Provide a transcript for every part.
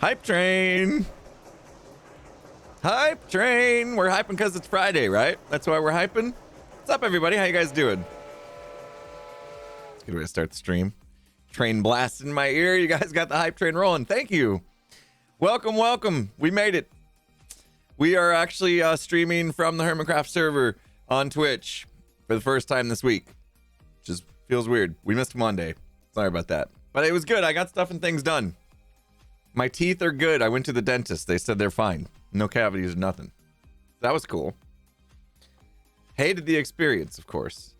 Hype train. Hype train. We're hyping because it's Friday, right? That's why we're hyping. What's up, everybody? How you guys doing? It's a good way to start the stream. Train blasting in my ear. You guys got the hype train rolling. Thank you. Welcome, welcome. We made it. We are actually streaming from the Hermitcraft server on Twitch for the first time this week. Just feels weird. We missed Monday. Sorry about that. But it was good. I got stuff and things done. My teeth are good. I went to the dentist. They said they're fine. No cavities or nothing. That was cool. Hated the experience, of course.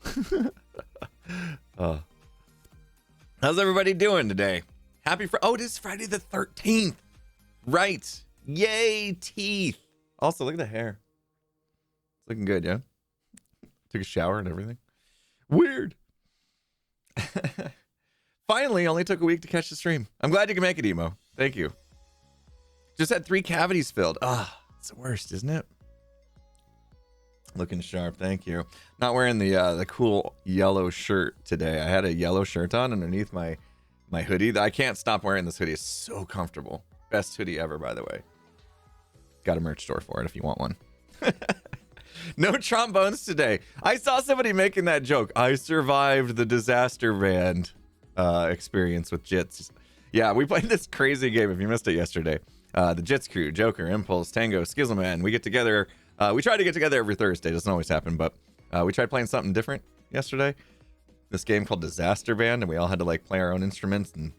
How's everybody doing today? Happy Friday. Oh, it is Friday the 13th. Right. Yay, teeth. Also, look at the hair. It's looking good, yeah? Took a shower and everything. Weird. Finally, only took a week to catch the stream. I'm glad you can make it, Emo. Thank you. Just had 3 cavities filled. Ah, it's the worst, isn't it? Looking sharp, thank you. Not wearing the cool yellow shirt today. I had a yellow shirt on underneath my hoodie. I can't stop wearing this hoodie. It's so comfortable. Best hoodie ever, by the way. Got a merch store for it if you want one. No trombones today. I saw somebody making that joke. I survived the disaster band experience with Jits. Yeah, we played this crazy game. If you missed it yesterday, the Jits crew, Joker, Impulse, Tango, Skizzleman. We get together. We try to get together every Thursday. Doesn't always happen, but we tried playing something different yesterday. This game called Disaster Band, and we all had to like play our own instruments and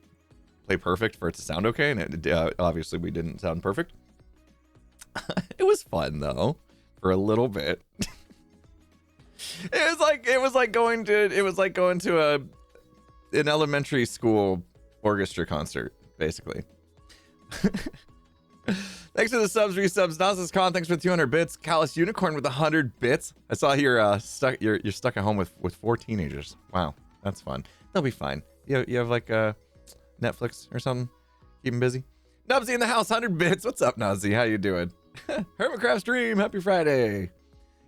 play perfect for it to sound okay. And it, obviously, we didn't sound perfect. It was fun though, for a little bit. It was like going to an elementary school orchestra concert, basically. Thanks for the subs, resubs. Nonsense Con, thanks for the 200 bits. Callous Unicorn with 100 bits. I saw you're stuck at home with 4 teenagers. Wow, that's fun. They'll be fine. You have like Netflix or something? Keep them busy. Nubsy in the house, 100 bits. What's up, Nubsy? How you doing? Hermitcraft stream. Happy Friday.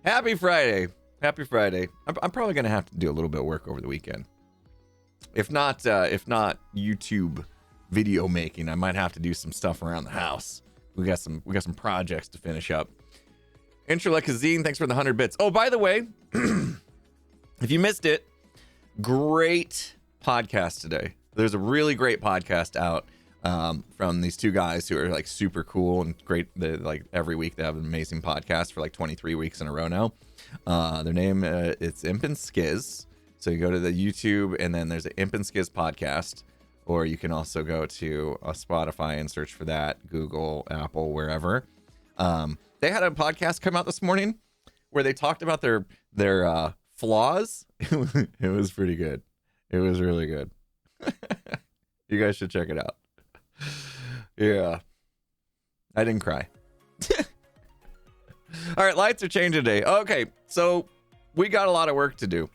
Happy Friday. Happy Friday. I'm probably gonna have to do a little bit of work over the weekend. If not YouTube video making, I might have to do some stuff around the house. We got some projects to finish up. Intralekazine, thanks for the 100 bits. Oh, by the way, if you missed it, great podcast today. There's a really great podcast out from these 2 guys who are like super cool and great. Like every week they have an amazing podcast for like 23 weeks in a row now. Their name it's Imp and Skiz. So you go to the YouTube and then there's an Imp and Skiz podcast. Or you can also go to Spotify and search for that, Google, Apple, wherever. They had a podcast come out this morning where they talked about their flaws. It was pretty good. It was really good. You guys should check it out. Yeah. I didn't cry. All right, lights are changing today. Okay, so we got a lot of work to do.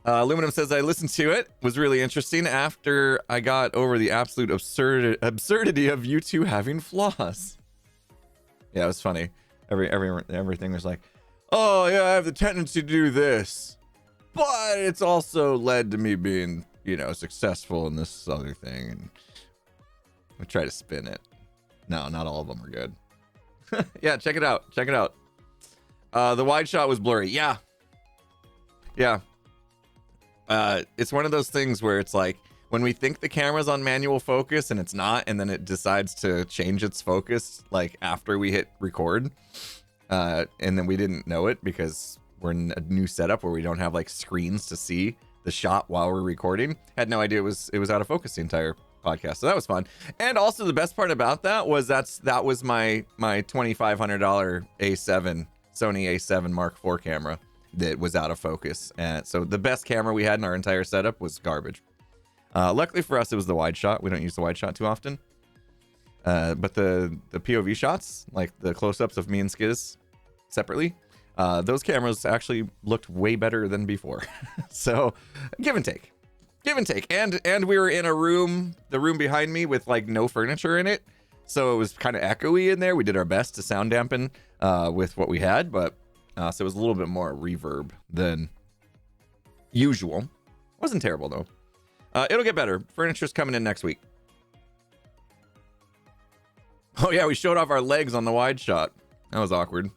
Aluminum says, I listened to it. Was really interesting after I got over the absolute absurdity of you 2 having flaws. Yeah, it was funny. Everything was like, oh, yeah, I have the tendency to do this. But it's also led to me being, successful in this other thing. And I try to spin it. No, not all of them are good. Yeah, check it out. Check it out. The wide shot was blurry. Yeah. Yeah. It's one of those things where it's like when we think the camera's on manual focus and it's not, and then it decides to change its focus like after we hit record, and then we didn't know it because we're in a new setup where we don't have like screens to see the shot while we're recording. Had no idea it was out of focus the entire podcast, so that was fun. And also the best part about that was that was my $2,500 A7 Sony A7 Mark IV camera that was out of focus. And so the best camera we had in our entire setup was garbage. Luckily for us, it was the wide shot. We don't use the wide shot too often. But the POV shots, like the close-ups of me and Skiz separately, those cameras actually looked way better than before. So give and take. And we were in a room, the room behind me, with like no furniture in it. So it was kind of echoey in there. We did our best to sound dampen with what we had, but so it was a little bit more reverb than usual. Wasn't terrible though. It'll get better. Furniture's coming in next week. Oh yeah, we showed off our legs on the wide shot. That was awkward.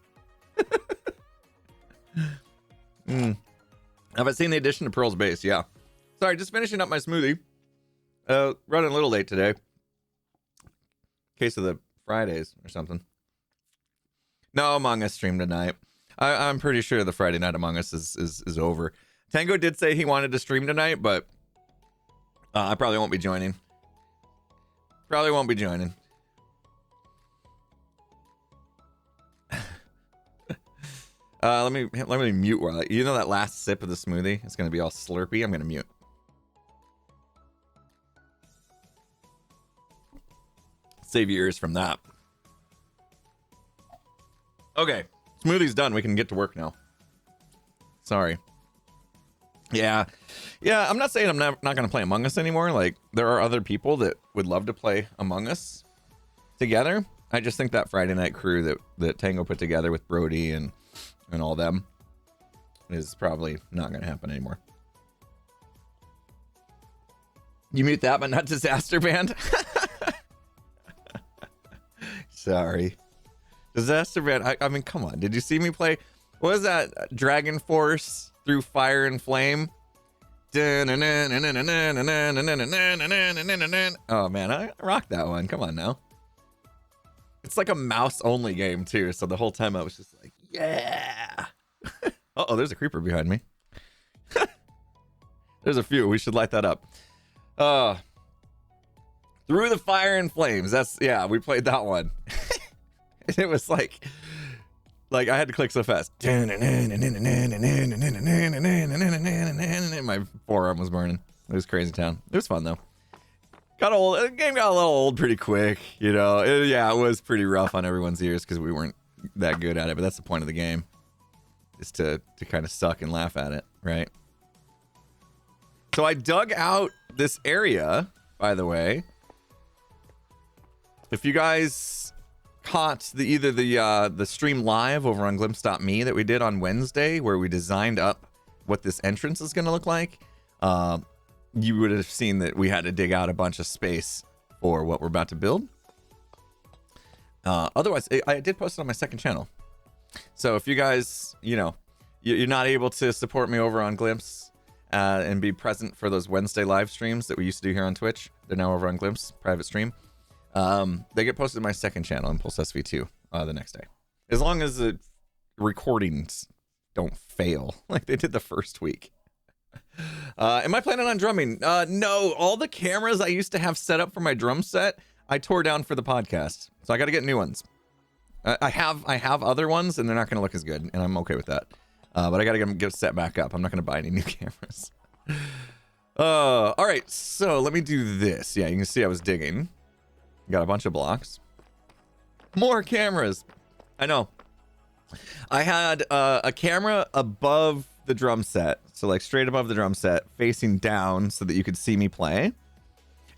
Have I seen the addition to Pearl's base? Yeah. Sorry, just finishing up my smoothie. Running a little late today. Case of the Fridays or something. No Among Us stream tonight. I'm pretty sure the Friday night Among Us is over. Tango did say he wanted to stream tonight, but I probably won't be joining. Probably won't be joining. Let me mute while you know that last sip of the smoothie. It's gonna be all slurpy. I'm gonna mute. Save your ears from that. Okay, smoothie's done. We can get to work now. Sorry. Yeah. I'm not saying I'm not gonna play Among Us anymore. Like, there are other people that would love to play Among Us together. I just think that Friday night crew that Tango put together with Brody and all them is probably not gonna happen anymore. You mute that, but not Disaster Band. Sorry. Disaster Band. I mean, come on. Did you see me play? What was that? Dragon Force Through Fire and Flame? Oh, man. I rocked that one. Come on now. It's like a mouse-only game, too. So the whole time I was just like, yeah. Uh-oh, there's a creeper behind me. There's a few. We should light that up. Through the Fire and Flames. Yeah, we played that one. It was like I had to click so fast. My forearm was burning. It was crazy town. It was fun though. Got old. The game got a little old pretty quick, you know. It was pretty rough on everyone's ears because we weren't that good at it. But that's the point of the game, is to kind of suck and laugh at it, right? So I dug out this area, by the way. If you guys caught either the stream live over on glimpse.me that we did on Wednesday, where we designed up what this entrance is going to look like, you would have seen that we had to dig out a bunch of space for what we're about to build. Otherwise, I did post it on my second channel. So if you guys, you know, you're not able to support me over on Glimpse and be present for those Wednesday live streams that we used to do here on Twitch, they're now over on Glimpse, private stream. They get posted to my second channel, Impulse SV2, the next day. As long as the recordings don't fail like they did the first week. Am I planning on drumming? No, all the cameras I used to have set up for my drum set, I tore down for the podcast. So I got to get new ones. I have other ones and they're not going to look as good, and I'm okay with that. But I got to get them set back up. I'm not going to buy any new cameras. All right, so let me do this. Yeah, you can see I was digging. Got a bunch of blocks. More cameras. I know. I had a camera above the drum set. So like straight above the drum set, facing down so that you could see me play.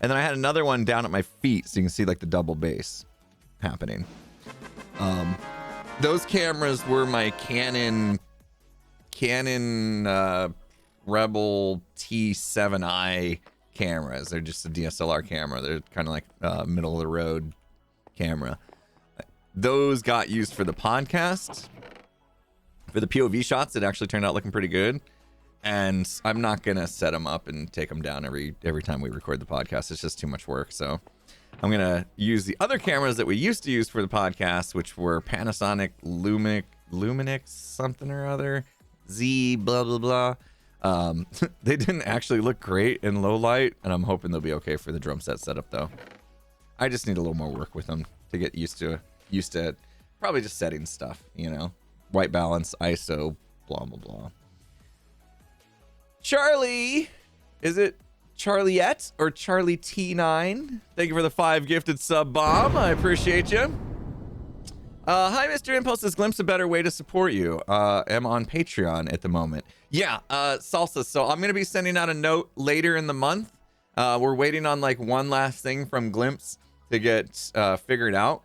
And then I had another one down at my feet so you can see like the double bass happening. Those cameras were my Canon Rebel T7i cameras. They're just a DSLR camera. They're kind of like middle of the road camera. Those got used for the podcast. For the POV shots, it actually turned out looking pretty good. And I'm not gonna set them up and take them down every time we record the podcast. It's just too much work. So I'm gonna use the other cameras that we used to use for the podcast, which were Panasonic Luminix something or other, Z blah blah blah. They didn't actually look great in low light, and I'm hoping they'll be okay for the drum set setup though. I just need a little more work with them to get used to probably just setting stuff, you know, white balance, ISO, blah blah blah. Charlie, is it Charliette or Charlie T9? Thank you for the 5 gifted sub bomb. I appreciate you. Hi, Mr. Impulse. Is Glimpse a better way to support you? I'm on Patreon at the moment. Yeah, Salsa. So I'm going to be sending out a note later in the month. We're waiting on like one last thing from Glimpse to get figured out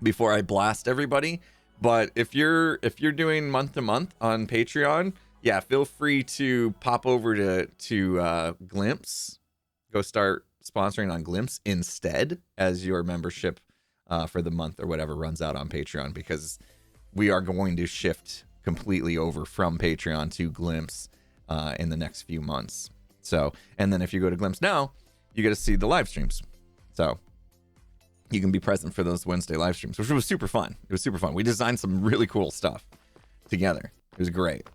before I blast everybody. But if you're doing month to month on Patreon, yeah, feel free to pop over to Glimpse. Go start sponsoring on Glimpse instead as your membership for the month or whatever runs out on Patreon, because we are going to shift completely over from Patreon to Glimpse in the next few months. So, and then if you go to Glimpse now, you get to see the live streams. So you can be present for those Wednesday live streams, which was super fun. It was super fun. We designed some really cool stuff together. It was great.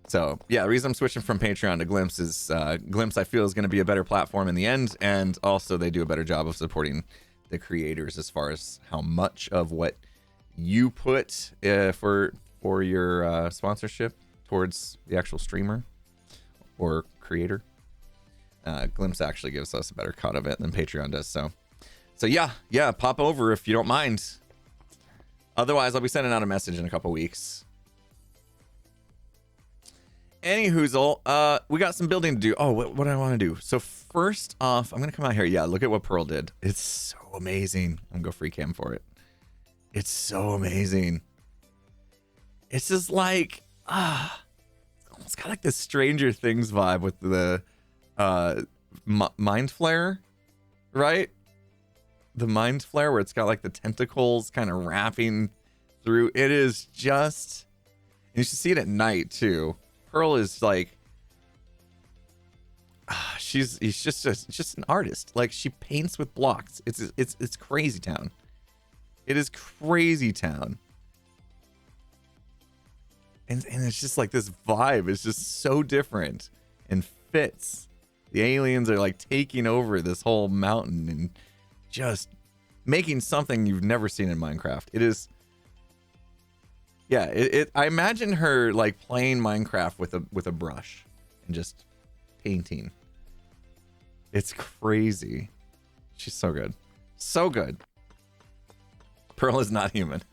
So yeah, the reason I'm switching from Patreon to Glimpse is Glimpse I feel is going to be a better platform in the end, and also they do a better job of supporting the creators as far as how much of what you put for your sponsorship towards the actual streamer or creator. Glimpse actually gives us a better cut of it than Patreon does. So yeah, pop over if you don't mind. Otherwise, I'll be sending out a message in a couple weeks. Anyhoozle, we got some building to do. Oh, what do I want to do? So first off, I'm gonna come out here. Yeah, look at what Pearl did. It's so amazing. I'm gonna go free cam for it. It's so amazing. It's just like it's almost got like this Stranger Things vibe with the mind flare, right? The mind flare where it's got like the tentacles kind of wrapping through. It is just, and you should see it at night too. Pearl is like, he's just an artist. Like, she paints with blocks. It's crazy town. It is crazy town. And it's just like this vibe is just so different and fits. The aliens are like taking over this whole mountain and just making something you've never seen in Minecraft. It is, yeah, I imagine her like playing Minecraft with a brush and just painting. It's crazy. She's so good. So good. Pearl is not human.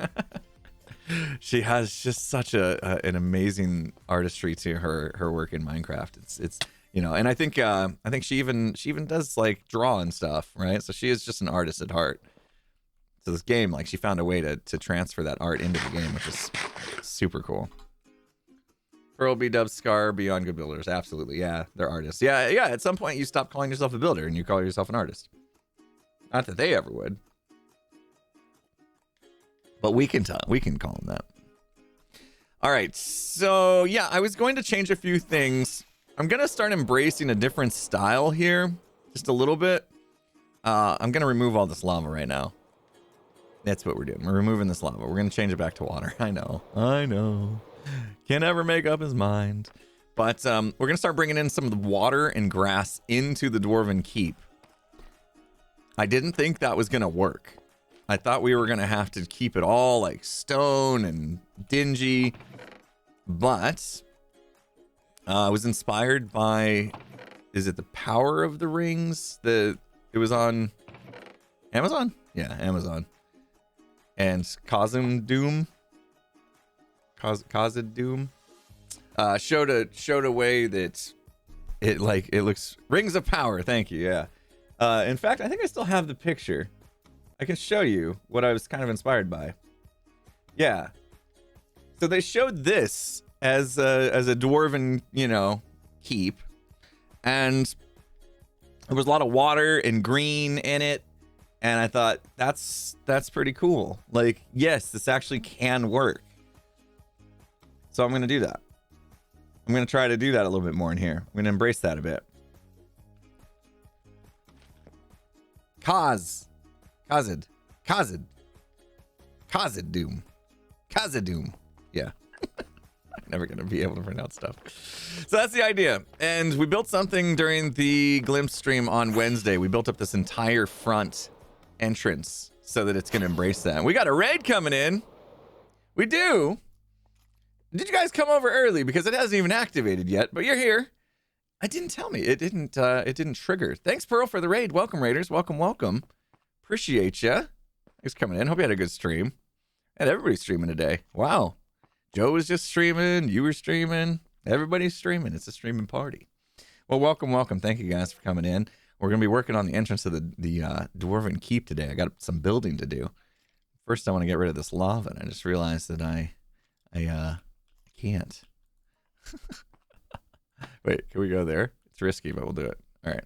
She has just such an amazing artistry to her work in Minecraft. It's you know, and I think she even does like draw and stuff, right? So she is just an artist at heart. So this game, like, she found a way to transfer that art into the game, which is super cool. Pearl, B-Dub, Scar, Beyond Good Builders. Absolutely, yeah, they're artists. Yeah, at some point you stop calling yourself a builder and you call yourself an artist. Not that they ever would. But we can call them that. All right, so yeah, I was going to change a few things. I'm gonna start embracing a different style here, just a little bit. I'm gonna remove all this lava right now. That's what we're doing. We're removing this lava. We're gonna change it back to water. I know. Can't ever make up his mind. But we're gonna start bringing in some of the water and grass into the Dwarven Keep. I didn't think that was gonna work. I thought we were gonna have to keep it all like stone and dingy, but I was inspired by, is it The Power of the Rings? It was on Amazon? Yeah, Amazon. And Khazad Doom showed a way that it looks, Rings of Power. Thank you. Yeah. In fact, I think I still have the picture. I can show you what I was kind of inspired by. Yeah. So they showed this as a Dwarven, keep, and there was a lot of water and green in it, and I thought that's pretty cool. Like, yes, this actually can work. So I'm gonna do that. I'm gonna try to do that a little bit more in here. I'm gonna embrace that a bit. Khazad Doom. Yeah. Never gonna be able to pronounce stuff. So that's the idea. And we built something during the Glimpse stream on Wednesday. We built up this entire front entrance so that it's gonna embrace that. And we got a raid coming in. We do. Did you guys come over early? Because it hasn't even activated yet, but you're here. It didn't tell me. It didn't trigger. Thanks, Pearl, for the raid. Welcome, raiders. Welcome. Appreciate ya. Thanks for coming in. Hope you had a good stream. And everybody's streaming today. Wow. Joe was just streaming. You were streaming. Everybody's streaming. It's a streaming party. Well, welcome. Thank you guys for coming in. We're going to be working on the entrance of the Dwarven Keep today. I got some building to do. First, I want to get rid of this lava, and I just realized that I can't. Wait, can we go there? It's risky, but we'll do it. All right.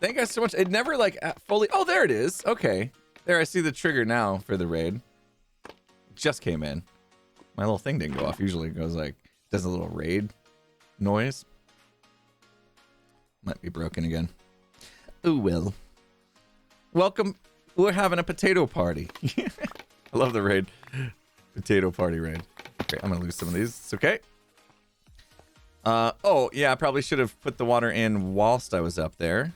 Thank you guys so much. It never fully. Oh, there it is. Okay. There, I see the trigger now for the raid. It just came in. My little thing didn't go off. Usually it goes like, does a little raid noise. Might be broken again. Oh, well. Welcome. We're having a potato party. I love the raid. Potato party raid. Okay, I'm going to lose some of these. It's okay. Oh, yeah, I probably should have put the water in whilst I was up there.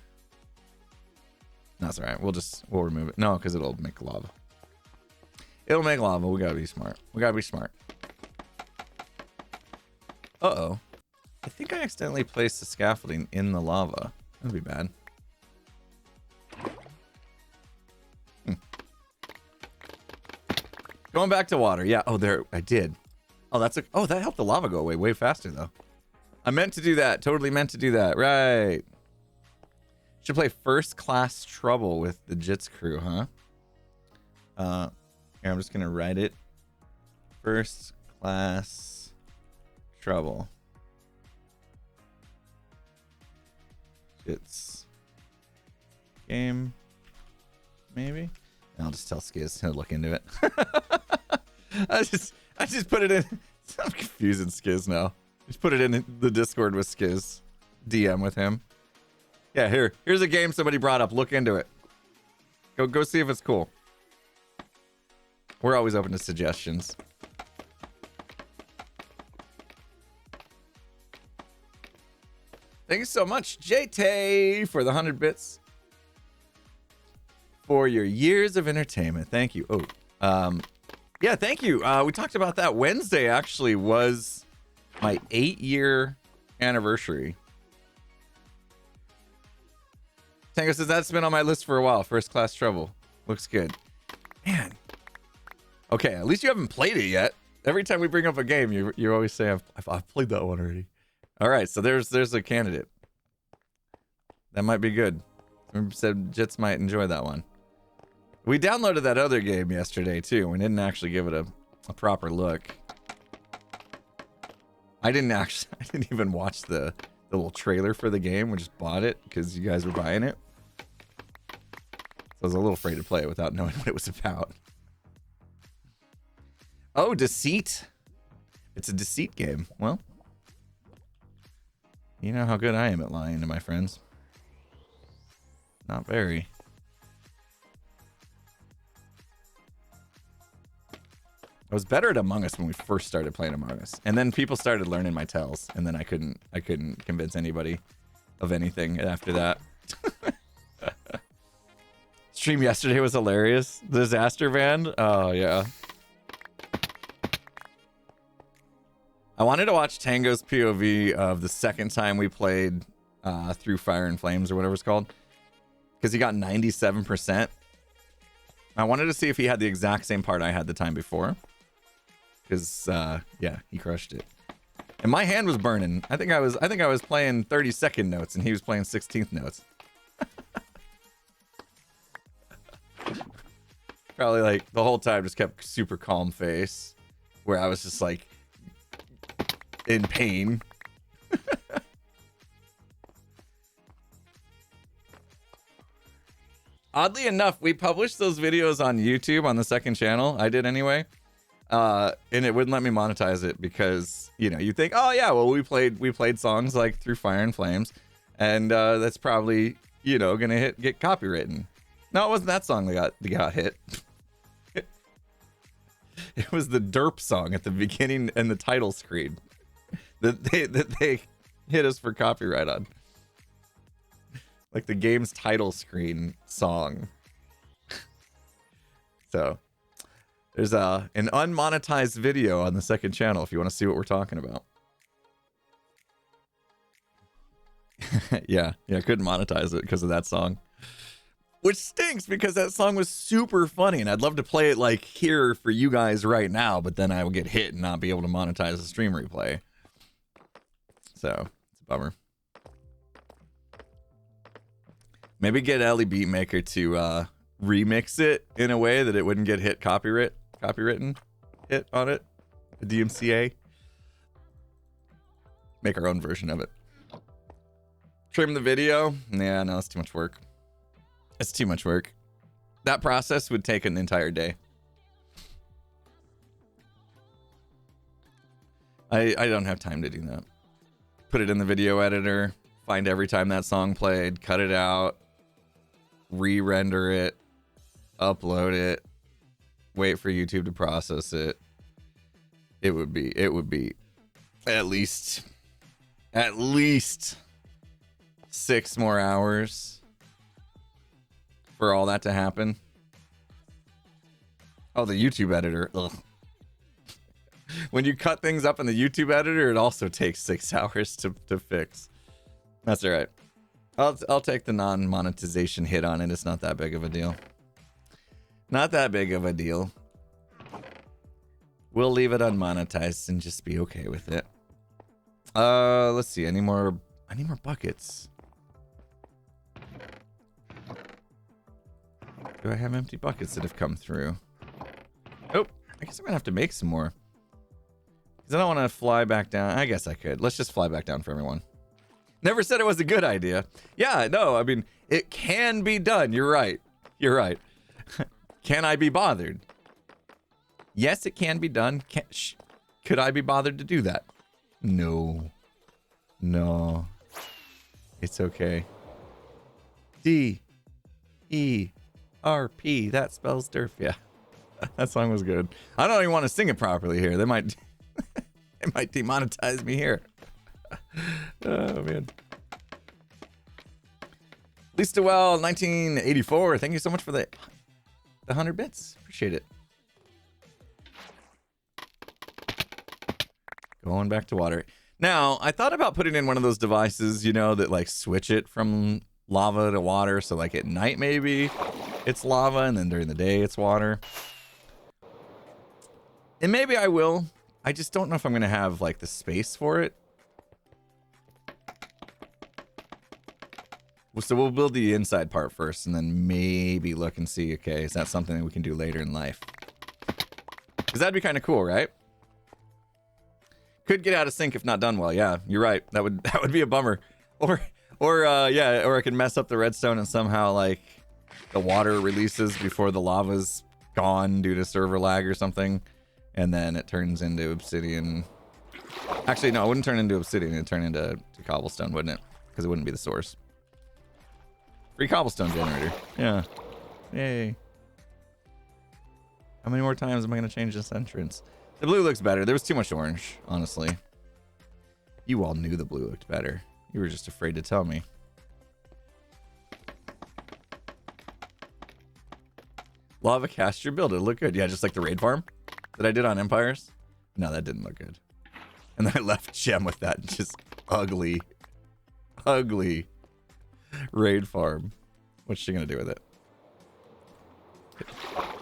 That's all right. We'll remove it. No, because it'll make lava. It'll make lava. We gotta be smart. We gotta be smart. Uh-oh. I think I accidentally placed the scaffolding in the lava. That'd be bad. Going back to water. Yeah. Oh, there. I did. Oh, oh, that helped the lava go away way faster, though. I meant to do that. Totally meant to do that. Right. Should play First Class Trouble with the Jits crew, huh? Here, I'm just gonna write it. First Class Trouble. Jits game, maybe. And I'll just tell Skiz to look into it. I just put it in. I'm confusing Skiz now. Just put it in the Discord with Skiz. DM with him. Yeah, here's a game somebody brought up. Look into it. Go see if it's cool. We're always open to suggestions. Thank you so much, JT, for the 100 bits. For your years of entertainment. Thank you. Oh, yeah, thank you. We talked about that. Wednesday actually was my 8-year anniversary. Tango says that's been on my list for a while. First Class Trouble. Looks good. Man. Okay, at least you haven't played it yet. Every time we bring up a game, you always say, I've played that one already. All right, so there's a candidate. That might be good. Said Jits might enjoy that one. We downloaded that other game yesterday, too. We didn't actually give it a proper look. I didn't even watch the little trailer for the game. We just bought it because you guys were buying it. So I was a little afraid to play it without knowing what it was about. Oh, Deceit. It's a deceit game. Well, you know how good I am at lying to my friends. Not very. I was better at Among Us when we first started playing Among Us, and then people started learning my tells, and then I couldn't convince anybody of anything after that. Stream yesterday was hilarious. The Disaster Band. Oh yeah. I wanted to watch Tango's POV of the second time we played Through Fire and Flames or whatever it's called, because he got 97%. I wanted to see if he had the exact same part I had the time before. Because yeah, he crushed it. And my hand was burning. I think I was playing 32nd notes and he was playing 16th notes. Probably like the whole time just kept super calm face, where I was just like in pain. Oddly enough, we published those videos on YouTube on the second channel. I did anyway. And it wouldn't let me monetize it because, you know, you think, oh yeah, well we played songs like Through Fire and Flames, and that's probably, you know, gonna get copywritten. No, it wasn't that song that got hit. It was the derp song at the beginning and the title screen that they hit us for copyright on. Like the game's title screen song. So there's an unmonetized video on the second channel if you want to see what we're talking about. yeah, I couldn't monetize it because of that song. Which stinks because that song was super funny and I'd love to play it like here for you guys right now, but then I will get hit and not be able to monetize the stream replay. So, it's a bummer. Maybe get Ellie Beatmaker to remix it in a way that it wouldn't get hit copywritten hit on it. The DMCA. Make our own version of it. Trim the video. Yeah, no, it's too much work. It's too much work. That process would take an entire day. I don't have time to do that. Put it in the video editor, find every time that song played, cut it out, re-render it, upload it, wait for YouTube to process it. It would be at least 6 more hours for all that to happen. Oh, the YouTube editor. Ugh. When you cut things up in the YouTube editor, it also takes 6 hours to fix. That's all right. I'll take the non-monetization hit on it. It's not that big of a deal. Not that big of a deal. We'll leave it unmonetized and just be okay with it. Let's see. Any more buckets? Do I have empty buckets that have come through? Oh, I guess I'm gonna have to make some more. Because I don't want to fly back down. I guess I could. Let's just fly back down for everyone. Never said it was a good idea. Yeah, no, I mean, it can be done. You're right. You're right. Can I be bothered? Yes, it can be done. Could I be bothered to do that? No. No. It's okay. D-E-R-P. That spells derf. Yeah. That song was good. I don't even want to sing it properly here. They might they might demonetize me here. Oh man. Lisa Well 1984. Thank you so much for the 100 bits. Appreciate it. Going back to water. Now, I thought about putting in one of those devices, you know, that like switch it from lava to water. So like at night, maybe it's lava and then during the day it's water. And maybe I will. I just don't know if I'm going to have like the space for it. So we'll build the inside part first and then maybe look and see, okay, is that something that we can do later in life? Because that'd be kind of cool, right? Could get out of sync if not done well. Yeah, you're right. That would be a bummer. Or I could mess up the redstone and somehow like the water releases before the lava's gone due to server lag or something. And then it turns into obsidian. Actually, no, it wouldn't turn into obsidian. It'd turn into cobblestone, wouldn't it? Because it wouldn't be the source. Free cobblestone generator. Yeah. Yay. How many more times am I going to change this entrance? The blue looks better. There was too much orange, honestly. You all knew the blue looked better. You were just afraid to tell me. Lava cast your build. It looked good. Yeah, just like the raid farm that I did on Empires. No, that didn't look good. And then I left Gem with that just ugly raid farm. What's she gonna do with it?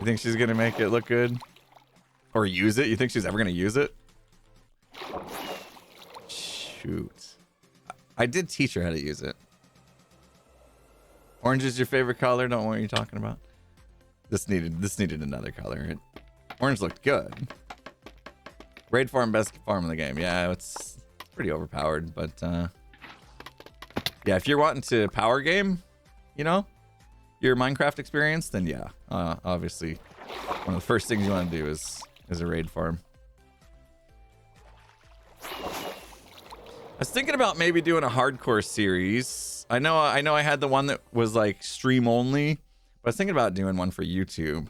You think she's gonna make it look good? Or use it? You think she's ever gonna use it? Shoot. I did teach her how to use it. Orange is your favorite color? Don't know what you're talking about. This needed another color. Orange looked good. Raid farm, best farm in the game. Yeah, it's pretty overpowered, but yeah, if you're wanting to power game, you know, your Minecraft experience, then yeah, obviously one of the first things you want to do is a raid farm. I was thinking about maybe doing a hardcore series. I know I had the one that was like stream only, but I was thinking about doing one for YouTube,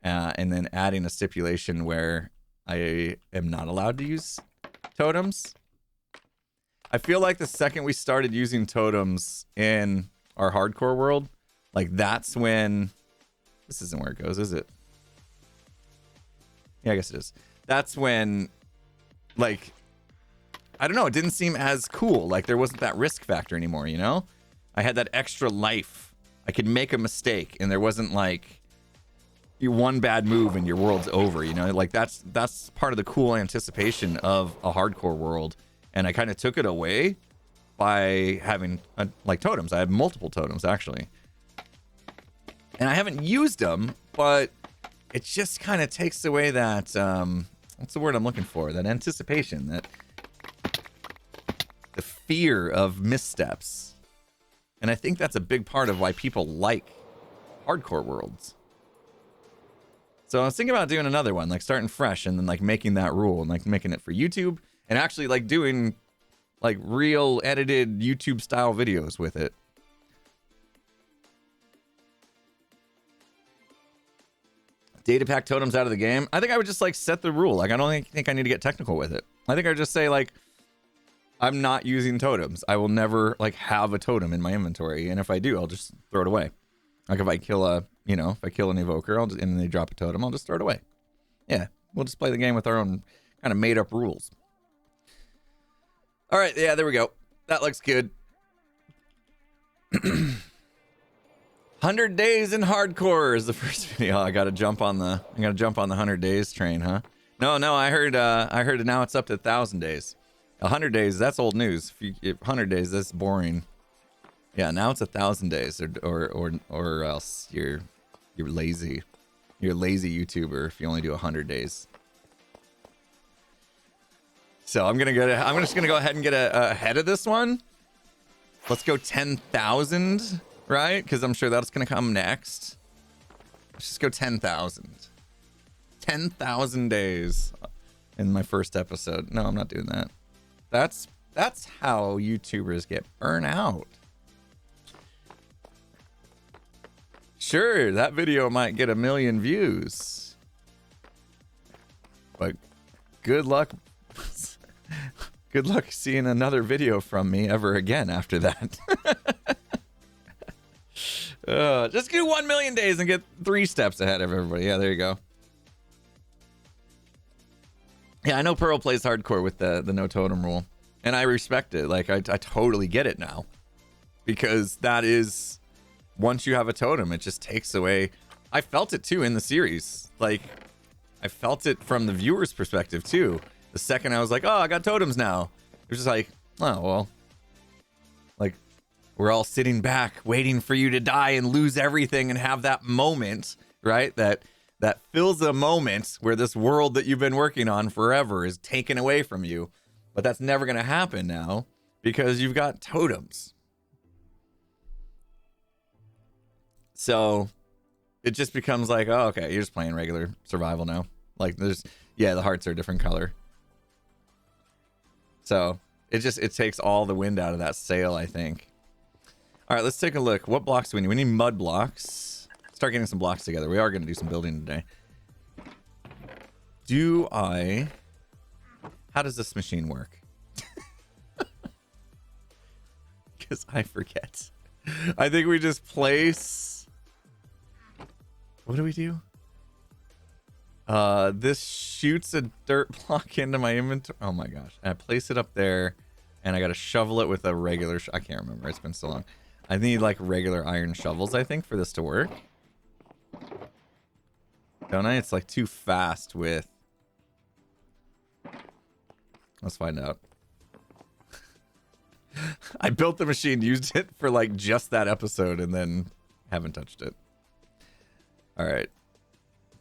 and then adding a stipulation where I am not allowed to use totems. I feel like the second we started using totems in our hardcore world, like that's when... This isn't where it goes, is it? Yeah, I guess it is. That's when, like, I don't know, it didn't seem as cool. Like there wasn't that risk factor anymore, you know? I had that extra life. I could make a mistake and there wasn't like one bad move and your world's over, you know? Like that's part of the cool anticipation of a hardcore world. And I kind of took it away by having like totems. I have multiple totems actually. And I haven't used them, but it just kind of takes away that, what's the word I'm looking for? That anticipation, that the fear of missteps. And I think that's a big part of why people like hardcore worlds. So I was thinking about doing another one, like starting fresh and then like making that rule and like making it for YouTube and actually like doing like real edited YouTube style videos with it. Data pack totems out of the game. I think I would just like set the rule. Like I don't think I need to get technical with it. I think I would just say like, I'm not using totems. I will never like have a totem in my inventory. And if I do, I'll just throw it away. Like if I kill a, you know, if I kill an evoker, and they drop a totem, I'll just throw it away. Yeah, we'll just play the game with our own kind of made up rules. All right, yeah, there we go. That looks good. 100 days in hardcore is the first video. I gotta jump on the 100 days train, huh? No, I heard now it's up to 1,000 days. 100 days, that's old news. If 100 days, that's boring. Yeah, now it's 1,000 days, or else you're lazy. You're a lazy YouTuber if you only do 100 days. So I'm just gonna go ahead and get ahead of this one. Let's go 10,000, right? Because I'm sure that's gonna come next. Let's just go 10,000. 10,000 days in my first episode. No, I'm not doing that. That's how YouTubers get burnout. Sure, that video might get 1 million views. But good luck. Good luck seeing another video from me ever again after that. Just do 1 million days and get 3 steps ahead of everybody. Yeah, there you go. Yeah, I know Pearl plays hardcore with the no totem rule. And I respect it. Like, I totally get it now. Because that is... Once you have a totem, it just takes away... I felt it, too, in the series. Like, I felt it from the viewer's perspective, too. The second I was like, oh, I got totems now. It was just like, oh, well. Like, we're all sitting back, waiting for you to die and lose everything and have that moment, right? That fills a moment where this world that you've been working on forever is taken away from you. But that's never going to happen now because you've got totems. So it just becomes like, oh, okay, you're just playing regular survival now. Like the hearts are a different color. So it takes all the wind out of that sail, I think. All right, let's take a look. What blocks do we need? We need mud blocks. Start getting some blocks together. We are going to do some building today. How does this machine work? Because I forget. I think we just place... What do we do? This shoots a dirt block into my inventory. Oh my gosh. And I place it up there, and I got to shovel it with a regular... I can't remember. It's been so long. I need, like, regular iron shovels, I think, for this to work. Don't I? It's, like, too fast with... Let's find out. I built the machine, used it for like just that episode, and then haven't touched it. All right.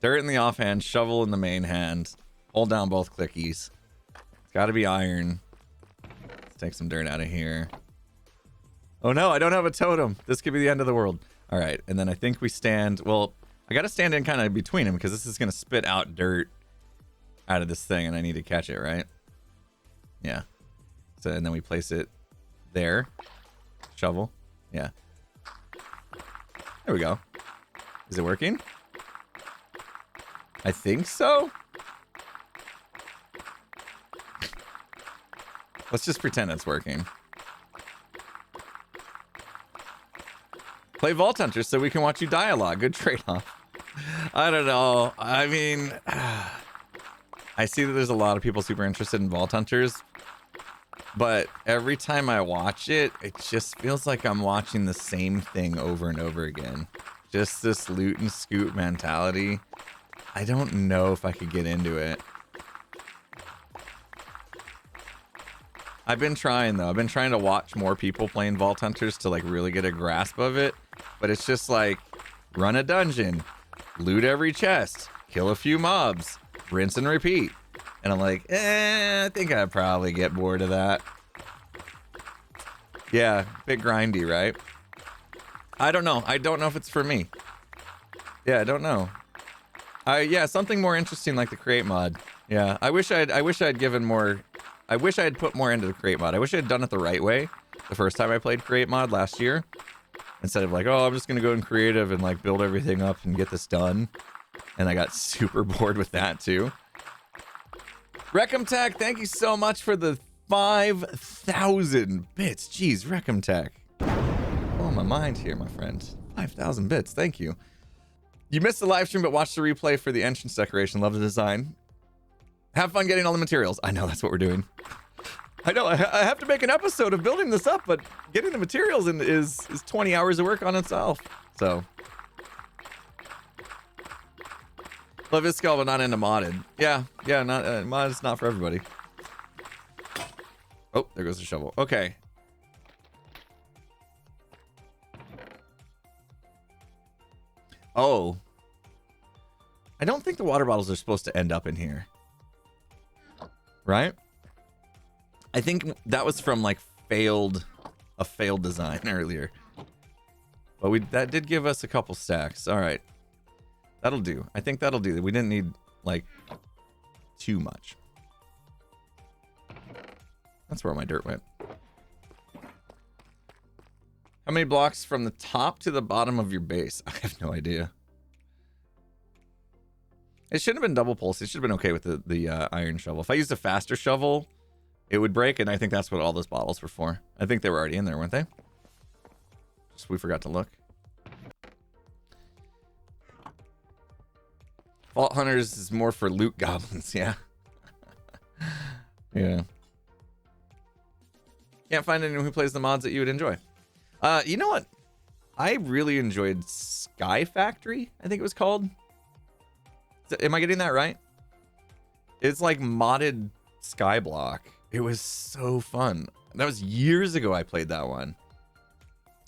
Dirt in the offhand, shovel in the main hand. Hold down both clickies. It's got to be iron. Let's take some dirt out of here. Oh no, I don't have a totem. This could be the end of the world. All right, and then I think we stand... Well, I got to stand in kind of between them because this is going to spit out dirt out of this thing, and I need to catch it, right? Yeah. So, and then we place it there. Shovel. Yeah. There we go. Is it working? I think so. Let's just pretend it's working. Play Vault Hunters so we can watch you die a lot. Good trade-off. I don't know. I mean, I see that there's a lot of people super interested in Vault Hunters, but every time I watch it, it just feels like I'm watching the same thing over and over again. Just this loot and scoop mentality. I don't know if I could get into it. I've been trying, though. I've been trying to watch more people playing Vault Hunters to, like, really get a grasp of it. But it's just like, run a dungeon, loot every chest, kill a few mobs, rinse and repeat. And I'm like, I think I'd probably get bored of that. Yeah, bit grindy, right? I don't know. I don't know if it's for me. Yeah, I don't know. Yeah, something more interesting like the create mod. Yeah, I wish I'd given more. I wish I had put more into the create mod. I wish I had done it the right way the first time I played create mod last year. Instead of like, oh, I'm just gonna go in creative and like build everything up and get this done. And I got super bored with that too. Recomtech, thank you so much for the 5,000 bits. Jeez, Recomtech. Oh, my mind here, my friend. 5,000 bits, thank you. You missed the live stream, but watch the replay for the entrance decoration. Love the design. Have fun getting all the materials. I know, that's what we're doing. I know, I have to make an episode of building this up, but getting the materials in is 20 hours of work on itself. So. Love Iskall, but not into modded. Yeah, not mod is not for everybody. Oh, there goes the shovel. Okay. Oh. I don't think the water bottles are supposed to end up in here. Right? I think that was from like a failed design earlier. But that did give us a couple stacks. All right. That'll do. I think that'll do. We didn't need like too much. That's where my dirt went. How many blocks from the top to the bottom of your base? I have no idea. It shouldn't have been double pulse. It should have been okay with the iron shovel. If I used a faster shovel, it would break, and I think that's what all those bottles were for. I think they were already in there, weren't they? Just we forgot to look. Vault Hunters is more for loot goblins, yeah. Yeah. Can't find anyone who plays the mods that you would enjoy. You know what? I really enjoyed Sky Factory, I think it was called. Am I getting that right? It's like modded Skyblock. It was so fun. That was years ago I played that one.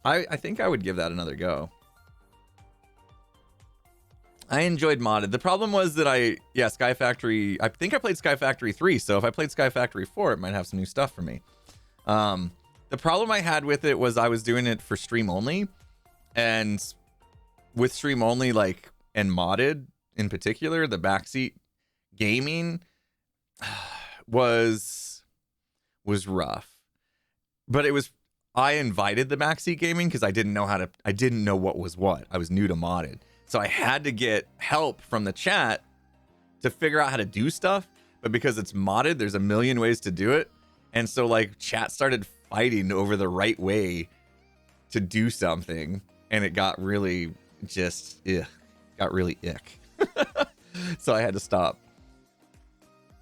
I think I would give that another go. I enjoyed modded. The problem was that Sky Factory, I think I played Sky Factory 3, so if I played Sky Factory 4, it might have some new stuff for me. The problem I had with it was I was doing it for stream only, and with stream only, like, and modded in particular, the backseat gaming was rough. But I invited the backseat gaming because I didn't know what was what. I was new to modded. So I had to get help from the chat to figure out how to do stuff. But because it's modded, there's a million ways to do it. And so like chat started fighting over the right way to do something. And it got really got really ick. So I had to stop.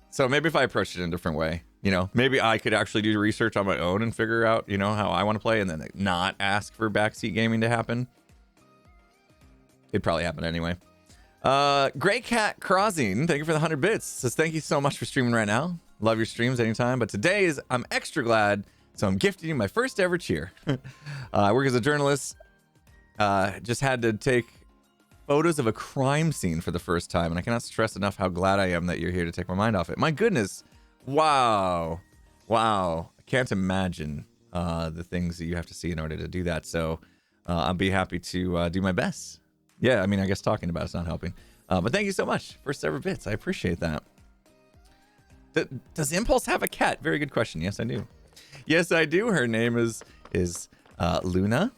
So maybe if I approached it in a different way, you know, maybe I could actually do research on my own and figure out, you know, how I want to play and then not ask for backseat gaming to happen. It'd probably happen anyway. Gray Cat Crossing, thank you for the 100 bits. Says thank you so much for streaming right now. Love your streams anytime. But today I'm extra glad, so I'm gifting you my first ever cheer. I work as a journalist. Just had to take photos of a crime scene for the first time, and I cannot stress enough how glad I am that you're here to take my mind off it. My goodness. Wow. I can't imagine the things that you have to see in order to do that. So I'll be happy to do my best. Yeah, I mean, I guess talking about it's not helping. But thank you so much. First ever bits. I appreciate that. Does Impulse have a cat? Very good question. Yes, I do. Yes, I do. Her name is Luna.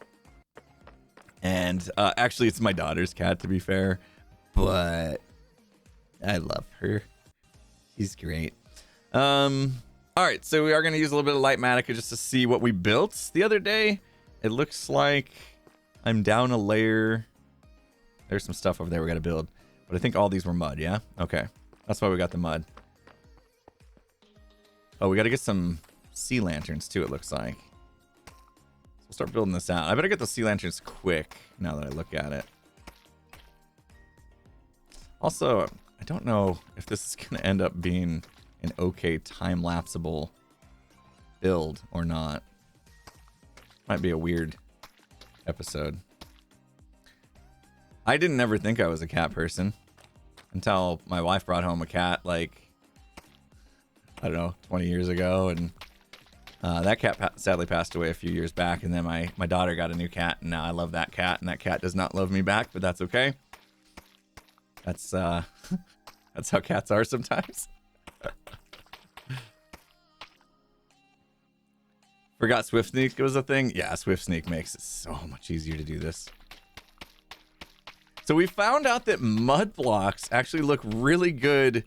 And actually, it's my daughter's cat, to be fair. But I love her. She's great. All right, so we are going to use a little bit of Lightmatica just to see what we built the other day. It looks like I'm down a layer. There's some stuff over there we got to build. But I think all these were mud, yeah? Okay. That's why we got the mud. Oh, we got to get some sea lanterns, too, it looks like. So we'll start building this out. I better get the sea lanterns quick now that I look at it. Also, I don't know if this is going to end up being an okay time-lapseable build or not. Might be a weird episode. I didn't ever think I was a cat person until my wife brought home a cat, like, I don't know, 20 years ago. And that cat sadly passed away a few years back. And then my daughter got a new cat, and now I love that cat. And that cat does not love me back, but that's okay. That's that's how cats are sometimes. Forgot Swift Sneak was a thing. Yeah, Swift Sneak makes it so much easier to do this. So we found out that mud blocks actually look really good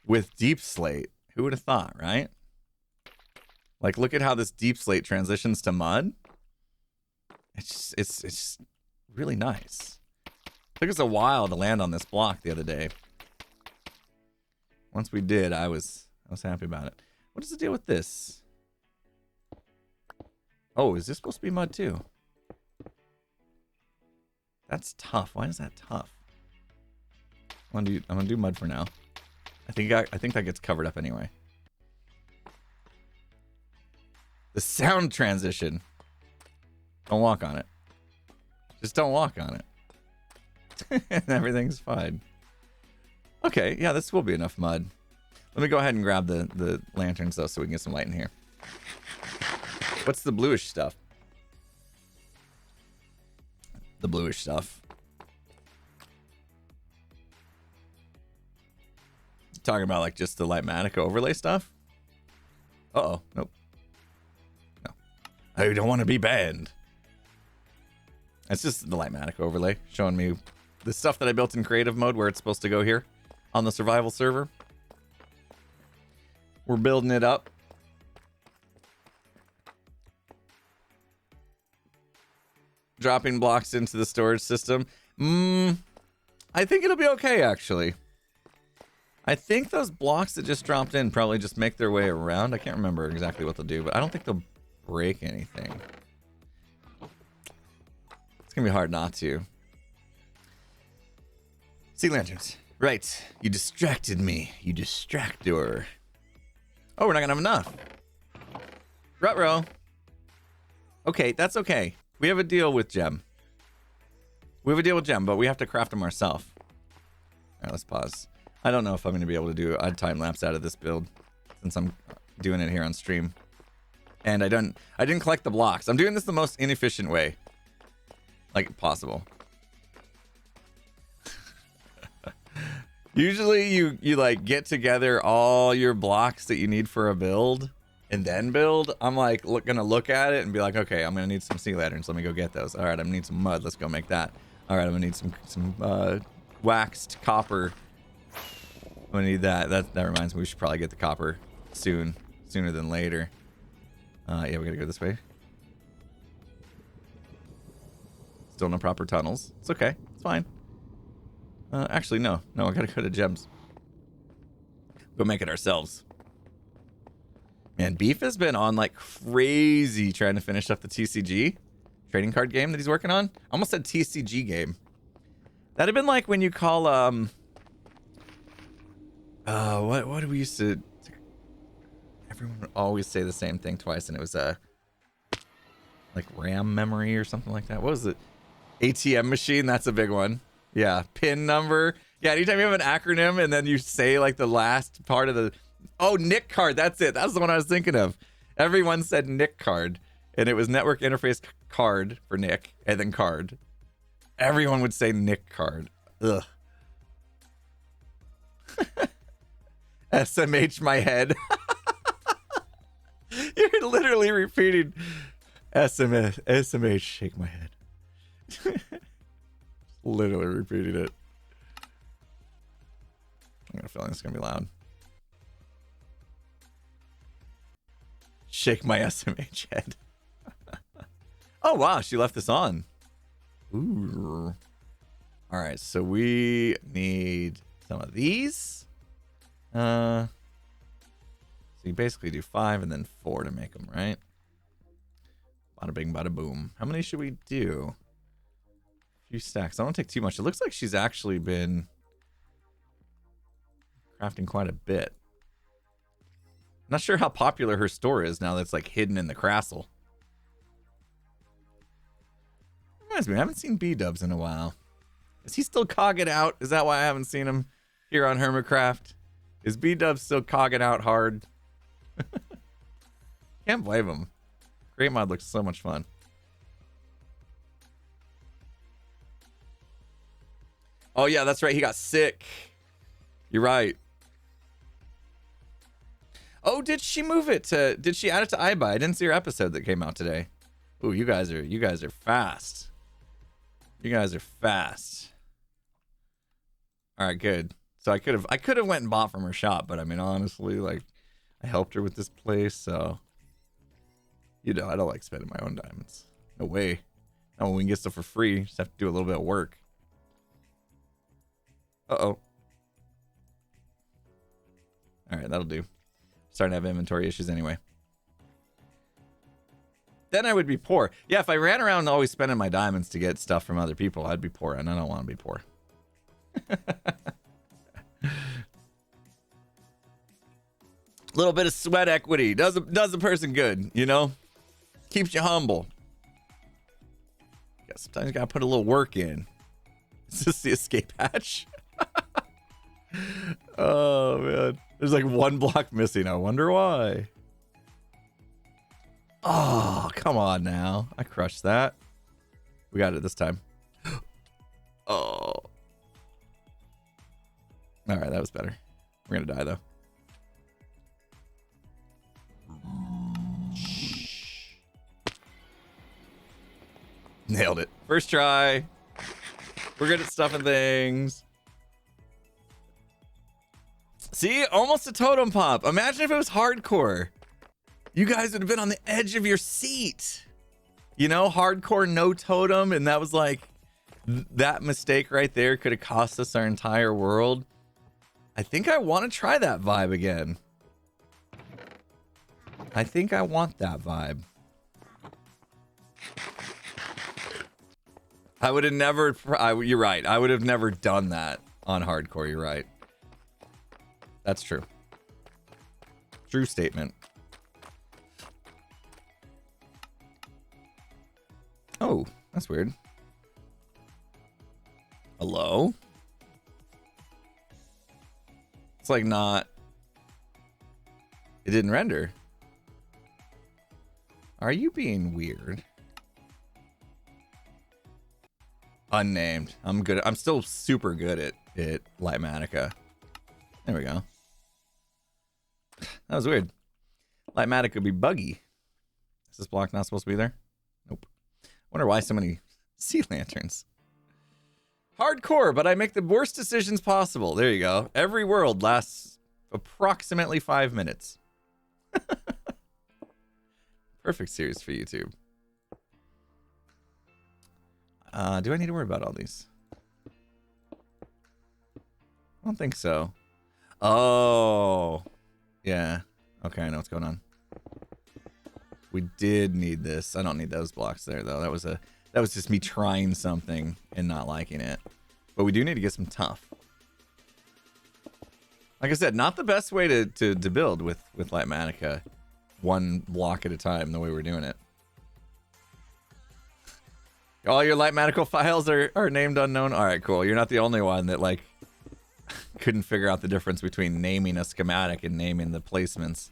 with deep slate. Who would have thought, right? Like, look at how this deep slate transitions to mud. It's just really nice. Took us a while to land on this block the other day. Once we did, I was happy about it. What is the deal with this? Oh, is this supposed to be mud too? That's tough. Why is that tough? I'm gonna do mud for now. I think that gets covered up anyway. The sound transition. Don't walk on it. Just don't walk on it. And everything's fine. Okay, yeah, this will be enough mud. Let me go ahead and grab the lanterns though so we can get some light in here. What's the bluish stuff? The bluish stuff. Talking about like just the Lightmatica overlay stuff? Uh-oh. Nope. No. I don't want to be banned. It's just the Lightmatica overlay showing me the stuff that I built in creative mode where it's supposed to go here on the survival server. We're building it up. Dropping blocks into the storage system. I think it'll be okay, actually. I think those blocks that just dropped in probably just make their way around. I can't remember exactly what they'll do, but I don't think they'll break anything. It's gonna be hard not to. Sea lanterns. Right. You distracted me. You distractor. Oh, we're not gonna have enough. Ruh-roh. Okay, that's okay. We have a deal with Gem. We have a deal with Gem, but we have to craft them ourselves. All right, let's pause. I don't know if I'm going to be able to do a time lapse out of this build since I'm doing it here on stream. And I didn't collect the blocks. I'm doing this the most inefficient way, like possible. Usually you like get together all your blocks that you need for a build and then build. I'm like gonna look at it and be like, okay, I'm gonna need some sea lanterns. Let me go get those. All right, I'm gonna need some mud. Let's go make that. All right, I'm gonna need some waxed copper. I'm gonna need that. That reminds me, we should probably get the copper sooner than later. Yeah, we gotta go this way. Still no proper tunnels. It's okay. It's fine. Actually, no. No, I gotta go to Gems. Go make it ourselves. Man, Beef has been on like crazy trying to finish up the TCG trading card game that he's working on. Almost said TCG game. That'd have been like when you call what do we used to? Everyone would always say the same thing twice, and it was like RAM memory or something like that. What was it? ATM machine. That's a big one. Yeah, PIN number. Yeah, anytime you have an acronym and then you say like the last part of the... Oh, NIC card. That's it. That's the one I was thinking of. Everyone said NIC card, and it was network interface card for NIC, and then card. Everyone would say NIC card. Ugh. SMH my head. You're literally repeating SMH shake my head. Literally repeating it. I got a feeling it's gonna be loud. Shake my SMH head. Oh wow, she left this on. Ooh. All right, so we need some of these. So you basically do 5 and then 4 to make them, right? Bada bing, bada boom. How many should we do? A few stacks. I don't take too much. It looks like she's actually been crafting quite a bit. Not sure how popular her store is now that's like hidden in the castle. Reminds me, I haven't seen B-Dubs in a while. Is he still cogging out? Is that why I haven't seen him here on Hermitcraft? Is B-Dubs still cogging out hard? Can't blame him. Great mod looks so much fun. Oh yeah, that's right. He got sick. You're right. Oh, did she move it to? Did she add it to iBuy? I didn't see her episode that came out today. Ooh, you guys are fast. You guys are fast. All right, good. So I could have went and bought from her shop, but I mean, honestly, like, I helped her with this place, so you know, I don't like spending my own diamonds. No way. No, when we can get stuff for free, just have to do a little bit of work. Uh-oh. All right, that'll do. Starting to have inventory issues anyway. Then I would be poor. Yeah, if I ran around always spending my diamonds to get stuff from other people, I'd be poor, and I don't want to be poor. A little bit of sweat equity does a person good, you know? Keeps you humble. Yeah, sometimes you gotta put a little work in. Is this the escape hatch? Oh, man. There's like one block missing. I wonder why. Oh, come on now. I crushed that. We got it this time. Oh. All right, that was better. We're going to die, though. Nailed it. First try. We're good at stuffing things. See? Almost a totem pop. Imagine if it was hardcore. You guys would have been on the edge of your seat. You know, hardcore no totem, and that was like, that mistake right there could have cost us our entire world. I think I want to try that vibe again. I think I want that vibe. I would have never, you're right. I would have never done that on hardcore. You're right. That's true. True statement. Oh, that's weird. Hello? It's like not... It didn't render. Are you being weird? Unnamed. I'm good. I'm still super good at Lightmatica. There we go. That was weird. Lightmatica would be buggy. Is this block not supposed to be there? Nope. Wonder why so many sea lanterns. Hardcore, but I make the worst decisions possible. There you go. Every world lasts approximately 5 minutes. Perfect series for YouTube. Do I need to worry about all these? I don't think so. Oh. Yeah. Okay, I know what's going on. We did need this. I don't need those blocks there, though. That was just me trying something and not liking it. But we do need to get some tough. Like I said, not the best way to build with Lightmatica. One block at a time, the way we're doing it. All your Lightmatica files are named unknown? Alright, cool. You're not the only one that, like, couldn't figure out the difference between naming a schematic and naming the placements.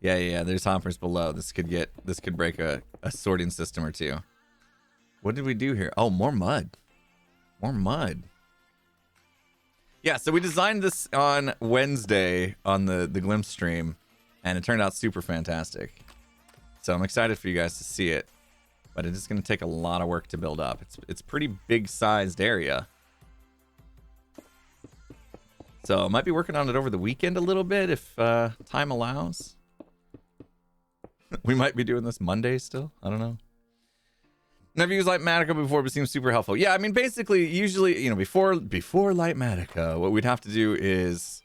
Yeah, there's hoppers below. This could break a sorting system or two. What did we do here? Oh, more mud. More mud. Yeah, so we designed this on Wednesday on the Glimpse stream, and it turned out super fantastic. So I'm excited for you guys to see it, but it is going to take a lot of work to build up. It's a pretty big sized area. So I might be working on it over the weekend a little bit if time allows. We might be doing this Monday still. I don't know. Never used Lightmatica before, but seems super helpful. Yeah, I mean, basically, usually, you know, before Lightmatica, what we'd have to do is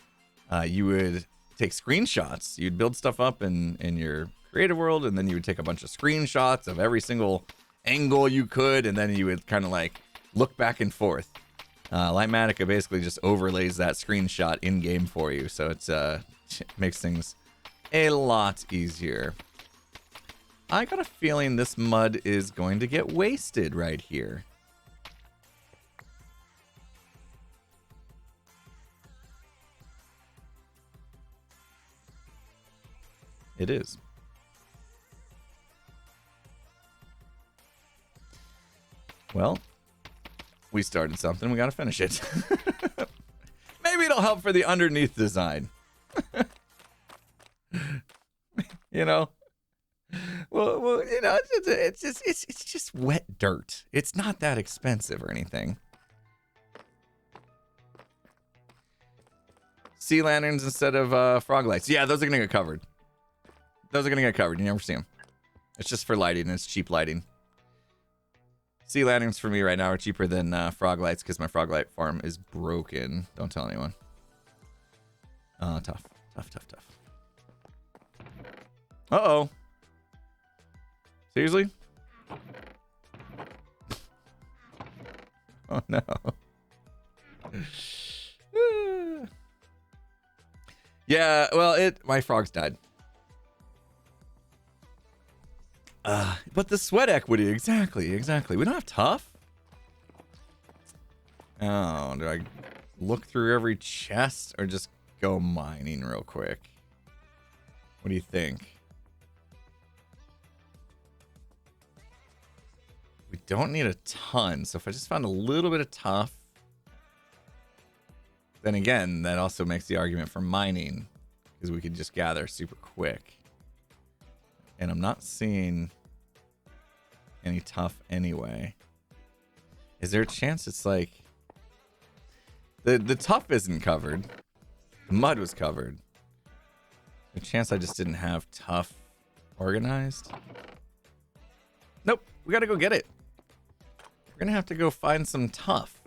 you would take screenshots. You'd build stuff up in your creative world, and then you would take a bunch of screenshots of every single angle you could, and then you would kind of like look back and forth. Lightmatica basically just overlays that screenshot in game for you, so it makes things a lot easier. I got a feeling this mud is going to get wasted right here. It is. Well, we started something. We got to finish it. Maybe it'll help for the underneath design. You know? Well, you know, it's just wet dirt. It's not that expensive or anything. Sea lanterns instead of frog lights. Yeah, those are gonna get covered. Those are gonna get covered. You never see them. It's just for lighting, and it's cheap lighting. Sea lanterns for me right now are cheaper than frog lights because my frog light farm is broken. Don't tell anyone. Tough. Uh-oh. Seriously? Oh, no. Yeah, well, my frogs died. But the sweat equity, exactly. We don't have tough. Oh, do I look through every chest or just go mining real quick? What do you think? We don't need a ton, so if I just found a little bit of tough, then again, that also makes the argument for mining, because we could just gather super quick. And I'm not seeing any tough anyway. Is there a chance it's like... The tough isn't covered. The mud was covered. A chance I just didn't have tough organized? Nope, we gotta go get it. We're gonna have to go find some tough.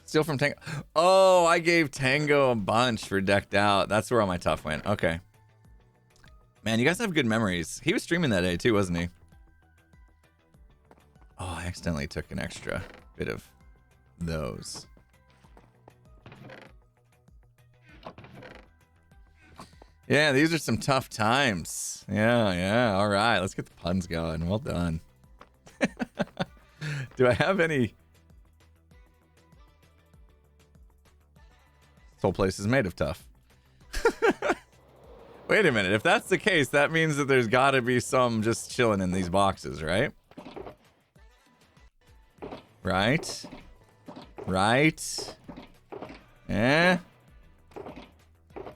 Steal from Tango. Oh, I gave Tango a bunch for decked out. That's where all my tough went. Okay. Man, you guys have good memories. He was streaming that day too, wasn't he? Oh, I accidentally took an extra bit of those. Yeah, these are some tough times. Yeah. All right, let's get the puns going. Well done. Do I have any? This whole place is made of tough. Wait a minute. If that's the case, that means that there's got to be some just chilling in these boxes, right? Right? Eh?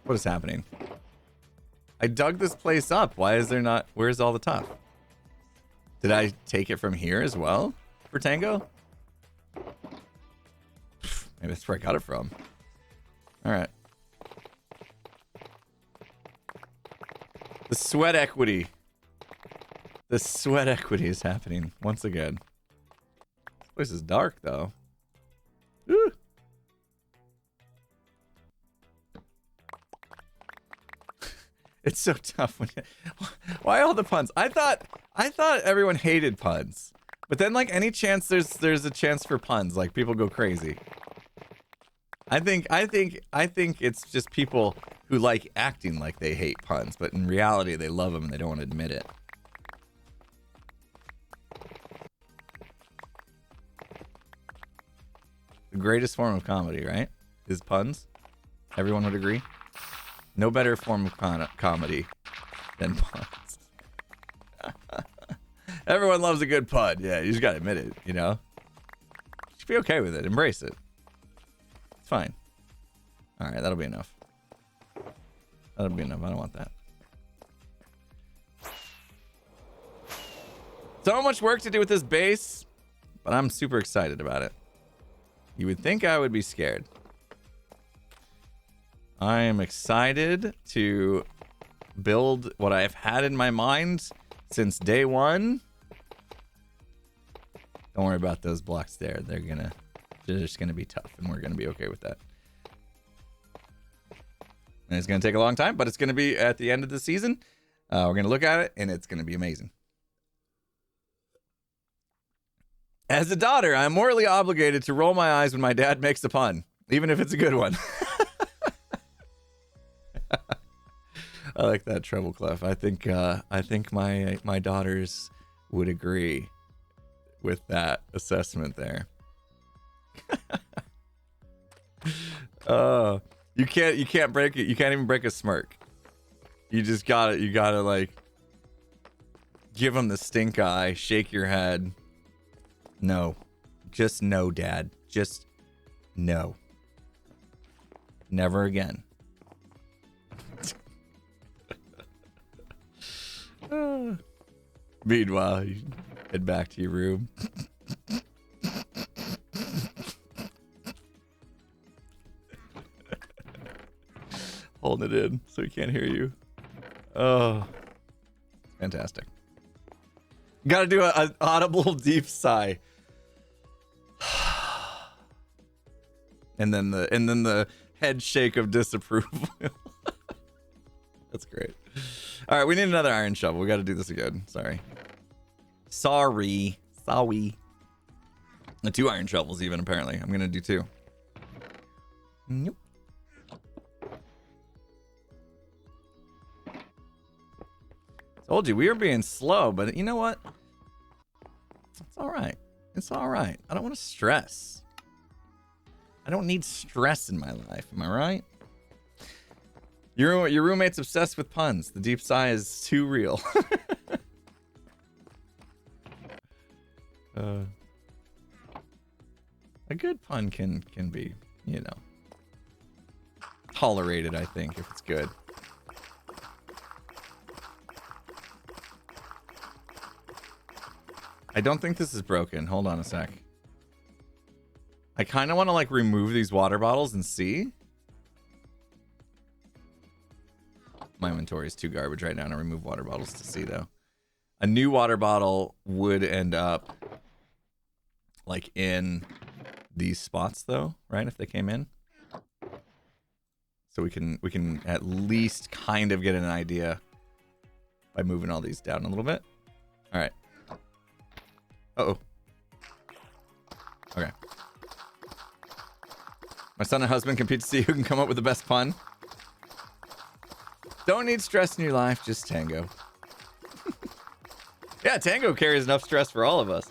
What is happening? I dug this place up. Why is there not... Where's all the tough? Did I take it from here as well for Tango? Maybe that's where I got it from. All right. The sweat equity. The sweat equity is happening once again. This place is dark, though. Ooh. It's so tough when why all the puns? I thought everyone hated puns. But then like any chance there's a chance for puns, like people go crazy. I think it's just people who like acting like they hate puns, but in reality they love them and they don't want to admit it. The greatest form of comedy, right? Is puns. Everyone would agree. No better form of comedy than puns. Everyone loves a good pun. Yeah, you just gotta admit it, you know? You should be okay with it. Embrace it. It's fine. Alright, that'll be enough. That'll be enough. I don't want that. So much work to do with this base, but I'm super excited about it. You would think I would be scared. I am excited to build what I've had in my mind since day one. Don't worry about those blocks there. They're just gonna be tough, and we're gonna be okay with that. And it's gonna take a long time, but it's gonna be at the end of the season. We're gonna look at it, and it's gonna be amazing. As a daughter, I'm morally obligated to roll my eyes when my dad makes a pun, even if it's a good one. I like that treble clef. I think my daughters would agree with that assessment there. You can't break it. You can't even break a smirk. You just got it. You gotta like Give him the stink eye. Shake your head. No. Just no, Dad. Just no. Never again. Meanwhile, you head back to your room. Holding it in so he can't hear you. Oh, fantastic. Gotta do an audible deep sigh. And then the head shake of disapproval. That's great. All right, we need another iron shovel. We got to do this again. Sorry. Sorry. The 2 iron shovels even, apparently. I'm going to do 2. Nope. Told you, we were being slow, but you know what? It's all right. It's all right. I don't want to stress. I don't need stress in my life. Am I right? Your roommate's obsessed with puns. The deep sigh is too real. A good pun can be, you know, tolerated, I think, if it's good. I don't think this is broken. Hold on a sec. I kind of want to like remove these water bottles and see. My inventory is too garbage right now to remove water bottles to see though. A new water bottle would end up like in these spots though, right? If they came in. So we can at least kind of get an idea by moving all these down a little bit. All right. Uh-oh. Okay. My son and husband compete to see who can come up with the best pun. Don't need stress in your life, just Tango. Yeah, Tango carries enough stress for all of us.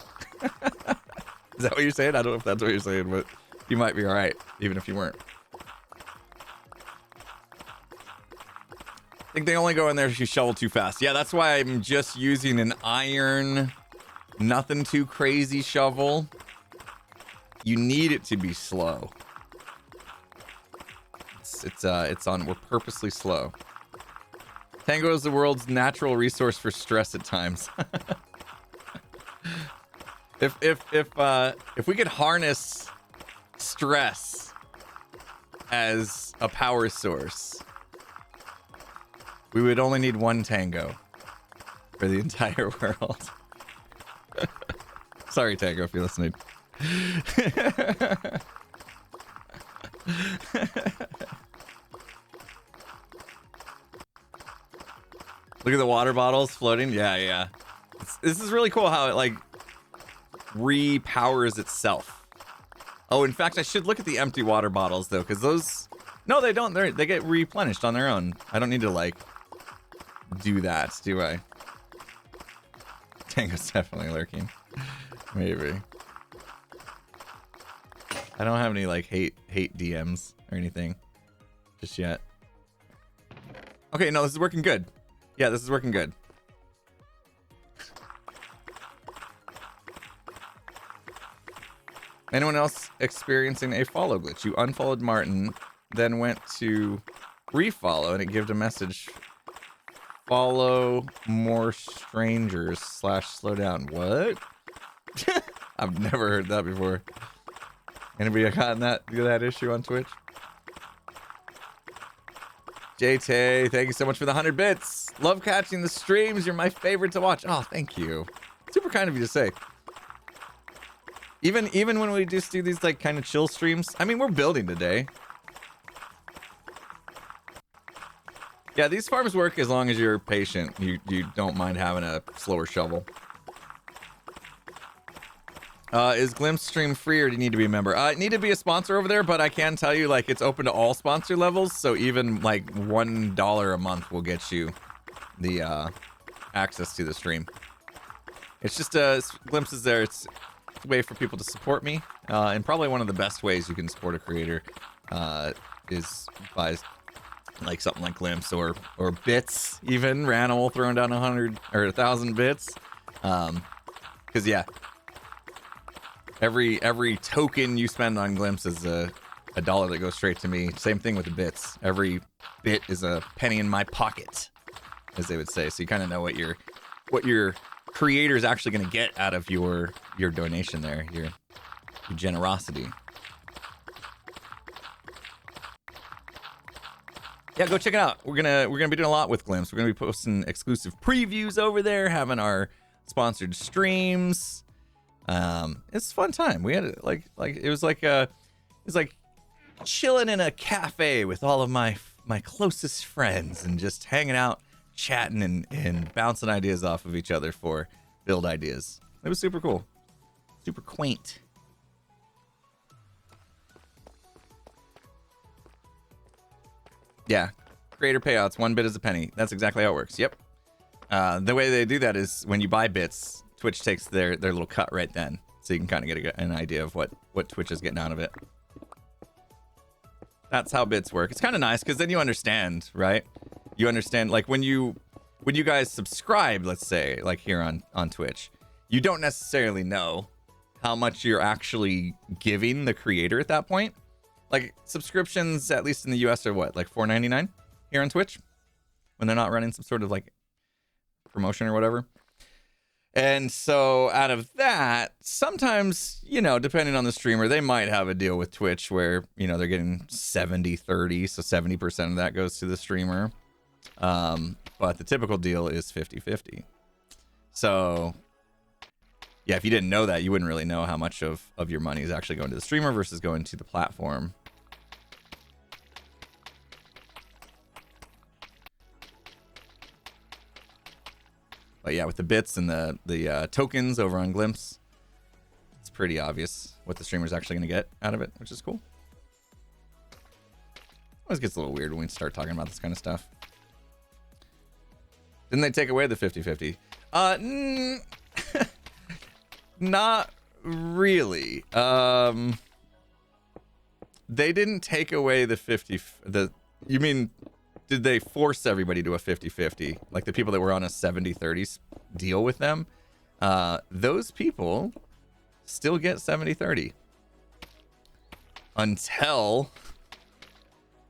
Is that what you're saying? I don't know if that's what you're saying, but you might be all right, even if you weren't. I think they only go in there if you shovel too fast. Yeah, that's why I'm just using an iron, nothing too crazy shovel. You need it to be slow. It's on. We're purposely slow. Tango is the world's natural resource for stress at times. If we could harness stress as a power source, we would only need 1 Tango for the entire world. Sorry, Tango, if you're listening. Look at the water bottles floating. Yeah. This is really cool how it like repowers itself. Oh, in fact, I should look at the empty water bottles though, because those, no, they don't. They get replenished on their own. I don't need to like do that, do I? Tango's definitely lurking. Maybe. I don't have any like hate DMs or anything just yet. Okay, no, this is working good. Yeah, this is working good. Anyone else experiencing a follow glitch? You unfollowed Martin, then went to refollow, and it gave a message. Follow more strangers / slow down. What? I've never heard that before. Anybody gotten that issue on Twitch? JT, thank you so much for the 100 bits. Love catching the streams. You're my favorite to watch. Oh, thank you. Super kind of you to say. Even when we just do these like kind of chill streams. I mean, we're building today. Yeah, these farms work as long as you're patient. You don't mind having a slower shovel. Is Glimpse stream free or do you need to be a member? I need to be a sponsor over there, but I can tell you like it's open to all sponsor levels. So even like $1 a month will get you the access to the stream. It's just Glimpse is there. It's a way for people to support me, and probably one of the best ways you can support a creator is by like something like Glimpse or bits, even Ranimal throwing down 100 or 1,000 bits. Because yeah, every token you spend on Glimpse is a dollar that goes straight to me. Same thing with the bits. Every bit is a penny in my pocket, as they would say. So you kind of know what your creator is actually going to get out of your donation there, your generosity. Yeah, go check it out. We're gonna be doing a lot with Glimpse. We're gonna be posting exclusive previews over there, having our sponsored streams. It's a fun time. We had it was like chilling in a cafe with all of my closest friends and just hanging out, chatting and bouncing ideas off of each other for build ideas. It was super cool, super quaint. Yeah, creator payouts, 1 bit is a penny. That's exactly how it works. Yep. The way they do that is when you buy bits, Twitch takes their little cut right then, so you can kind of get an idea of what Twitch is getting out of it. That's how bits work. It's kind of nice because then you understand, right? You understand, like when you guys subscribe, let's say, like here on Twitch, you don't necessarily know how much you're actually giving the creator at that point. Like subscriptions, at least in the US, are what, like $4.99 here on Twitch when they're not running some sort of like promotion or whatever. And so out of that, sometimes, you know, depending on the streamer, they might have a deal with Twitch where, you know, they're getting 70-30, so 70% of that goes to the streamer. But the typical deal is 50-50. So yeah, if you didn't know that, you wouldn't really know how much of your money is actually going to the streamer versus going to the platform. But yeah, with the bits and the tokens over on Glimpse, it's pretty obvious what the streamer's actually going to get out of it, which is cool. Always gets a little weird when we start talking about this kind of stuff. Didn't they take away the 50-50? Not really. They didn't take away the 50. You mean, did they force everybody to a 50-50? Like the people that were on a 70-30 deal with them? Those people still get 70-30 until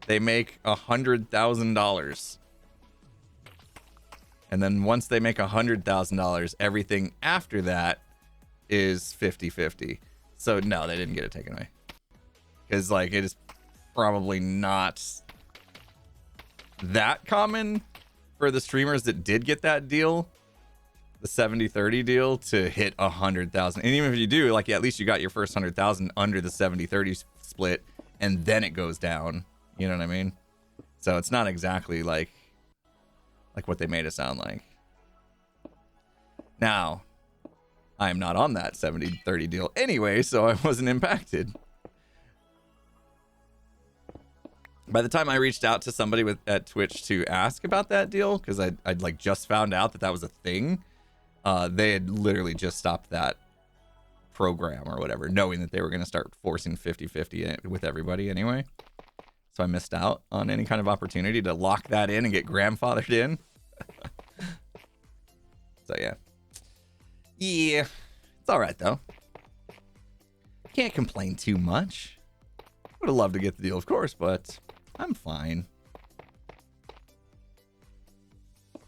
they make $100,000. And then once they make $100,000, everything after that is 50-50. So no, they didn't get it taken away. Because like it is probably not that common for the streamers that did get that deal, the 70-30 deal, to hit 100,000. And even if you do, like, at least you got your first 100,000 under the 70-30 split, and then it goes down. You know what I mean? So it's not exactly like what they made it sound like. Now, I'm not on that 70-30 deal anyway, so I wasn't impacted. By the time I reached out to somebody at Twitch to ask about that deal, because I'd like just found out that was a thing, they had literally just stopped that program or whatever, knowing that they were going to start forcing 50-50 with everybody anyway. So I missed out on any kind of opportunity to lock that in and get grandfathered in. So yeah. Yeah. It's all right, though. Can't complain too much. Would have loved to get the deal, of course, but I'm fine. A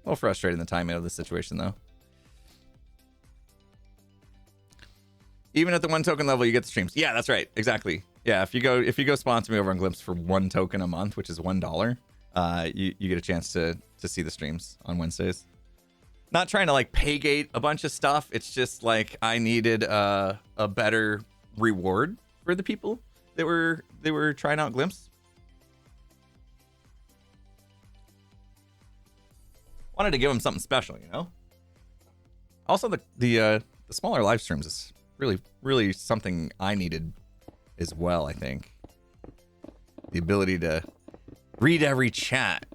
little frustrating the timing of the situation, though. Even at the 1 token level, you get the streams. Yeah, that's right. Exactly. Yeah, if you go sponsor me over on Glimpse for 1 token a month, which is $1, you get a chance to see the streams on Wednesdays. Not trying to like pay gate a bunch of stuff. It's just like I needed a better reward for the people that were trying out Glimpse. Wanted to give them something special, you know. Also, the smaller live streams is really something I needed as well. I think the ability to read every chat,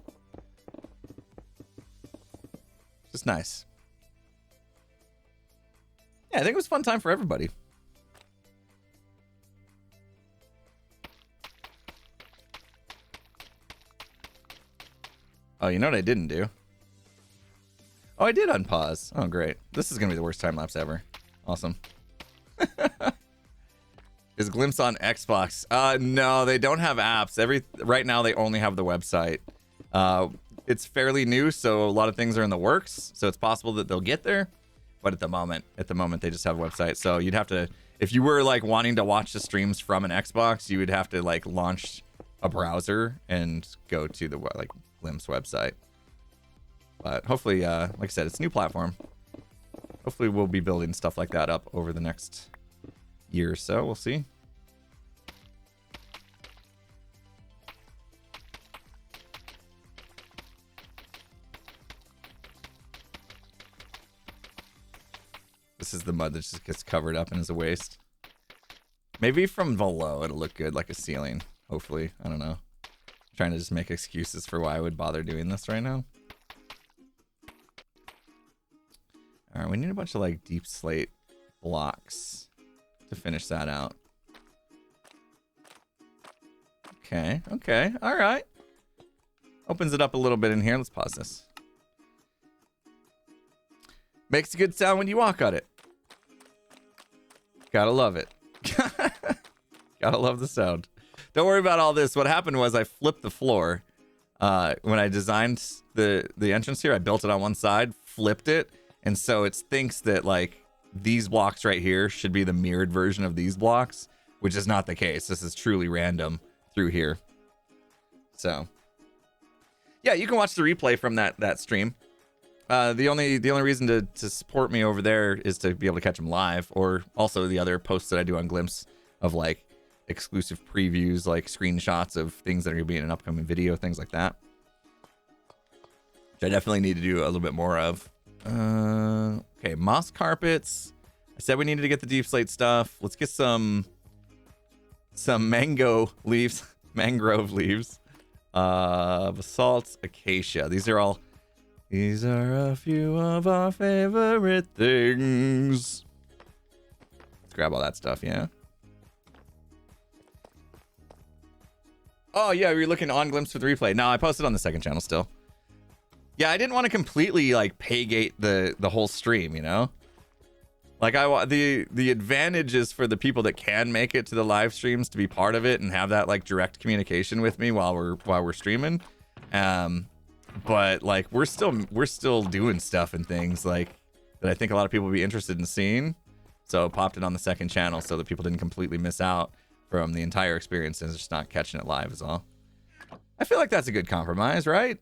just nice. Yeah, I think it was a fun time for everybody. Oh, you know what I didn't do? Oh, I did unpause. Oh, great. This is going to be the worst time lapse ever. Awesome. Is Glimpse on Xbox? No, they don't have apps. Right now, they only have the website. It's fairly new, so a lot of things are in the works. So it's possible that they'll get there. But at the moment, they just have a website. So you'd have to, if you were like wanting to watch the streams from an Xbox, you would have to like launch a browser and go to the like Glimpse website. But hopefully, like I said, it's a new platform. Hopefully we'll be building stuff like that up over the next year or so. We'll see. This is the mud that just gets covered up and is a waste. Maybe from below it'll look good, like a ceiling. Hopefully. I don't know. I'm trying to just make excuses for why I would bother doing this right now. Alright, we need a bunch of like deep slate blocks to finish that out. Okay, okay, alright. Opens it up a little bit in here. Let's pause this. Makes a good sound when you walk on it. Gotta love it. Gotta love the sound. Don't worry about all this. What happened was I flipped the floor. When I designed the entrance here, I built it on one side, flipped it, and so it thinks that like these blocks right here should be the mirrored version of these blocks, which is not the case. This is truly random through here. So yeah, you can watch the replay from that stream. The only reason to support me over there is to be able to catch them live, or also the other posts that I do on Glimpse of like exclusive previews, like screenshots of things that are going to be in an upcoming video, things like that. Which I definitely need to do a little bit more of. Okay, moss carpets. I said we needed to get the deep slate stuff. Let's get some mango leaves, mangrove leaves, basalt, acacia. These are a few of our favorite things. Let's grab all that stuff, yeah. Oh, yeah, you're looking on Glimpse with replay. No, I posted on the second channel still. Yeah, I didn't want to completely, like, paygate the whole stream, you know? Like, the advantage is for the people that can make it to the live streams to be part of it and have that, like, direct communication with me while we're streaming. But, like, we're still doing stuff and things, like, that I think a lot of people would be interested in seeing. So, popped it on the second channel so that people didn't completely miss out from the entire experience and just not catching it live is all. I feel like that's a good compromise, right?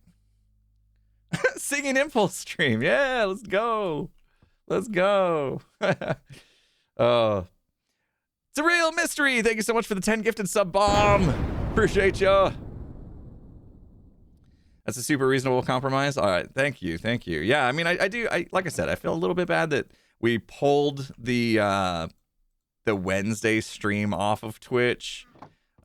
Singing Impulse stream. Yeah, let's go. Let's go. Oh. It's a real mystery. Thank you so much for the 10 gifted sub bomb. Appreciate ya. That's a super reasonable compromise. All right. Thank you. Thank you. Yeah, I mean, I like I said, I feel a little bit bad that we pulled the Wednesday stream off of Twitch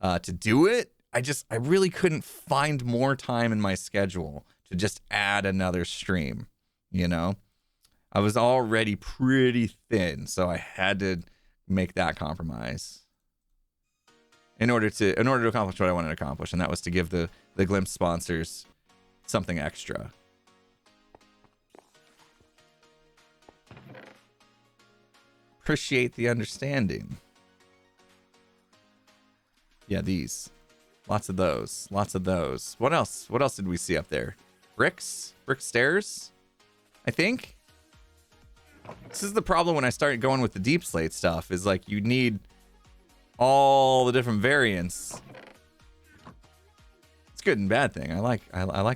to do it. I really couldn't find more time in my schedule to just add another stream, you know? I was already pretty thin, so I had to make that compromise in order to accomplish what I wanted to accomplish, and that was to give the Glimpse sponsors something extra. Appreciate the understanding. Yeah, these. Lots of those. Lots of those. What else? What else did we see up there? Bricks? Brick stairs? I think. This is the problem when I start going with the deep slate stuff, is like you need all the different variants. It's a good and bad thing. I like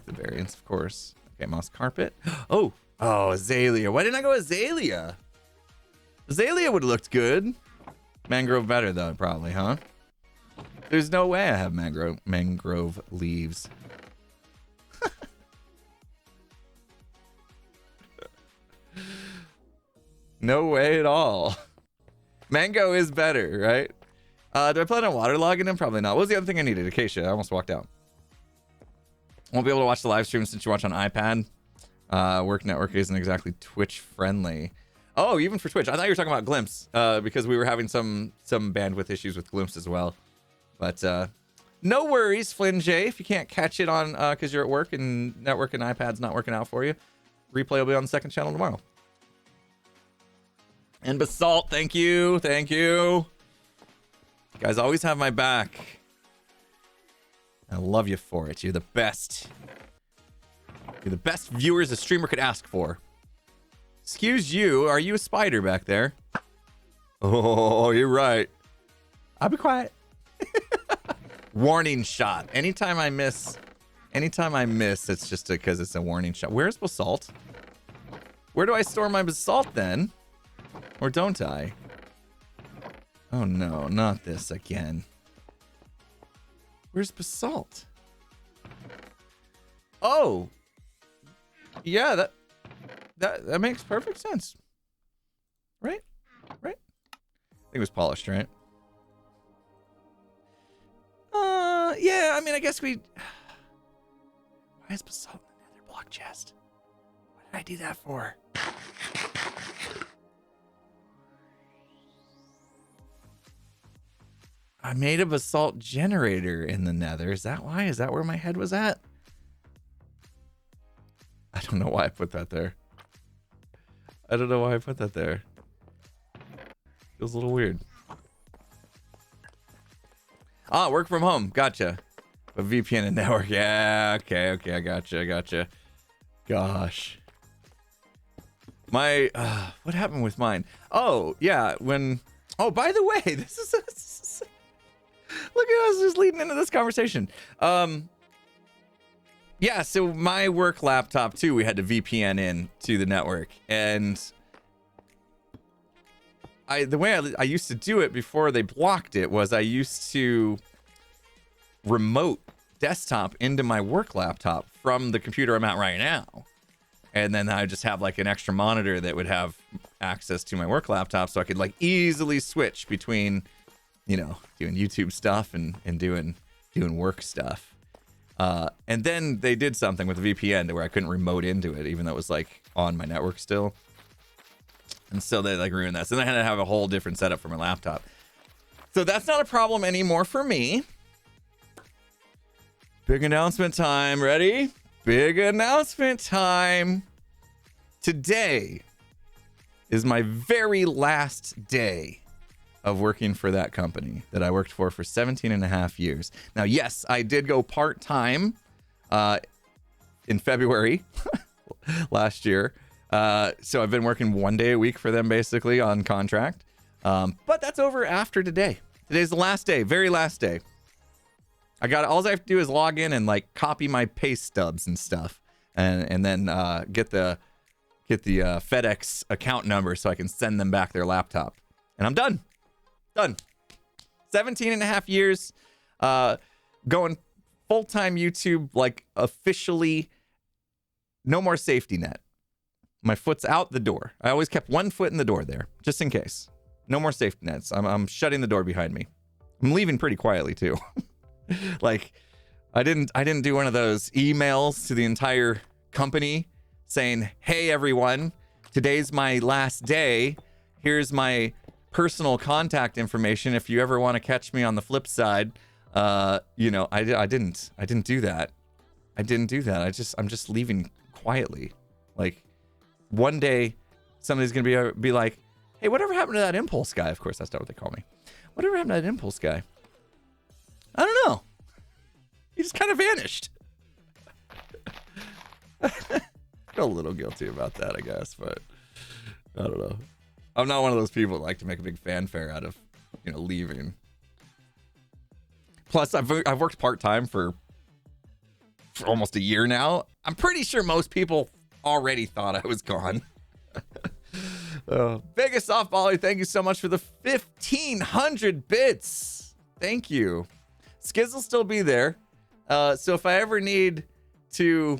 the variants, of course. Okay, moss carpet. Oh, azalea. Why didn't I go azalea? Azalea would have looked good. Mangrove better though, probably, huh? There's no way I have mangrove leaves. No way at all. Mango is better, right? Do I plan on waterlogging them? Probably not. What was the other thing I needed? Acacia. I almost walked out. Won't be able to watch the live stream since you watch on iPad. Work network isn't exactly Twitch friendly. Oh, even for Twitch. I thought you were talking about Glimpse, because we were having some bandwidth issues with Glimpse as well. But No worries, Flynn J. If you can't catch it on because you're at work and network and iPad's not working out for you, replay will be on the second channel tomorrow. And Basalt, thank you. Thank you. You guys always have my back. I love you for it. You're the best. You're the best viewers a streamer could ask for. Excuse you, are you a spider back there? Oh, you're right. I'll be quiet. Warning shot. Anytime I miss, it's just because it's a warning shot. Where's Basalt? Where do I store my Basalt then? Or don't I? Oh no, not this again. Where's Basalt? Oh! Yeah, that makes perfect sense. Right? Right? I think it was polished, right? Yeah, I mean, I guess we... Why is Basalt in the nether block chest? What did I do that for? I made a basalt generator in the nether. Is that why? Is that where my head was at? I don't know why I put that there. I don't know why I put that there. Feels a little weird. Ah, work from home. Gotcha. A VPN and network. Yeah, okay, I gotcha. Gosh. My, what happened with mine? Oh, yeah, when... Oh, by the way, this is... Look at us just leading into this conversation. Yeah, so my work laptop, too, we had to VPN in to the network. And the way I used to do it before they blocked it was I used to remote desktop into my work laptop from the computer I'm at right now. And then I just have like an extra monitor that would have access to my work laptop, so I could like easily switch between, you know, doing YouTube stuff and doing work stuff. And then they did something with the VPN to where I couldn't remote into it, even though it was like on my network still. And so they like ruined that. So then I had to have a whole different setup for my laptop. So that's not a problem anymore for me. Big announcement time. Ready? Big announcement time. Today is my very last day of working for that company that I worked for 17 and a half years. Now, yes, I did go part-time in February last year. So I've been working 1 day a week for them basically on contract. But that's over after today. Today's the last day, very last day. All I have to do is log in and like copy my pay stubs and stuff, and then get the FedEx account number so I can send them back their laptop, and I'm done. 17 and a half years, going full-time YouTube, like officially. No more safety net. My foot's out the door. I always kept one foot in the door there, just in case. No more safety nets. I'm shutting the door behind me. I'm leaving pretty quietly too. Like, I didn't do one of those emails to the entire company saying, "Hey everyone, today's my last day. Here's my personal contact information if you ever want to catch me on the flip side." You know, I didn't do that. I'm just leaving quietly. Like, one day somebody's gonna be like, "Hey, whatever happened to that impulse guy?" Of course, that's not what they call me. Whatever happened to that impulse guy? I don't know. He just kind of vanished. Feel a little guilty about that, I guess, but I don't know. I'm not one of those people that like to make a big fanfare out of, you know, leaving. Plus, I've worked part-time for almost a year now. I'm pretty sure most people already thought I was gone. Vegas Softballer, thank you so much for the 1,500 bits. Thank you. Skiz will still be there. So if I ever need to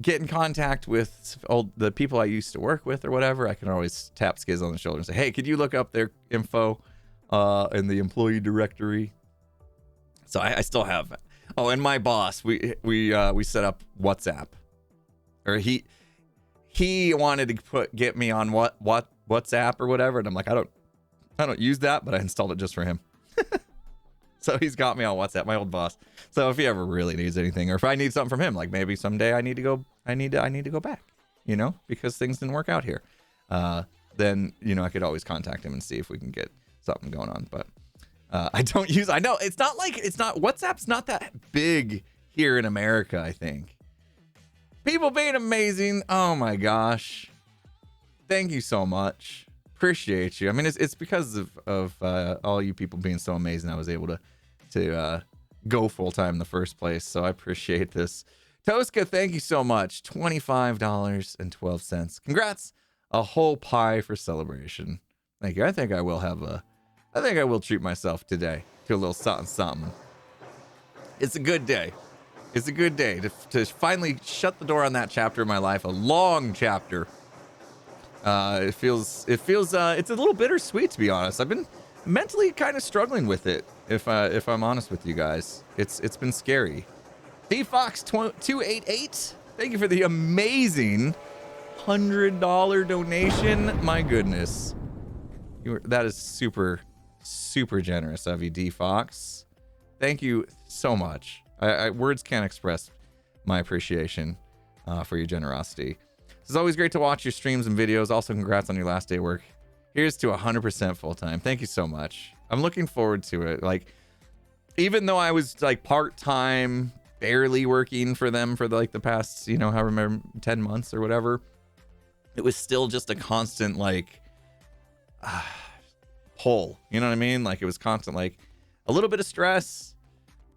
get in contact with the people I used to work with or whatever, I can always tap Skiz on the shoulder and say, "Hey, could you look up their info in the employee directory?" So I still have it. Oh, and my boss, we set up WhatsApp, or he wanted to get me on WhatsApp or whatever, and I'm like, I don't use that, but I installed it just for him. So he's got me on WhatsApp, my old boss. So if he ever really needs anything, or if I need something from him, like maybe someday I need to go back, you know, because things didn't work out here. Then, you know, I could always contact him and see if we can get something going on. But I know WhatsApp's not that big here in America, I think. People being amazing. Oh my gosh. Thank you so much. Appreciate you. I mean, it's because of all you people being so amazing I was able to go full time in the first place. So I appreciate this. Tosca, thank you so much. $25.12. Congrats. A whole pie for celebration. Thank you. I think I will treat myself today to a little something something. It's a good day. It's a good day to finally shut the door on that chapter of my life. A long chapter. It feels it's a little bittersweet, to be honest. I've been mentally kind of struggling with it, if I'm honest with you guys. It's been scary. DFox288, thank you for the amazing $100 donation. My goodness, that is super generous of you, DFox. Thank you so much. Words can't express my appreciation for your generosity. It's always great to watch your streams and videos. Also, congrats on your last day of work. Here's to 100% full time. Thank you so much. I'm looking forward to it. Like, even though I was like part-time, barely working for them for like the past, you know, however many 10 months or whatever, it was still just a constant like pull. You know what I mean? Like, it was constant, like a little bit of stress,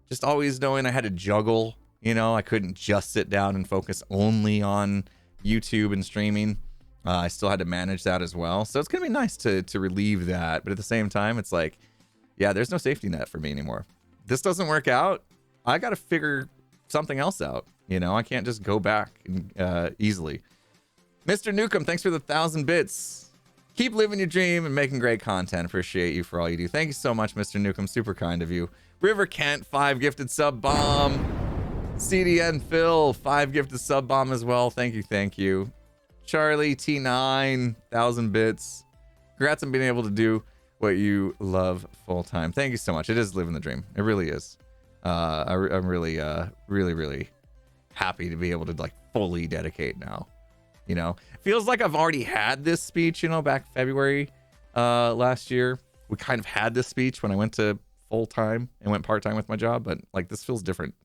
just always knowing I had to juggle. You know, I couldn't just sit down and focus only on YouTube and streaming. I still had to manage that as well. So it's gonna be nice to relieve that. But at the same time, it's like, yeah, there's no safety net for me anymore. This doesn't work out, I gotta figure something else out. You know, I can't just go back easily. Mr. Newcomb, thanks for the 1,000 bits. Keep living your dream and making great content. Appreciate you for all you do. Thank you so much, Mr. Newcomb. Super kind of you. River Kent, 5 gifted sub bomb. CDN Phil, 5 gifted sub bomb as well. Thank you. Charlie T9, 1,000 bits. Congrats on being able to do what you love full time. Thank you so much. It is living the dream. It really is. I'm really happy to be able to like fully dedicate now. You know, feels like I've already had this speech, you know, back February last year. We kind of had this speech when I went to full time and went part time with my job, but like this feels different.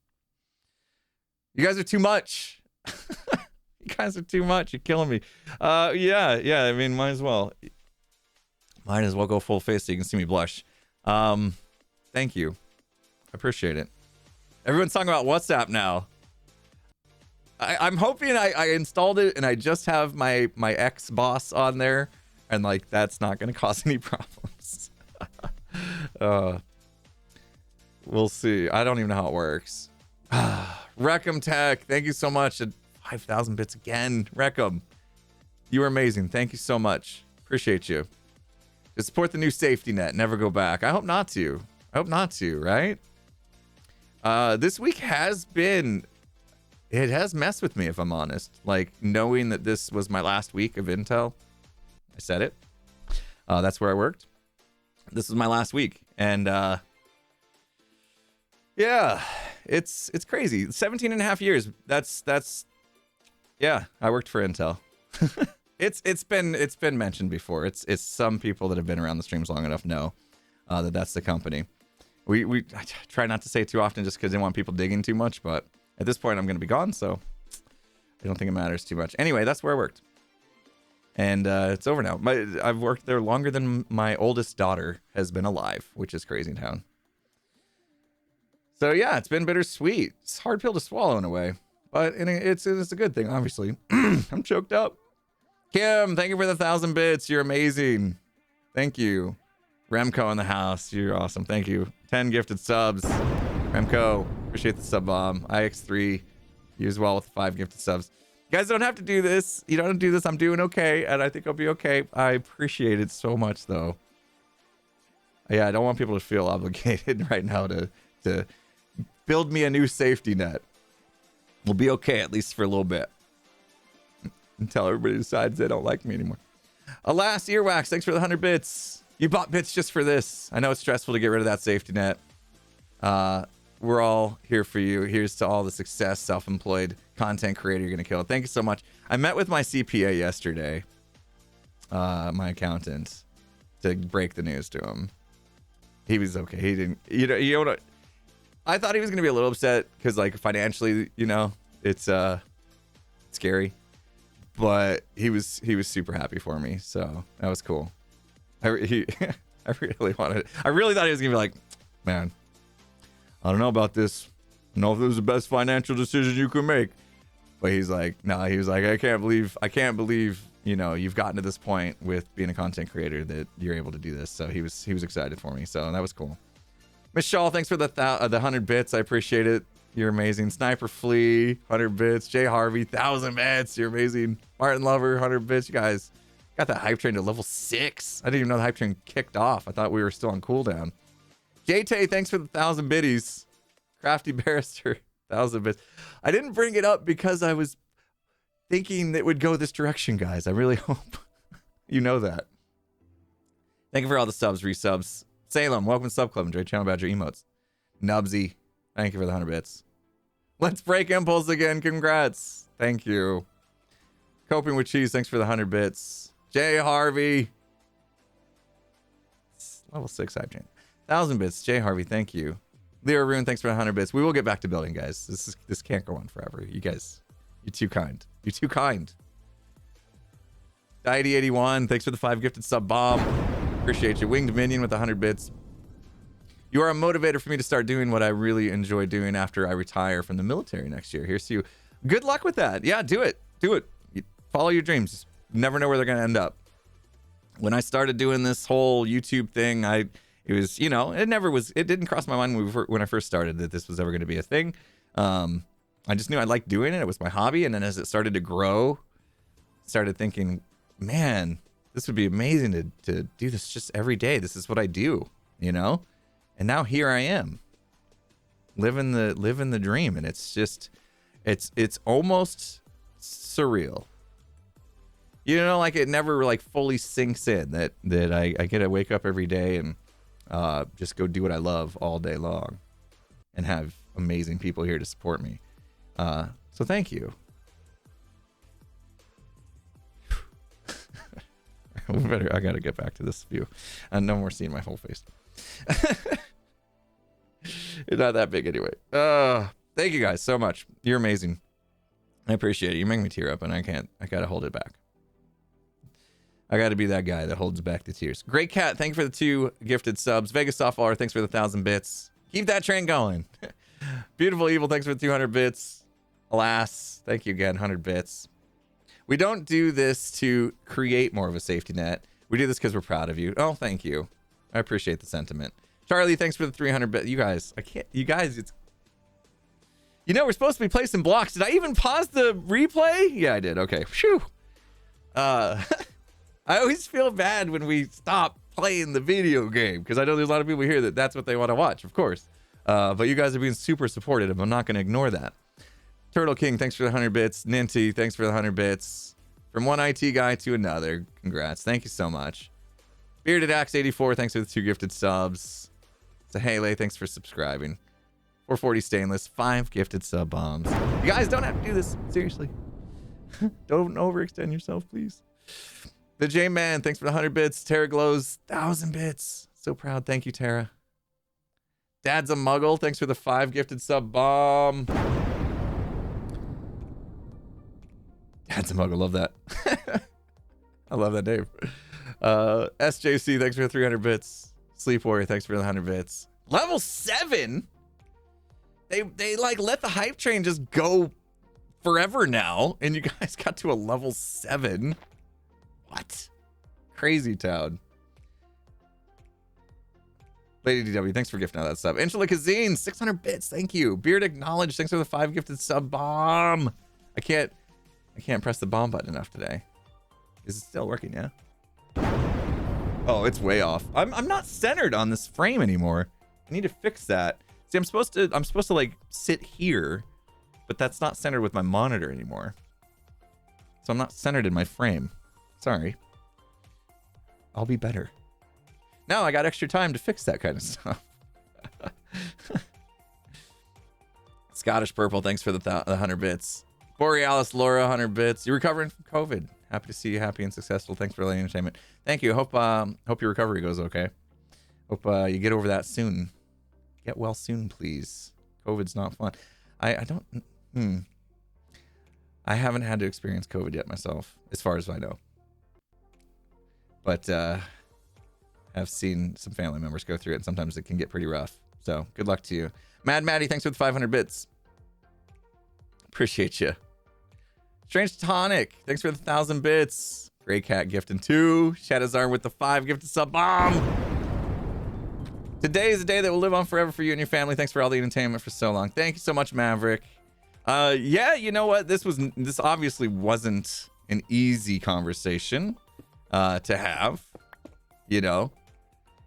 You guys are too much. You guys are too much. You're killing me. Yeah. I mean, might as well go full face so you can see me blush. Thank you. I appreciate it. Everyone's talking about WhatsApp now. I'm hoping I installed it and I just have my ex boss on there, and like that's not going to cause any problems. We'll see. I don't even know how it works. Reckham Tech, thank you so much. 5,000 bits again. Reckham, you are amazing. Thank you so much. Appreciate you. To support the new safety net. Never go back. I hope not to. Right? This week has been... It has messed with me, if I'm honest. Like, knowing that this was my last week of Intel. I said it. That's where I worked. This is my last week. And, yeah, it's crazy. 17 and a half years. That's yeah, I worked for Intel. It's been mentioned before. It's some people that have been around the streams long enough know that's the company. I try not to say it too often just because I didn't want people digging too much, but at this point I'm going to be gone, so I don't think it matters too much. Anyway, that's where I worked. And it's over now. I've worked there longer than my oldest daughter has been alive, which is crazy town. So yeah, it's been bittersweet. It's a hard pill to swallow in a way, but it's a good thing, obviously. I'm choked up. Kim, thank you for the 1,000 bits. You're amazing. Thank you. Remco in the house. You're awesome. Thank you. 10 gifted subs. Remco, appreciate the sub bomb. IX3, you as well with 5 gifted subs. You guys don't have to do this. You don't do this. I'm doing okay, and I think I'll be okay. I appreciate it so much, though. Yeah, I don't want people to feel obligated right now to build me a new safety net. We'll be okay, at least for a little bit. Until everybody decides they don't like me anymore. Alas, Earwax, thanks for the 100 bits. You bought bits just for this. I know it's stressful to get rid of that safety net. We're all here for you. Here's to all the success, self-employed content creator you're gonna kill. Thank you so much. I met with my CPA yesterday, my accountant, to break the news to him. He was okay. He didn't, you know what? I thought he was gonna be a little upset because, like, financially, it's scary. But he was super happy for me, so that was cool. I really thought he was gonna be like, man, I don't know about this. I don't know if this was the best financial decision you could make. But he's like, no, he was like, I can't believe, you've gotten to this point with being a content creator that you're able to do this. So he was excited for me. So that was cool. Miss Shaw, thanks for the 100 bits. I appreciate it. You're amazing. Sniper Flea, 100 bits. Jay Harvey, 1,000 bits. You're amazing. Martin Lover, 100 bits. You guys got that hype train to level 6. I didn't even know the hype train kicked off. I thought we were still on cooldown. JT, thanks for the 1,000 biddies. Crafty Barrister, 1,000 bits. I didn't bring it up because I was thinking it would go this direction, guys. I really hope you know that. Thank you for all the subs, resubs. Salem, welcome to Sub Club. Enjoy Channel Badger emotes. Nubsy, thank you for the 100 bits. Let's break Impulse again. Congrats. Thank you. Coping with Cheese, thanks for the 100 bits. Jay Harvey. Level 6 hype chain. 1,000 bits. Jay Harvey, thank you. Leo Rune, thanks for the 100 bits. We will get back to building, guys. This can't go on forever. You guys, you're too kind. You're too kind. Diety81, thanks for the 5 gifted sub bomb. Appreciate you. Winged Minion with 100 bits. You are a motivator for me to start doing what I really enjoy doing after I retire from the military next year. Here's to you. Good luck with that. Yeah, do it. Do it. Follow your dreams. You never know where they're going to end up. When I started doing this whole YouTube thing, it didn't cross my mind when I first started that this was ever going to be a thing. I just knew I liked doing it. It was my hobby. And then as it started to grow, started thinking, man, this would be amazing to do this just every day. This is what I do, And now here I am, living the dream. And it's just, it's almost surreal. Like it never like fully sinks in that I get to wake up every day and just go do what I love all day long and have amazing people here to support me. So thank you. I gotta get back to this view. No more seeing my whole face. It's not that big anyway. Thank you guys so much. You're amazing. I appreciate it. You make me tear up and I gotta hold it back. I gotta be that guy that holds back the tears. Great Cat, thank you for the 2 gifted subs. Vegas Softwater, thanks for the 1,000 bits. Keep that train going. Beautiful Evil, thanks for the 200 bits. Alas, thank you again, 100 bits. We don't do this to create more of a safety net. We do this because we're proud of you. Oh, thank you. I appreciate the sentiment. Charlie, thanks for the 300 bits. You guys, it's... we're supposed to be placing blocks. Did I even pause the replay? Yeah, I did. Okay. Phew. I always feel bad when we stop playing the video game because I know there's a lot of people here that's what they want to watch, of course. But you guys are being super supportive. I'm not going to ignore that. Turtle King, thanks for the 100 bits. Ninty, thanks for the 100 bits. From one IT guy to another, congrats. Thank you so much. Bearded Axe 84, thanks for the 2 gifted subs. Sahele, thanks for subscribing. 440 Stainless, 5 gifted sub bombs. You guys don't have to do this. Seriously. Don't overextend yourself, please. The J-Man, thanks for the 100 bits. Tara Glows, 1,000 bits. So proud. Thank you, Tara. Dad's a Muggle, thanks for the 5 gifted sub bomb. Dad's a Muggle, love that. I love that name. SJC, thanks for the 300 bits. Sleep Warrior, thanks for the 100 bits. Level 7? They like let the hype train just go forever now, and you guys got to a level 7. What? Crazy town. Lady DW, thanks for gifting out that sub. Angela Kazine, 600 bits, thank you. Beard Acknowledged, thanks for the 5 gifted sub bomb. I can't press the bomb button enough today. Is it still working? Yeah. Oh, it's way off. I'm not centered on this frame anymore. I need to fix that. See, I'm supposed to like sit here, but that's not centered with my monitor anymore. So I'm not centered in my frame. Sorry. I'll be better. Now I got extra time to fix that kind of stuff. Scottish Purple, thanks for the 100 bits. Borealis Laura, 100 bits. You're recovering from COVID. Happy to see you happy and successful. Thanks for the entertainment. Thank you. Hope your recovery goes okay. Hope you get over that soon. Get well soon, please. COVID's not fun. I haven't had to experience COVID yet myself, as far as I know. But I've seen some family members go through it, and sometimes it can get pretty rough. So good luck to you. Mad Maddie, thanks for the 500 bits. Appreciate you. Strange Tonic, thanks for the 1,000 bits. Grey Cat gifting 2. Shadowzar with the 5 gifted sub bomb. Today is a day that will live on forever for you and your family. Thanks for all the entertainment for so long. Thank you so much, Maverick. Yeah, you know what? This obviously wasn't an easy conversation to have. You know,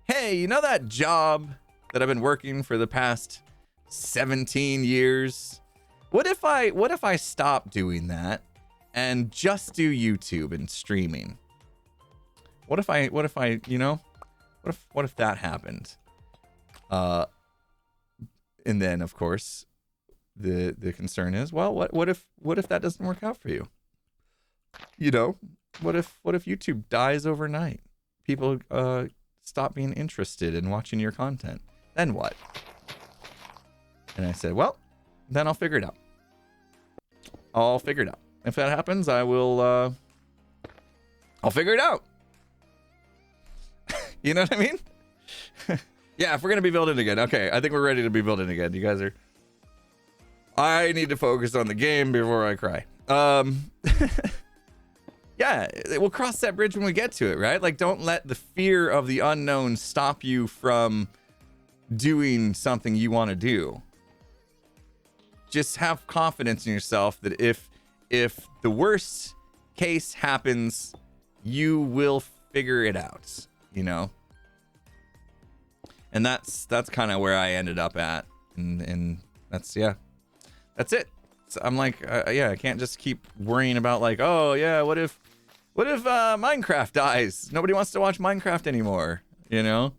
hey, you know that job that I've been working for the past 17 years? What if I stop doing that and just do YouTube and streaming? What if I, you know, what if that happened? And then of course the concern is, well, what if that doesn't work out for you? You know, what if YouTube dies overnight? People stop being interested in watching your content. Then what? And I said, well, then I'll figure it out. I'll figure it out. If that happens, I'll figure it out. You know what I mean? Yeah, if we're gonna be building again. Okay, I think we're ready to be building again. You guys are... I need to focus on the game before I cry. Yeah, we'll cross that bridge when we get to it, right? Like, don't let the fear of the unknown stop you from doing something you want to do. Just have confidence in yourself that if the worst case happens, you will figure it out, you know? And that's kind of where I ended up at. And that's it. So I'm like, yeah, I can't just keep worrying about like, oh yeah, what if Minecraft dies? Nobody wants to watch Minecraft anymore, you know?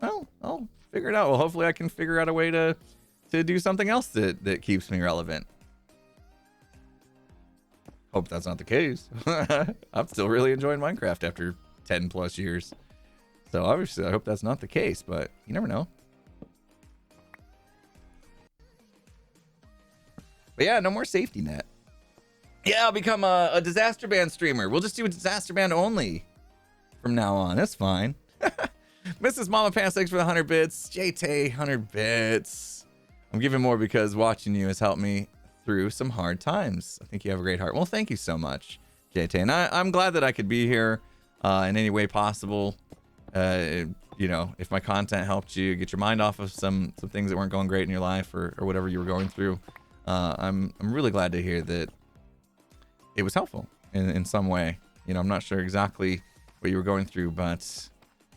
Well, I'll figure it out. Well, hopefully I can figure out a way to do something else that keeps me relevant. Hope that's not the case. I'm still really enjoying Minecraft after 10 plus years. So obviously I hope that's not the case, but you never know. But yeah, no more safety net. Yeah, I'll become a disaster band streamer. We'll just do a disaster band only from now on. That's fine. Mrs. Mama Pants, thanks for the 100 bits. JT, 100 bits. I'm giving more because watching you has helped me through some hard times. I think you have a great heart. Well, thank you so much, JT. And I'm glad that I could be here in any way possible. You know, if my content helped you get your mind off of some things that weren't going great in your life or whatever you were going through, I'm really glad to hear that it was helpful in some way. You know, I'm not sure exactly what you were going through, but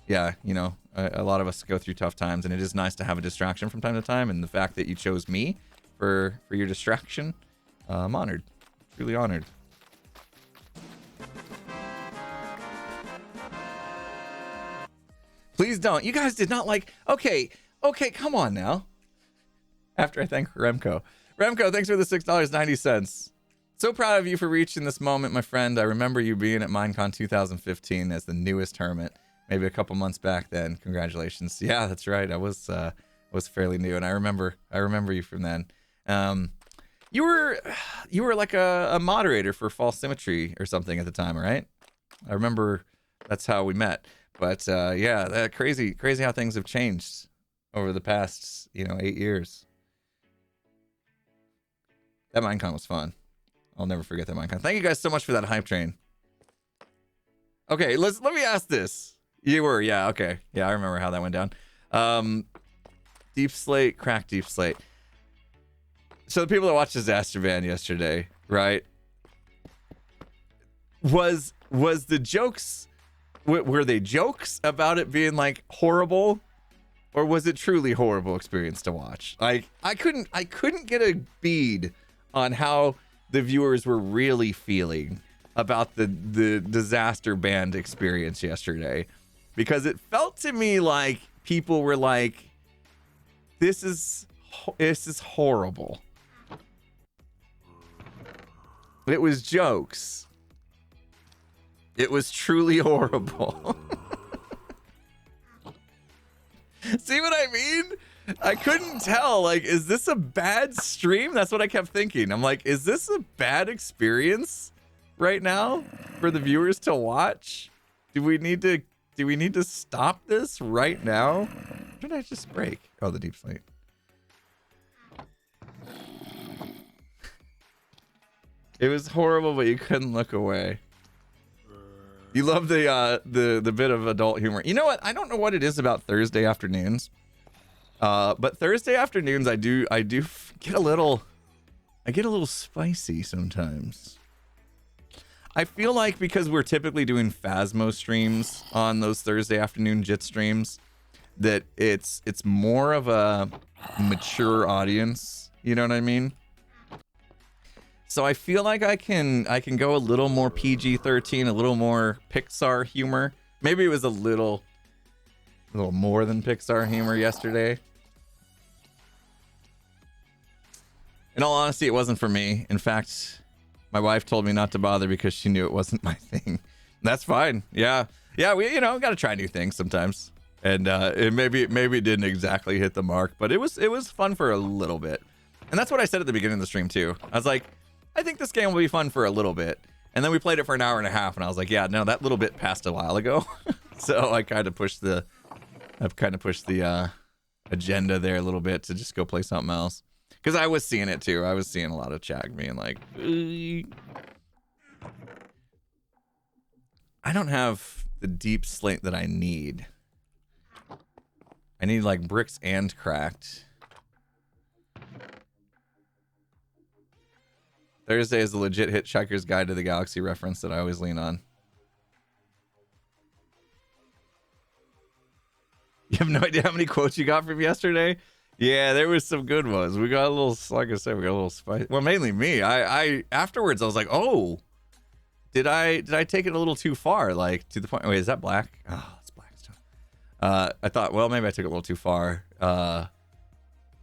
yeah, you know, a lot of us go through tough times, and it is nice to have a distraction from time to time. And the fact that you chose me for your distraction, I'm honored, truly honored. Please don't. You guys did not like. Okay, come on now. After I thank Remco, thanks for the $6.90. So proud of you for reaching this moment, my friend. I remember you being at Minecon 2015 as the newest hermit, maybe a couple months back then. Congratulations. Yeah, that's right. I was fairly new, and I remember you from then. You were like a moderator for False Symmetry or something at the time, right? I remember that's how we met. But yeah, that crazy how things have changed over the past, 8 years. That Minecon was fun. I'll never forget that Minecon. Thank you guys so much for that hype train. Okay, let me ask this. You were, yeah, okay. Yeah, I remember how that went down. Deep Slate, crack Deep Slate. So the people that watched Disaster Band yesterday, right? Was the jokes, were they jokes about it being like horrible? Or was it truly horrible experience to watch? Like, I couldn't get a bead on how the viewers were really feeling about the Disaster Band experience yesterday, because it felt to me like people were like, this is horrible. It was jokes. It was truly horrible. See what I mean? I couldn't tell. Like, is this a bad stream? That's what I kept thinking. I'm like, is this a bad experience right now for the viewers to watch? Do we need to stop this right now? What did I just break? Oh, the deep slate. It was horrible, but you couldn't look away. You love the bit of adult humor. You know what? I don't know what it is about Thursday afternoons. But Thursday afternoons I do get a little spicy sometimes. I feel like because we're typically doing Phasmo streams on those Thursday afternoon JIT streams, that it's more of a mature audience, you know what I mean? So I feel like I can go a little more PG-13, a little more Pixar humor. Maybe it was a little more than Pixar humor yesterday. In all honesty, it wasn't for me. In fact, my wife told me not to bother because she knew it wasn't my thing. That's fine. Yeah, we got to try new things sometimes. And it maybe it didn't exactly hit the mark, but it was fun for a little bit. And that's what I said at the beginning of the stream too. I was like, I think this game will be fun for a little bit. And then we played it for an hour and a half, and I was like, yeah, no, that little bit passed a while ago. So I've kind of pushed the agenda there a little bit to just go play something else. Because I was seeing it too. I was seeing a lot of chat being like, I don't have the deep slate that I need. I need like bricks and cracked. Thursday is a legit Hitchhiker's Guide to the Galaxy reference that I always lean on. You have no idea how many quotes you got from yesterday? Yeah, there was some good ones. We got a little, like I said, we got a little spicy. Well, mainly me. I afterwards I was like, oh, did I take it a little too far? Like to the point. Wait, is that black? Oh, it's black stuff. I thought, well, maybe I took it a little too far.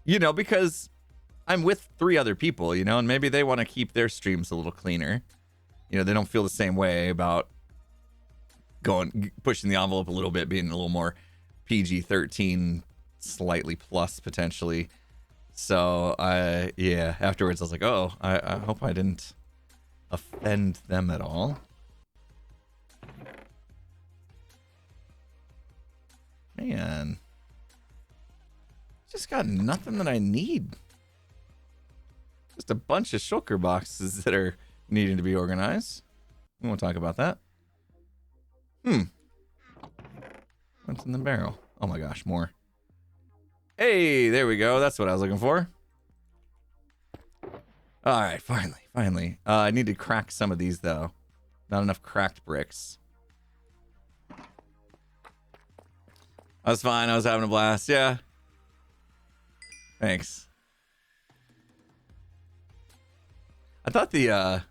Because I'm with 3 other people, and maybe they want to keep their streams a little cleaner. They don't feel the same way about pushing the envelope a little bit, being a little more PG-13, slightly plus potentially. So afterwards I was like, oh, I hope I didn't offend them at all. Man, just got nothing that I need. Just a bunch of shulker boxes that are needing to be organized. We won't talk about that. What's in the barrel? Oh my gosh, more. Hey, there we go. That's what I was looking for. All right, finally. I need to crack some of these though. Not enough cracked bricks. I was fine. I was having a blast. Yeah. Thanks. I thought the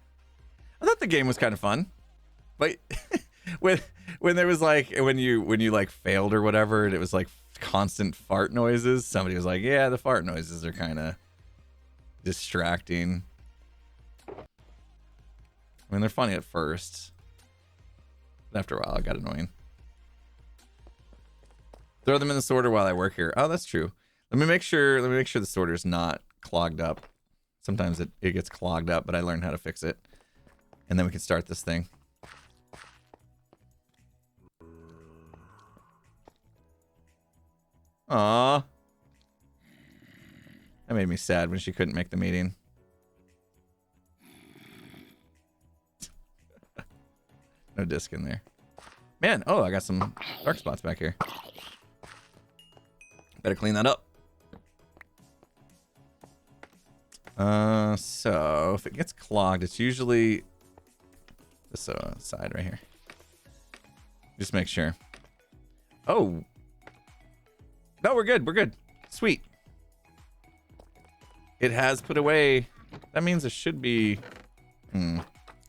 game was kind of fun, but when there was like when you like failed or whatever, and it was like constant fart noises. Somebody was like, "Yeah, the fart noises are kind of distracting." I mean, they're funny at first, but after a while, it got annoying. Throw them in the sorter while I work here. Oh, that's true. Let me make sure the sorter's not clogged up. Sometimes it gets clogged up, but I learned how to fix it. And then we can start this thing. Aww. That made me sad when she couldn't make the meeting. No disc in there. Man, oh, I got some dark spots back here. Better clean that up. So if it gets clogged, it's usually this side right here. Just make sure. Oh. No, we're good. We're good. Sweet. It has put away. That means it should be. All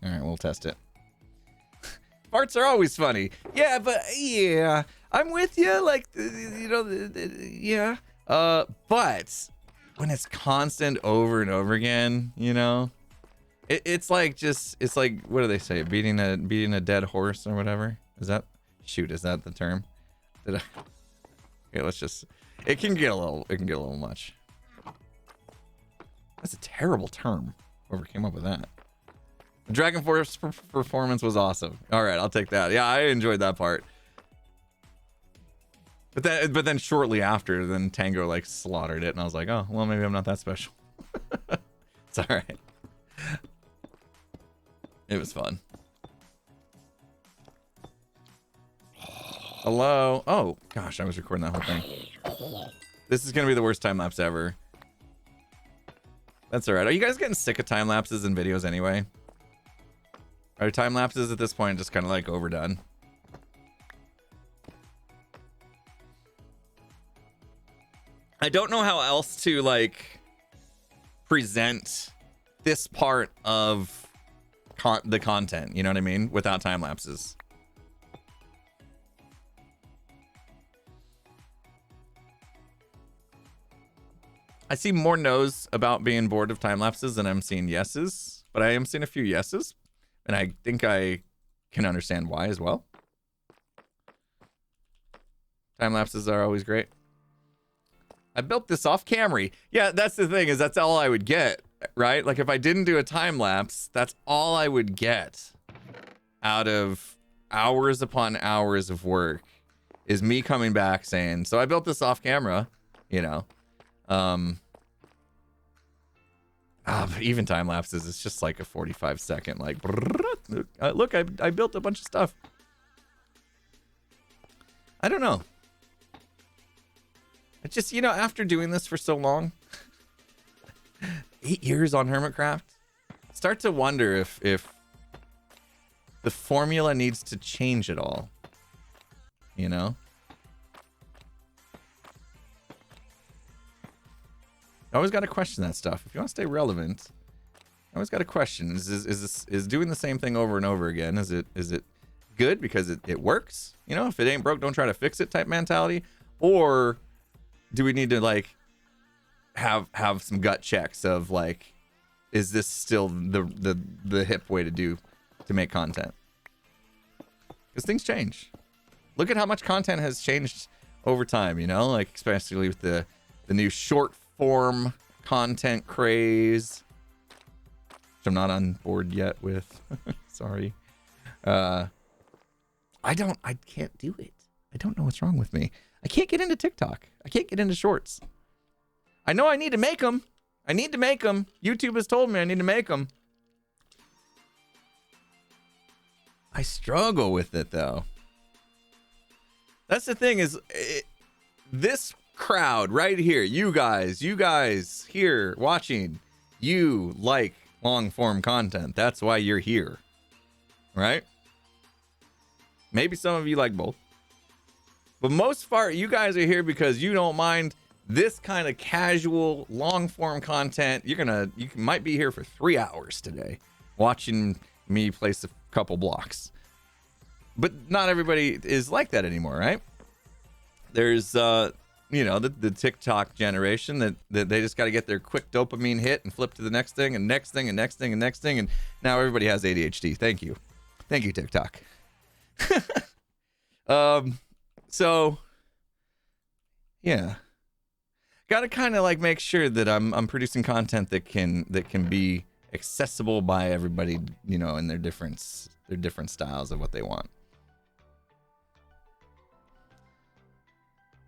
right, we'll test it. Farts are always funny. Yeah, but yeah, I'm with you. Like, yeah. But when it's constant over and over again, It's like it's like, what do they say? Beating a dead horse or whatever. Is that the term? Did I? Okay, let's just. It can get a little much. That's a terrible term. Whoever came up with that. The Dragon Force performance was awesome. All right, I'll take that. Yeah, I enjoyed that part. But then shortly after, then Tango like slaughtered it, and I was like, oh, well, maybe I'm not that special. It's all right. It was fun. Hello. Oh gosh, I was recording that whole thing. This is gonna be the worst time lapse ever. That's all right. Are you guys getting sick of time lapses in videos anyway? Are time lapses at this point just kind of like overdone? I don't know how else to like present this part of the content, you know what I mean, without time lapses. I see more no's about being bored of time lapses than I'm seeing yeses, but I am seeing a few yeses, and I think I can understand why as well. Time lapses are always great. I built this off Camry. Yeah, that's the thing, is that's all I would get, right? Like if I didn't do a time lapse, that's all I would get out of hours upon hours of work is me coming back saying, so I built this off camera, you know. Even time lapses, it's just like a 45-second, like, look, I built a bunch of stuff. I don't know. It's just, you know, after doing this for so long, 8 years on Hermitcraft, start to wonder if the formula needs to change at all, you know? I always got to question that stuff. If you want to stay relevant, I always got to question: is doing the same thing over and over again? Is it good because it works? You know, if it ain't broke, don't try to fix it type mentality, or do we need to like have some gut checks of like, is this still the hip way to make content? Because things change. Look at how much content has changed over time. You know, like especially with the new short form content craze, which I'm not on board yet with. Sorry. I can't do it. I don't know what's wrong with me. I can't get into TikTok. I can't get into shorts. I know I need to make them. YouTube has told me I need to make them. I struggle with it though. That's the thing is, this crowd right here, you guys here watching, you like long form content. That's why you're here, right? Maybe some of you like both, but most part you guys are here because you don't mind this kind of casual long form content. You might be here for 3 hours today watching me place a couple blocks, but not everybody is like that anymore, right? There's you know, the TikTok generation that they just got to get their quick dopamine hit and flip to the next thing and next thing and next thing and next thing, and now everybody has ADHD. Thank you TikTok. So yeah, got to kind of like make sure that I'm producing content that can be accessible by everybody, you know, in their different styles of what they want.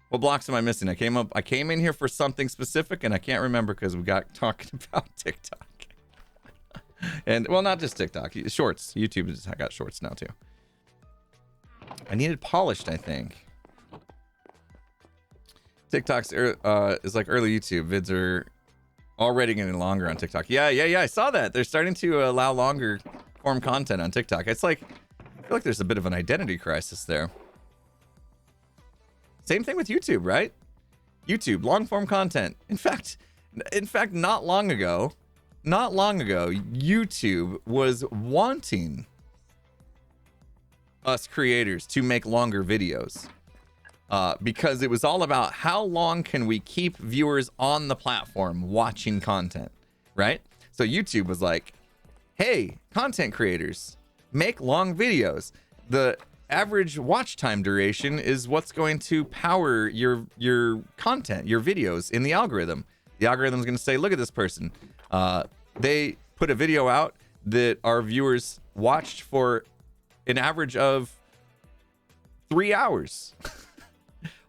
What blocks am I missing? I came in here for something specific, and I can't remember because we got talking about TikTok. And, well, not just TikTok. Shorts. YouTube I got shorts now, too. I needed polished, I think. TikTok's is like early YouTube. Vids are already getting longer on TikTok. Yeah. I saw that. They're starting to allow longer form content on TikTok. It's like, I feel like there's a bit of an identity crisis there. Same thing with YouTube, right? YouTube, long form content. In fact, not long ago, YouTube was wanting us creators to make longer videos because it was all about how long can we keep viewers on the platform watching content, right? So YouTube was like, hey, content creators, make long videos. The average watch time duration is what's going to power your content, your videos in the algorithm. The algorithm is going to say, look at this person. They put a video out that our viewers watched for an average of 3 hours.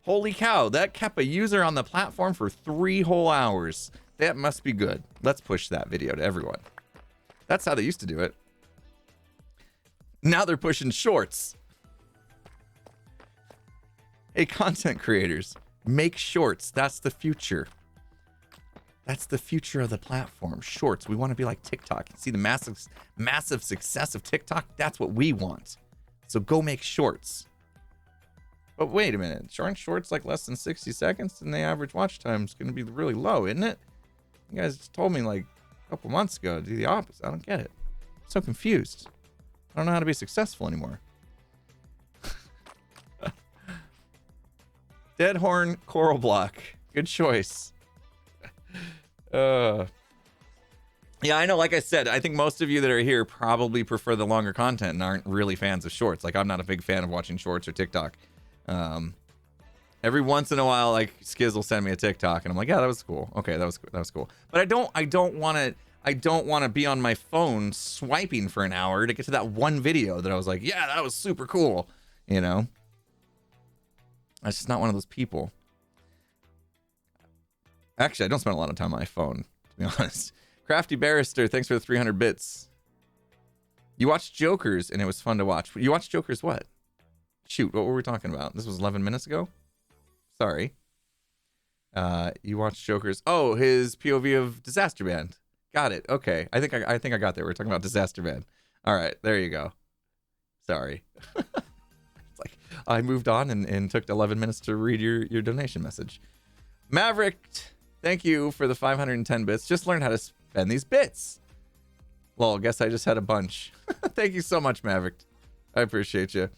Holy cow, that kept a user on the platform for 3 whole hours. That must be good. Let's push that video to everyone. That's how they used to do it. Now they're pushing shorts. Hey, content creators, make shorts. That's the future. That's the future of the platform. Shorts. We want to be like TikTok. See the massive success of TikTok? That's what we want. So go make shorts. But wait a minute. Aren't shorts like less than 60 seconds? And the average watch time is going to be really low, isn't it? You guys just told me like a couple months ago to do the opposite. I don't get it. I'm so confused. I don't know how to be successful anymore. Deadhorn Coral Block. Good choice. Yeah, I know. Like I said, I think most of you that are here probably prefer the longer content and aren't really fans of shorts. Like, I'm not a big fan of watching shorts or TikTok. Every once in a while, like Skiz will send me a TikTok, and I'm like, yeah, that was cool. Okay, that was cool. But I don't want to be on my phone swiping for an hour to get to that one video that I was like, yeah, that was super cool. You know, I'm just not one of those people. Actually, I don't spend a lot of time on my phone, to be honest. Crafty Barrister, thanks for the 300 bits. You watched Jokers, and it was fun to watch. You watched Jokers what? Shoot, what were we talking about? This was 11 minutes ago? Sorry. You watched Jokers. Oh, his POV of Disaster Band. Got it. Okay. I think I got there. We're talking about Disaster Band. All right, there you go. Sorry. It's like I moved on and took 11 minutes to read your donation message. Maverick, thank you for the 510 bits. Just learned how to spend these bits. Well, I guess I just had a bunch. Thank you so much, Maverick. I appreciate you.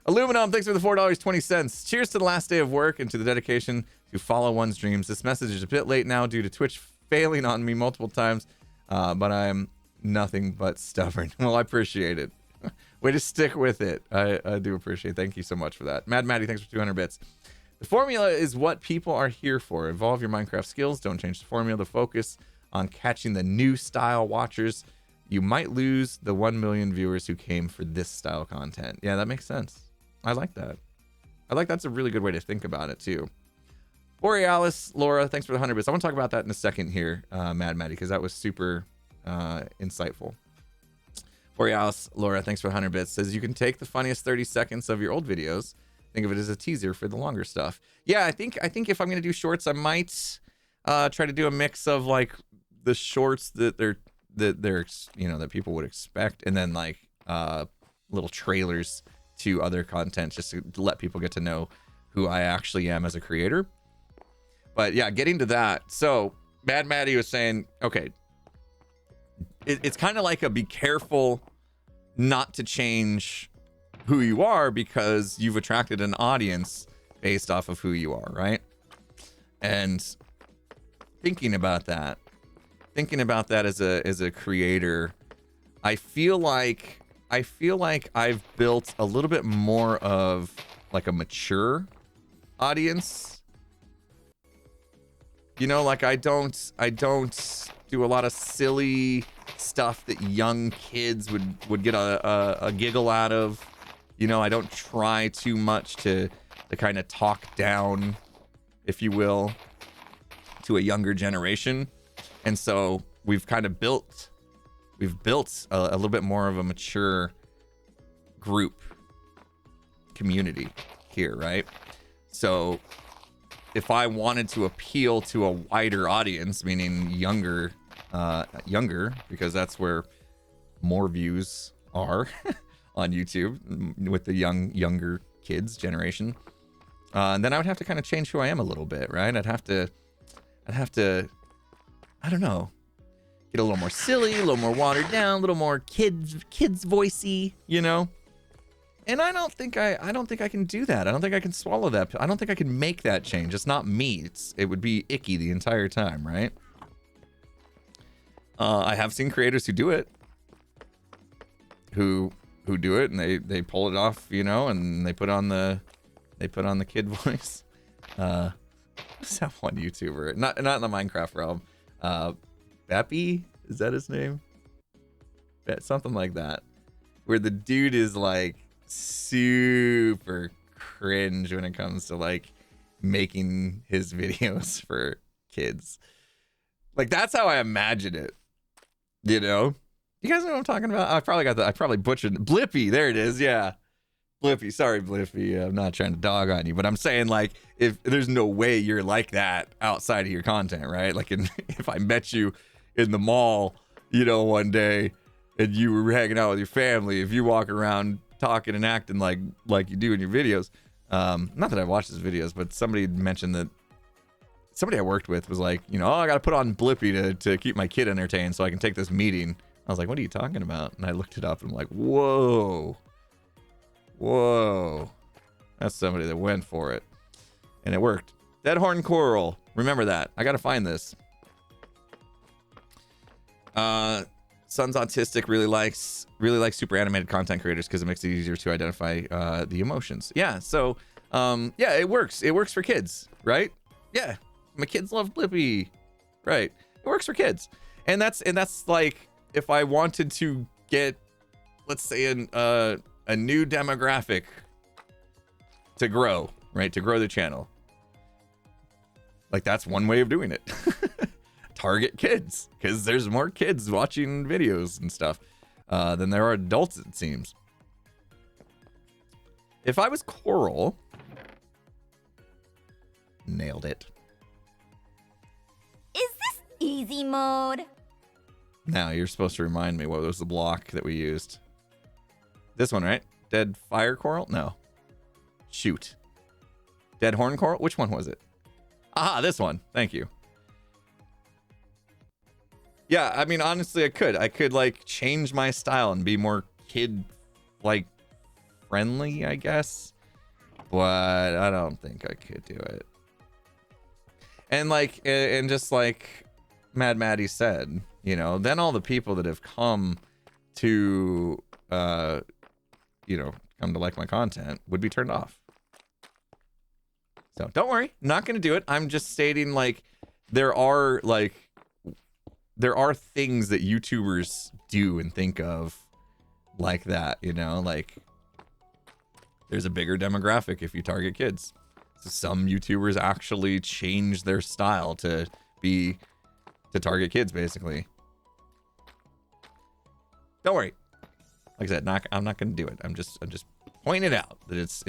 Aluminum, thanks for the $4.20. Cheers to the last day of work and to the dedication to follow one's dreams. This message is a bit late now due to Twitch failing on me multiple times, but I am nothing but stubborn. Well, I appreciate it. Way to stick with it. I do appreciate it. Thank you so much for that. Mad Maddie, thanks for 200 bits. The formula is what people are here for. Evolve your Minecraft skills. Don't change the formula. The focus on catching the new style watchers. You might lose the 1 million viewers who came for this style content. Yeah, that makes sense. I like that. I like that's a really good way to think about it too. Borealis, Laura, thanks for the 100 bits. I want to talk about that in a second here, Mad Maddie, because that was super insightful. Borealis, Laura, thanks for the 100 bits. Says you can take the funniest 30 seconds of your old videos, think of it as a teaser for the longer stuff. Yeah, I think if I'm gonna do shorts, I might try to do a mix of like the shorts that they're you know that people would expect, and then like little trailers to other content just to let people get to know who I actually am as a creator. But yeah, getting to that. So Mad Maddie was saying, okay, it's kind of like a be careful not to change who you are because you've attracted an audience based off of who you are, right? And thinking about that as a creator, I feel like I've built a little bit more of like a mature audience. You know, like I don't do a lot of silly stuff that young kids would get a giggle out of. You know, I don't try too much to kind of talk down, if you will, to a younger generation. And so we've built a little bit more of a mature group community here, right? So if I wanted to appeal to a wider audience, meaning younger, because that's where more views are on YouTube with the younger kids generation, and then I would have to kind of change who I am a little bit, right? I'd have to, I don't know, get a little more silly, a little more watered down, a little more kids voicey, you know. And I don't think I can do that. I don't think I can swallow that. I don't think I can make that change. It's not me. It would be icky the entire time, right? I have seen creators who do it. who do it, and they pull it off, you know, and they put on the kid voice. What's that one YouTuber? Not in the Minecraft realm. Beppy, is that his name? Something like that. Where the dude is like super cringe when it comes to like making his videos for kids. Like that's how I imagine it. You know? You guys know what I'm talking about? I probably butchered Blippy. There it is. Yeah. Blippy. Sorry, Blippy. I'm not trying to dog on you, but I'm saying like if there's no way you're like that outside of your content, right? Like if I met you in the mall, you know, one day and you were hanging out with your family, if you walk around talking and acting like you do in your videos, not that I watched his videos, but somebody mentioned that somebody I worked with was like, you know, oh, I got to put on Blippy to keep my kid entertained so I can take this meeting. I was like, what are you talking about? And I looked it up and I'm like, whoa. That's somebody that went for it. And it worked. Deadhorn Coral. Remember that. I got to find this. Son's autistic, really likes super animated content creators because it makes it easier to identify the emotions. Yeah, so yeah, it works. It works for kids, right? Yeah. My kids love Blippy. Right. It works for kids. And that's like if I wanted to get, let's say, a new demographic to grow, right? To grow the channel. Like that's one way of doing it. Target kids, because there's more kids watching videos and stuff than there are adults, it seems. If I was Coral, nailed it. Is this easy mode? Now you're supposed to remind me what was the block that we used. This one, right? Dead fire coral? No. Shoot. Dead horn coral? Which one was it? Aha, this one. Thank you. Yeah, I mean, honestly, I could like change my style and be more kid like friendly, I guess. But I don't think I could do it. And like, and just like Mad Maddie said, you know, then all the people that have come to, you know, come to like my content would be turned off. So don't worry, not going to do it. I'm just stating like there are things that YouTubers do and think of like that, you know, like there's a bigger demographic if you target kids. So some YouTubers actually change their style to target kids, basically. Don't worry. Like I said, I'm not going to do it. I'm just pointing it out that it's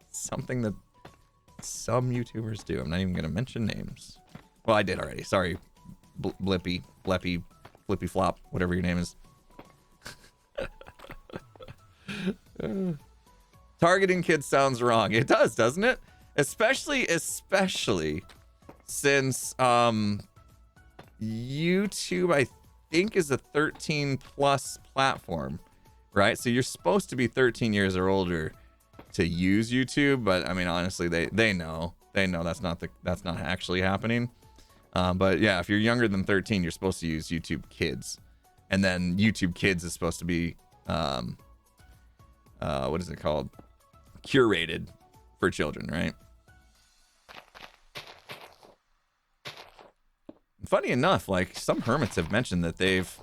something that some YouTubers do. I'm not even going to mention names. Well, I did already. Sorry. Blippy, Flippy Flop, whatever your name is. Targeting kids sounds wrong. It does, doesn't it? Especially since YouTube, I think, is a 13 plus platform, right? So you're supposed to be 13 years or older to use YouTube, but I mean, honestly, they know that's not actually happening. But yeah, if you're younger than 13, you're supposed to use YouTube Kids, and then YouTube Kids is supposed to be what is it called? Curated for children, right? Funny enough, like some hermits have mentioned that they've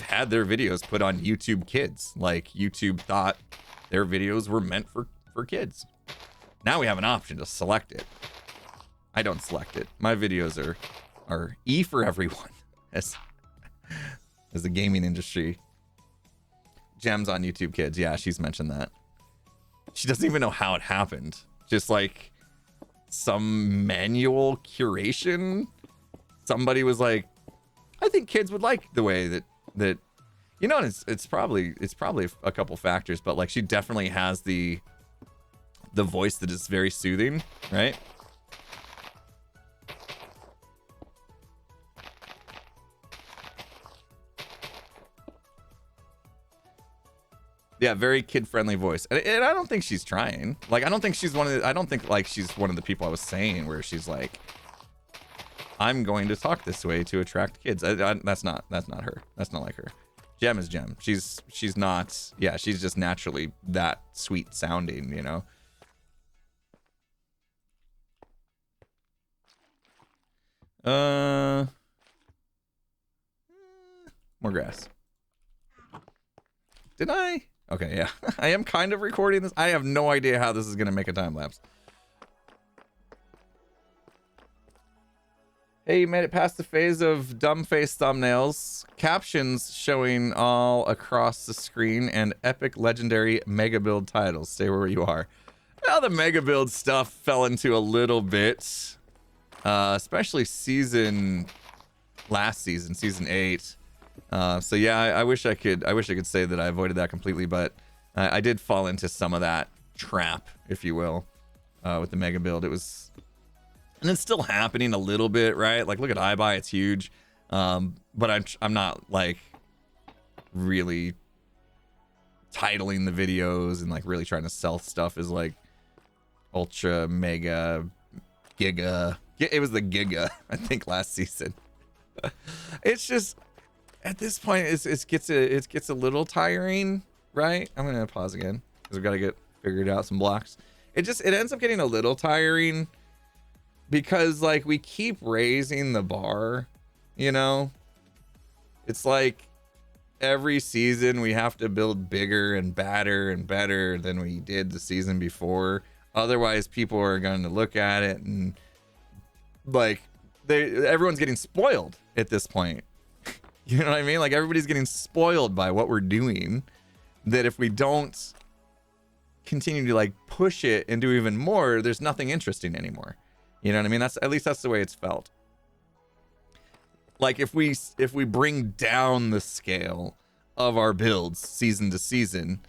had their videos put on YouTube Kids. Like YouTube thought their videos were meant for kids. Now we have an option to select it. I don't select it. My videos are E for everyone, as the gaming industry. Gems on YouTube Kids. Yeah, she's mentioned that. She doesn't even know how it happened. Just like some manual curation. Somebody was like, I think kids would like the way that you know, and it's probably a couple factors, but like she definitely has the voice that is very soothing, right? Yeah, very kid-friendly voice, and I don't think she's trying. Like, I don't think she's I don't think like she's one of the people I was saying where she's like, I'm going to talk this way to attract kids. That's not her. That's not like her. Gem is Gem. She's not, yeah, she's just naturally that sweet sounding, you know? More grass. Did I? Okay, yeah. I am kind of recording this. I have no idea how this is going to make a time lapse. Hey, you made it past the phase of dumb face thumbnails, captions showing all across the screen, and epic legendary mega build titles. Stay where you are. Well, the mega build stuff fell into a little bit, especially last season, season 8. So yeah, I wish I could say that I avoided that completely, but I did fall into some of that trap, if you will, with the mega build. It was, and it's still happening a little bit, right? Like, look at iBuy, it's huge. But I'm not like really titling the videos and like really trying to sell stuff as like ultra mega giga. It was the giga, I think, last season. It's just, at this point, it gets a little tiring, right? I'm gonna pause again because we've got to get figured out some blocks. It ends up getting a little tiring because like we keep raising the bar, you know. It's like every season we have to build bigger and badder and better than we did the season before. Otherwise, people are going to look at it and like everyone's getting spoiled at this point. You know what I mean? Like everybody's getting spoiled by what we're doing, that if we don't continue to like push it and do even more, there's nothing interesting anymore. You know what I mean? At least that's the way it's felt. Like if we bring down the scale of our builds season to season,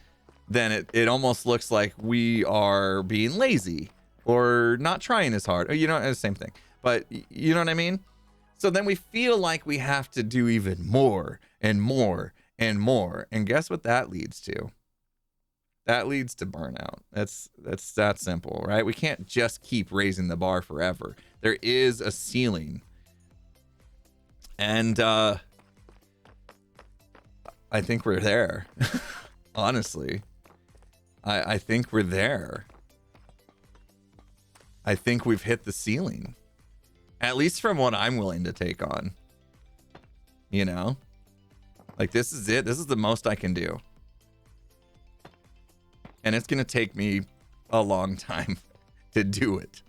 then it almost looks like we are being lazy or not trying as hard. You know, the same thing. But you know what I mean? So then we feel like we have to do even more and more and more. And guess what that leads to? That leads to burnout. That's that simple, right? We can't just keep raising the bar forever. There is a ceiling. And I think we're there. Honestly. I think we're there. I think we've hit the ceiling. At least from what I'm willing to take on. You know? Like, this is it. This is the most I can do. And it's going to take me a long time to do it.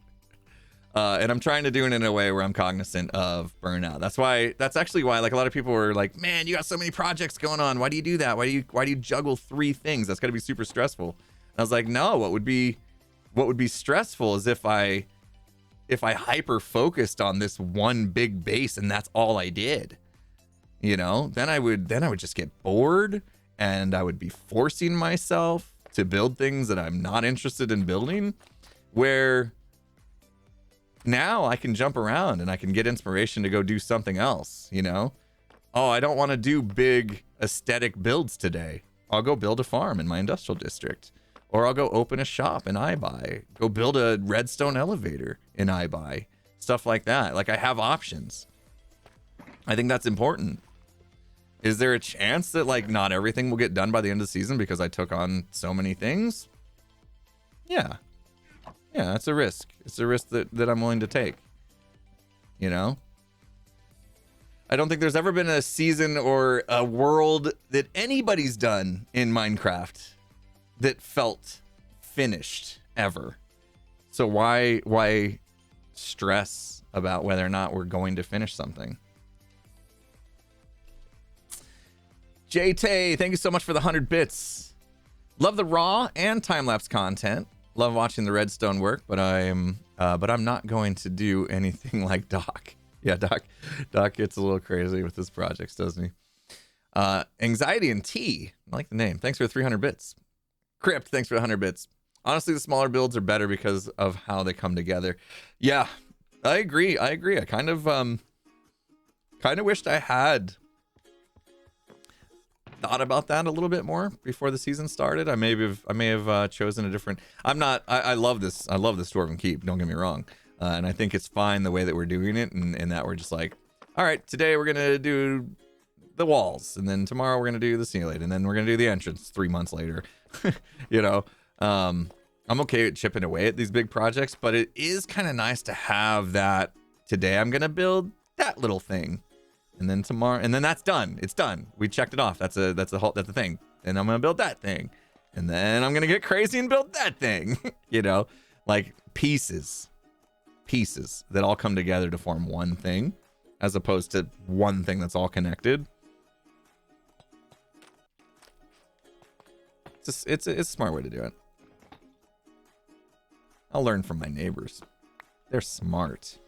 And I'm trying to do it in a way where I'm cognizant of burnout. That's actually why, like, a lot of people were like, man, you got so many projects going on. Why do you do that? Why do you juggle 3 things? That's got to be super stressful. And I was like, no, what would be stressful is if I hyper focused on this one big base and that's all I did, you know, then I would just get bored and I would be forcing myself to build things that I'm not interested in building, where now I can jump around and I can get inspiration to go do something else, you know? Oh, I don't want to do big aesthetic builds today. I'll go build a farm in my industrial district. Or I'll go open a shop in iBuy. Go build a redstone elevator in iBuy. Stuff like that. Like, I have options. I think that's important. Is there a chance that, like, not everything will get done by the end of the season because I took on so many things? Yeah. Yeah, that's a risk. It's a risk that I'm willing to take. You know? I don't think there's ever been a season or a world that anybody's done in Minecraft that felt finished ever. So why stress about whether or not we're going to finish something? JT, thank you so much for the 100 bits. Love the raw and time-lapse content. Love watching the redstone work, but I'm not going to do anything like Doc. Yeah, Doc gets a little crazy with his projects, doesn't he? Anxiety and Tea. I like the name. Thanks for 300 bits. Crypt, thanks for the 100 bits. Honestly, the smaller builds are better because of how they come together. Yeah, I agree. I kind of wished I had thought about that a little bit more before the season started. I may have chosen a different. I love this. I love this Dwarven Keep. Don't get me wrong. And I think it's fine the way that we're doing it, and that we're just like, all right, today we're gonna do the walls, and then tomorrow we're gonna do the ceiling, and then we're gonna do the entrance 3 months later. You know, I'm okay with chipping away at these big projects, but it is kind of nice to have that. Today I'm gonna build that little thing, and then tomorrow, and then that's done. It's done. We checked it off. That's a thing. And I'm gonna build that thing, and then I'm gonna get crazy and build that thing. You know, like pieces that all come together to form one thing, as opposed to one thing that's all connected. It's a smart way to do it. I'll learn from my neighbors. They're smart.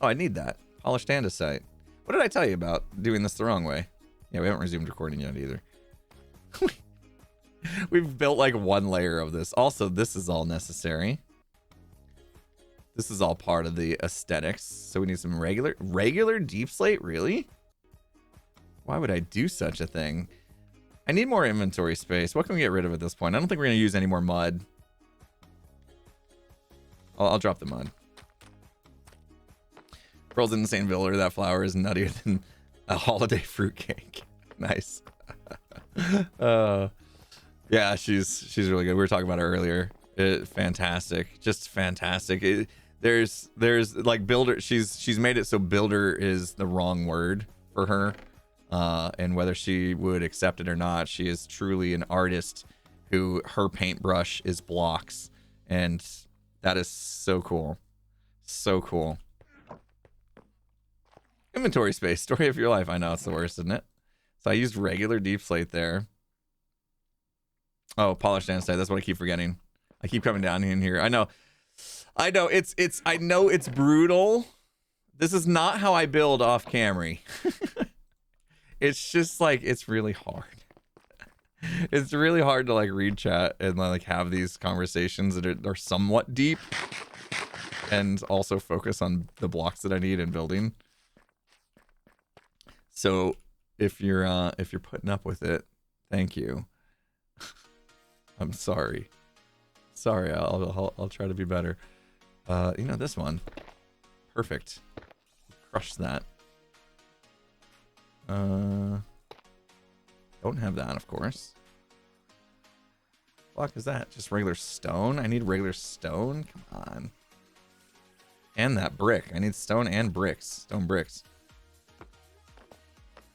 Oh, I need that. Polished andesite. What did I tell you about doing this the wrong way? Yeah, we haven't resumed recording yet either. We've built like one layer of this. Also, this is all necessary. This is all part of the aesthetics. So we need some regular deep slate, really? Why would I do such a thing? I need more inventory space. What can we get rid of at this point? I don't think we're gonna use any more mud. I'll drop the mud. Pearl's an insane builder. That flower is nuttier than a holiday fruitcake. Nice. Yeah, she's really good. We were talking about her earlier. Fantastic, just fantastic. There's like builder. She's made it so builder is the wrong word for her, and whether she would accept it or not, she is truly an artist who her paintbrush is blocks, and that is so cool, so cool. Inventory space, story of your life. I know it's the worst, isn't it? So I used regular deep slate there. Oh, polished andesite. That's what I keep forgetting. I keep coming down in here. I know it's brutal. This is not how I build off Camry. It's just like, it's really hard. It's really hard to like read chat and like have these conversations that are somewhat deep and also focus on the blocks that I need in building. So if you're putting up with it, thank you. I'm sorry. Sorry, I'll try to be better. You know, this one. Perfect. Crush that. Don't have that, of course. What block is that? Just regular stone? I need regular stone? Come on. And that brick. I need stone and bricks. Stone bricks.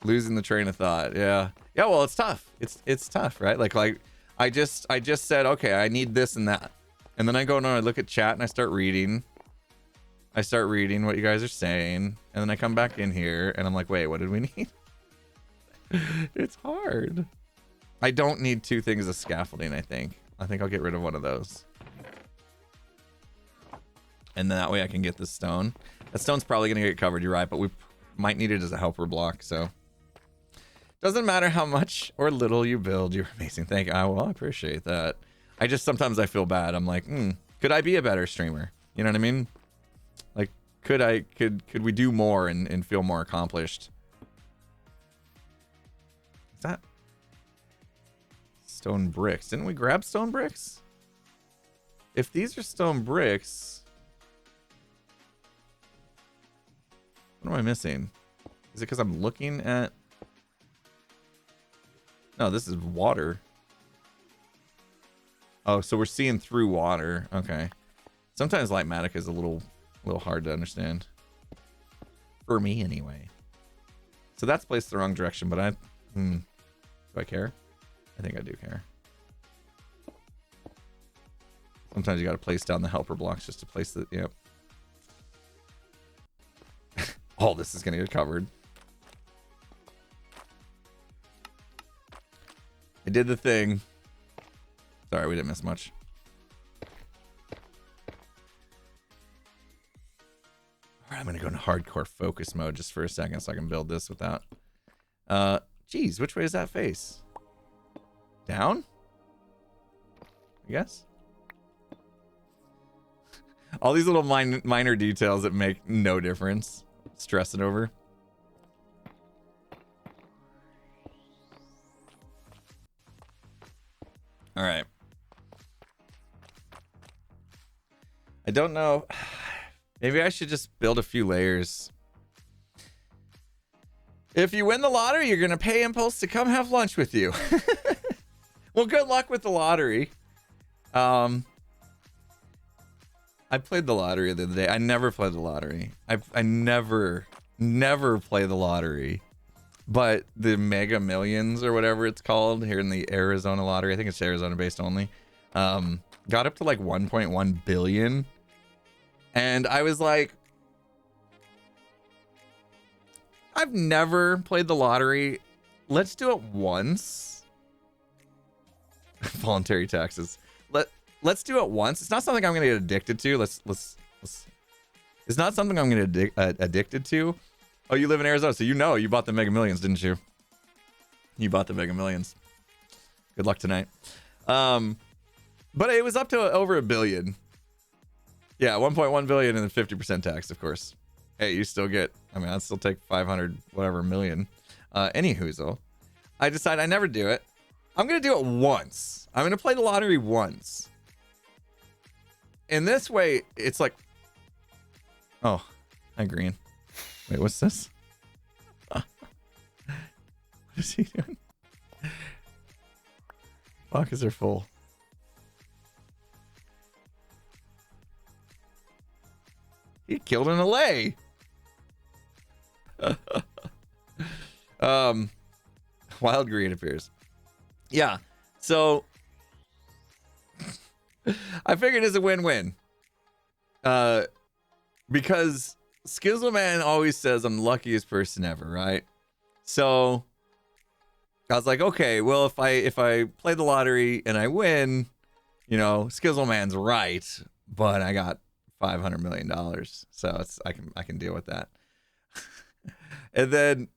Losing the train of thought. Yeah. Yeah, well, it's tough. It's tough, right? Like I just said, okay, I need this and that. And then I go and I look at chat and I start reading. I start reading what you guys are saying. And then I come back in here and I'm like, wait, what did we need? It's hard. I don't need two things of scaffolding, I think. I think I'll get rid of one of those. And then that way I can get this stone. That stone's probably going to get covered, you're right, but we might need it as a helper block, so. Doesn't matter how much or little you build, you're amazing. Thank you. Well, I appreciate that. I just, sometimes I feel bad. I'm like, could I be a better streamer? You know what I mean? Like, could we do more and feel more accomplished? Is that stone bricks? Didn't we grab stone bricks? If these are stone bricks, what am I missing? Is it because I'm looking at... No, this is water. Oh, so we're seeing through water. Okay. Sometimes Lightmatic is a little hard to understand. For me, anyway. So that's placed the wrong direction, but do I care? I think I do care. Sometimes you got to place down the helper blocks just to place the... Yep. All this is going to get covered. I did the thing. Sorry, we didn't miss much. All right, I'm going to go into hardcore focus mode just for a second so I can build this without... Geez, which way is that face? Down? I guess. All these little minor details that make no difference. Stressing over. All right. I don't know. Maybe I should just build a few layers. If you win the lottery, you're going to pay Impulse to come have lunch with you. Well, good luck with the lottery. I played the lottery the other day. I never played the lottery. I never play the lottery. But the Mega Millions or whatever it's called here in the Arizona lottery, I think it's Arizona based only, got up to like 1.1 billion. And I was like, I've never played the lottery. Let's do it once. Voluntary taxes. Let's do it once. It's not something I'm going to get addicted to. Let's. It's not something I'm going to addicted to. Oh, you live in Arizona, so you bought the Mega Millions, didn't you? You bought the Mega Millions. Good luck tonight. But it was up to over a billion. Yeah, 1.1 billion and then 50% tax, of course. Hey, you still get, I mean, I'd still take 500 whatever million. Anywhoozle, I decided I never do it. I'm going to do it once. I'm going to play the lottery once. In this way, it's like, oh, hi, Green. Wait, what's this? What is he doing? Pockets are full. He killed an allay. Wild Green appears. Yeah, so I figured it's a win-win. Because Skizzleman always says I'm the luckiest person ever, right? So I was like, okay, well, if I play the lottery and I win, you know, Skizzleman's right, but I got $500 million, so it's I can deal with that. And then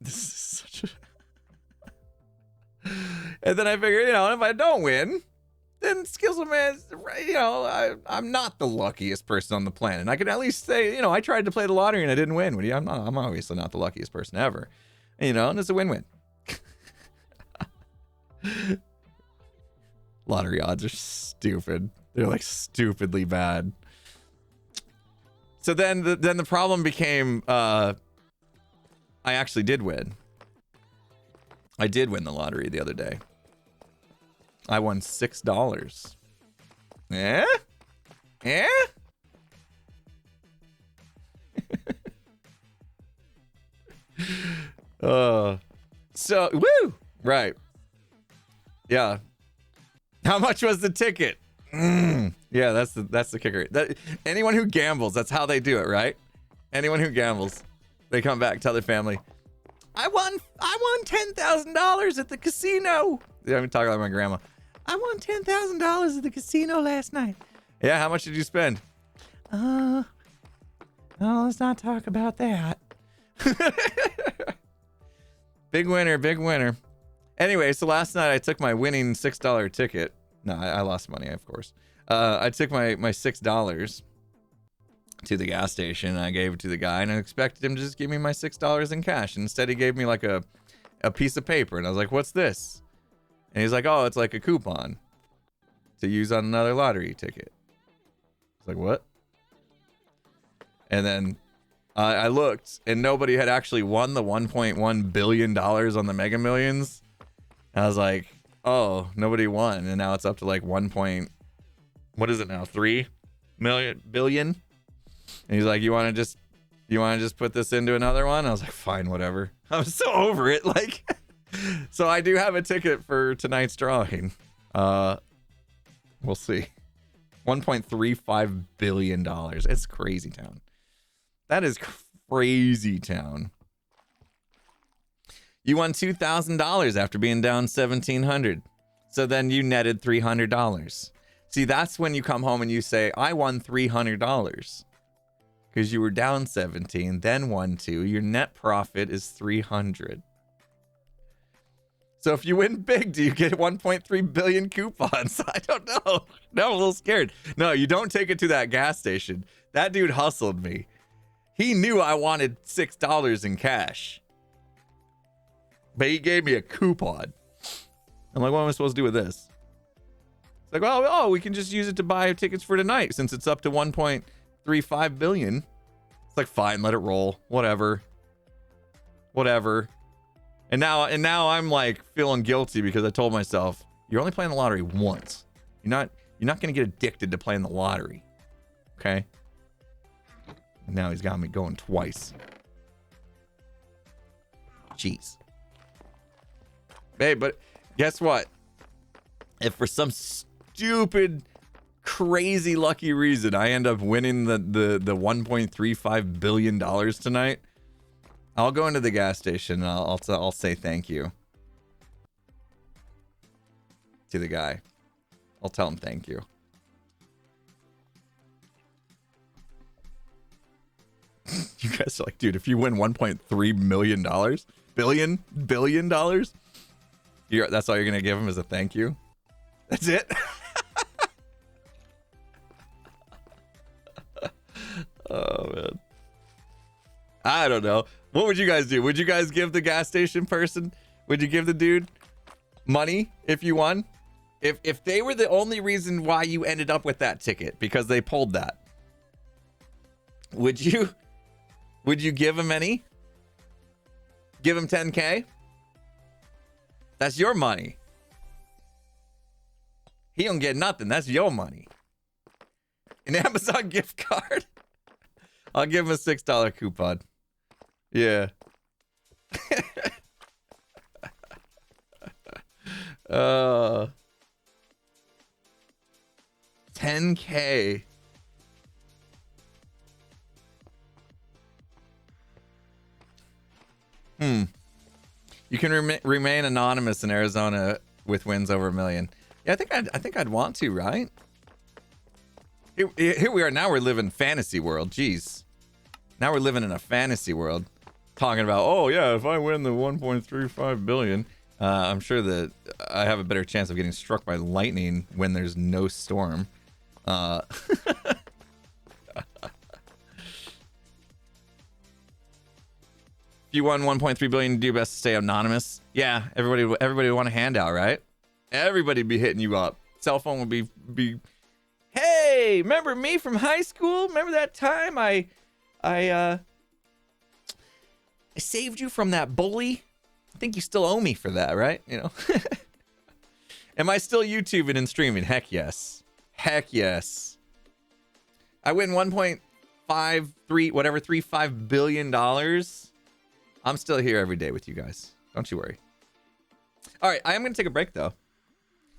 and then I figured, you know, if I don't win, then Skizzleman's, you know, I'm not the luckiest person on the planet. I can at least say, you know, I tried to play the lottery and I didn't win. I'm obviously not the luckiest person ever, you know, and it's a win-win. Lottery odds are stupid. They're like stupidly bad. So then the problem became, I actually did win. I did win the lottery the other day. I won $6. Yeah? Yeah? So, woo! Right. Yeah. How much was the ticket? Yeah, that's the kicker. Anyone who gambles, that's how they do it, right? Anyone who gambles, they come back, tell their family, I won $10,000 at the casino. Yeah, I'm talking about my grandma. I won $10,000 at the casino last night. Yeah, how much did you spend? Oh, let's not talk about that. Big winner, big winner. Anyway, so last night I took my winning $6 ticket. No, I lost money, of course. I took my $6 to the gas station and I gave it to the guy and I expected him to just give me my $6 in cash. And instead he gave me like a piece of paper and I was like, what's this? And he's like, oh, it's like a coupon to use on another lottery ticket. I was like, what? And then I looked and nobody had actually won the $1.1 billion on the Mega Millions. And I was like, oh, nobody won. And now it's up to like what is it now? 3 billion? And he's like, you want to just put this into another one? I was like, fine, whatever. I was so over it. Like, so I do have a ticket for tonight's drawing. We'll see. $1.35 billion. It's crazy town. That is crazy town. You won $2,000 after being down $1,700. So then you netted $300. See, that's when you come home and you say, I won $300. Because you were down 17, then won 2. Your net profit is 300. So if you win big, do you get 1.3 billion coupons? I don't know. No, I'm a little scared. No, you don't take it to that gas station. That dude hustled me. He knew I wanted $6 in cash. But he gave me a coupon. I'm like, what am I supposed to do with this? It's like, oh, we can just use it to buy tickets for tonight since it's up to 1.35 billion. It's like, fine, let it roll. Whatever. And now I'm like feeling guilty because I told myself, you're only playing the lottery once. You're not gonna get addicted to playing the lottery. Okay? And now he's got me going twice. Jeez. Babe, but guess what? If for some stupid, crazy lucky reason I end up winning the $1.35 billion tonight, I'll go into the gas station and I'll say thank you to the guy. I'll tell him thank you. You guys are like, dude, if you win $1.3 million, billion dollars, that's all you're gonna give him as a thank you? That's it? Oh man, I don't know. What would you guys do? Would you guys give the gas station person? Would you give the dude money if you won? If they were the only reason why you ended up with that ticket because they pulled that, would you give him any? Give him 10K? That's your money. He don't get nothing. That's your money. An Amazon gift card? I'll give him a $6 coupon. Yeah. 10K. You can remain anonymous in Arizona with wins over $1 million. Yeah, I think I'd want to, right? Here we are. Now we're living fantasy world. Jeez. Now we're living in a fantasy world. Talking about, oh yeah, if I win the 1.35 billion, I'm sure that I have a better chance of getting struck by lightning when there's no storm. If you won 1.3 billion, do your best to stay anonymous. Yeah, everybody would want a handout, right? Everybody'd be hitting you up. Cell phone would be hey, remember me from high school? Remember that time I saved you from that bully? I think you still owe me for that, right? You know. Am I still YouTubing and streaming? Heck yes. Heck yes. I win 1.35 billion dollars. I'm still here every day with you guys. Don't you worry. All right, I am going to take a break though.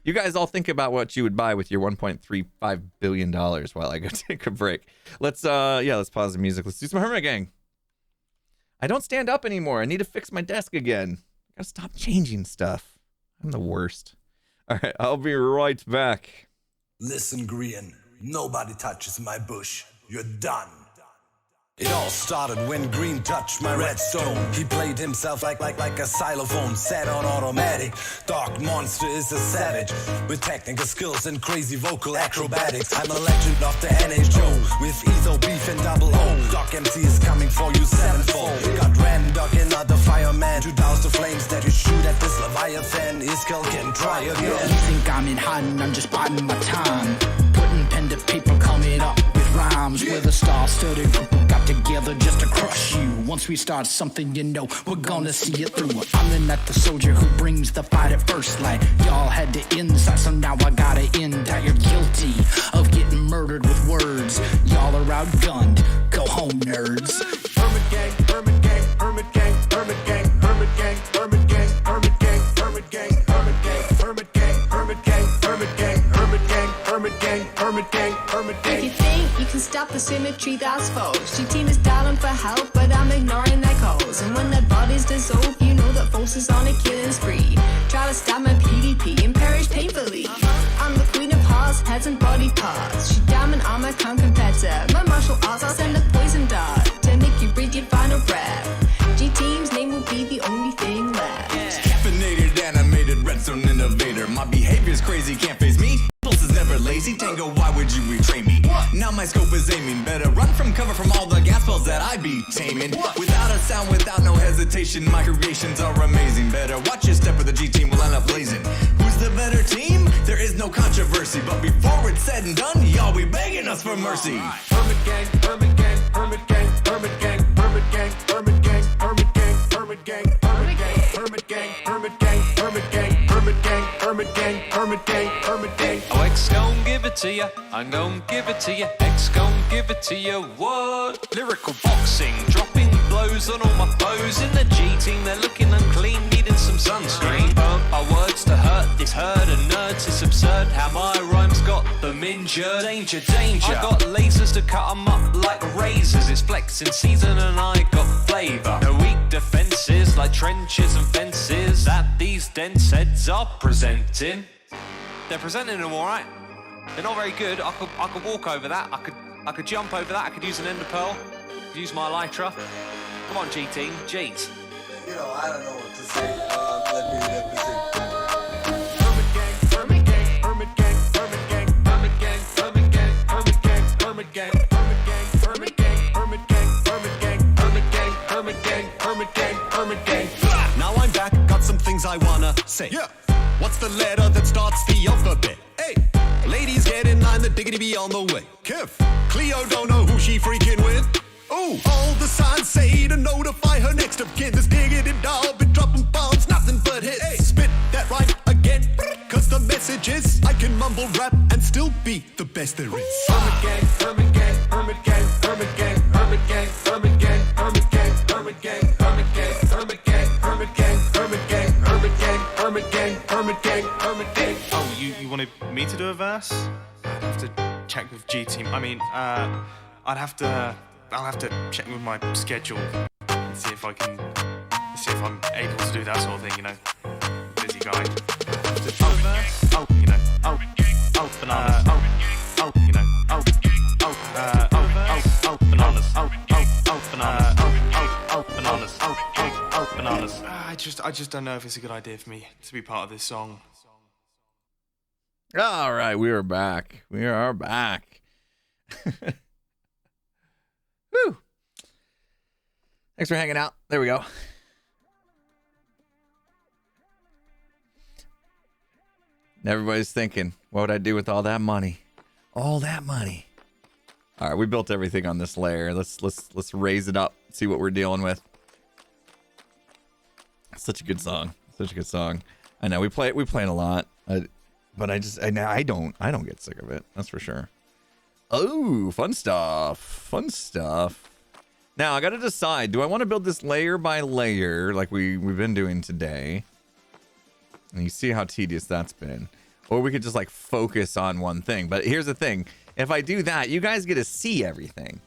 You guys all think about what you would buy with your $1.35 billion while I go take a break. Let's pause the music. Let's do some Hermit Gang. I don't stand up anymore. I need to fix my desk again. I gotta stop changing stuff. I'm the worst. All right, I'll be right back. Listen, Green, nobody touches my bush. You're done. It all started when Green touched my redstone. He played himself like a xylophone, set on automatic. Dark Monster is a savage with technical skills and crazy vocal acrobatics. I'm a legend of the NHO with Etho, Beef, and Double O. Doc MC is coming for you sevenfold. Got Randog, another fireman to douse the flames that you shoot at this Leviathan. Iskall can try again. You think I'm in hiding? I'm just biding my time. Putting pen to paper, coming up with rhymes. With a star-studded group got together just to crush you. Once we start something, you know we're gonna see it through. I'm the night the soldier who brings the fight at first light. Y'all had to inside, so now I gotta end. You're guilty of getting murdered with words. Y'all are outgunned. Go home, nerds. Hermit gang, Hermit gang, Hermit gang, Hermit gang, Hermit gang, Hermit gang, Hermit gang, Hermit gang, Hermit gang, Hermit gang, Hermit gang, Hermit gang, Hermit gang, Hermit gang, Hermit gang, Hermit gang. If you think you can stop the symmetry, that's false. Your team is dialing for help, but I'm ignoring their calls. And when their bodies dissolve, you know that forces on a killing spree. Try to stab my PvP and perish painfully. I'm the queen of hearts, heads and body parts. She diamond armor, come competitor. My martial arts, I'll send a poison dart to make you breathe your final breath. G-Team's name will be the only thing left. Caffeinated, animated, redstone innovator. My behavior's crazy, can't face me. Pulse is never lazy. Tango, why would you betray me? Now my scope is aiming. Better run from cover from all the gas spells that I be taming. Without a sound, without no hesitation, my creations are amazing. Better watch your step or the G-Team will end up blazing. Who's the better team? There is no controversy. But before it's said and done, y'all be begging us for mercy. Hermit gang, Hermit gang, Hermit gang, Hermit gang, Hermit gang, Hermit gang, Hermit gang, Hermit gang, Hermit gang, Hermit gang. Hermit gang, Hermit gang, Hermit gang. Oh, X gon' give it to ya, I'm gon' give it to ya. X gon' give it to ya, what? Lyrical boxing, dropping blows on all my foes. In the G team, they're looking unclean, needing some sunscreen. Our words to hurt this herd of nerds, it's absurd how my rhymes got them injured. Danger, danger, I got lasers to cut them up like razors. It's flexing season and I got flavour. No weak defences like trenches and fences that these dense heads are presenting. They're presenting them all right. They're not very good. I could walk over that. I could jump over that. I could use an ender pearl. Use my elytra. Come on, G team. G's. You know, I don't know what to say. Let me sing. Hermit gang, Hermit gang, Hermit gang, Hermit gang, Hermit gang, Hermit gang, Hermit gang, Hermit gang, Hermit gang, Hermit gang, Hermit gang, Hermit gang, Hermit gang, Hermit gang, Hermit gang. Now I'm back, got some things I wanna say. Yeah. What's the letter that starts the alphabet? Hey, ladies get in line, the diggity be on the way. Kev, Cleo don't know who she freaking with. Ooh, all the signs say to notify her next of kin. This diggity doll been dropping bombs, nothing but hits. Hey, spit that rhyme again, cause the message is I can mumble rap and still be the best there is. Hermit gang, Hermit gang, Hermit gang, Hermit gang, Hermit gang, Hermit gang, Hermit gang, Hermit gang, Hermit gang, Hermit gang, Hermit gang, Hermit gang, Hermit gang, Hermit gang, Hermit gang, Hermit gang. Oh, you wanted me to do a verse? I'd have to check with G Team. I mean, I'll have to check with my schedule and see if I'm able to do that sort of thing, you know. Busy guy. Bananas. You know. Bananas. I just don't know if it's a good idea for me to be part of this song. All right, we are back. We are back. Woo. Thanks for hanging out. There we go. And everybody's thinking, what would I do with all that money? All that money. All right, we built everything on this layer. Let's raise it up. See what we're dealing with. Such a good song. Such a good song. I know we play it a lot, but I don't get sick of it. That's for sure. Oh, fun stuff. Fun stuff. Now I got to decide, do I want to build this layer by layer like we've been doing today? And you see how tedious that's been. Or we could just like focus on one thing. But here's the thing. If I do that, you guys get to see everything.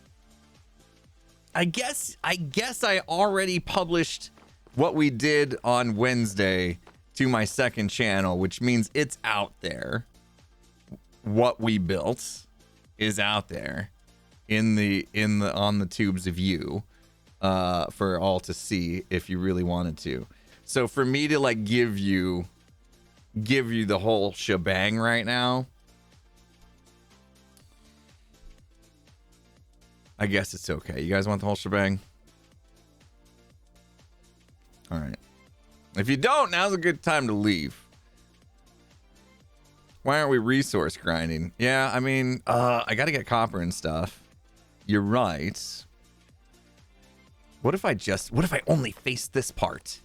I guess I already published what we did on Wednesday to my second channel, which means it's out there. What we built is out there on the tubes of you for all to see if you really wanted to. So for me to like give you the whole shebang right now, I guess it's okay. You guys want the whole shebang? All right. If you don't, now's a good time to leave. Why aren't we resource grinding? Yeah, I mean, I got to get copper and stuff. You're right. What if I only faced this part?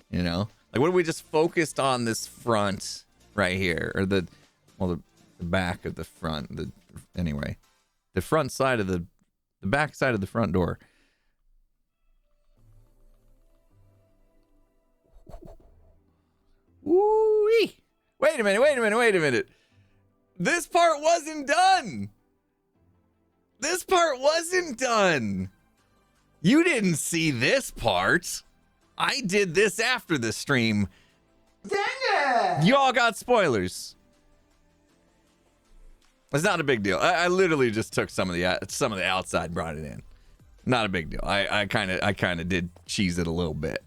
You know? Like, what if we just focused on this front right here? Or the back of the front. Anyway. The front side of the back side of the front door. Woo-wee. Wait a minute. This part wasn't done. You didn't see this part. I did this after the stream. Dang it! You all got spoilers. It's not a big deal. I literally just took some of the outside, brought it in. Not a big deal. I kind of did cheese it a little bit.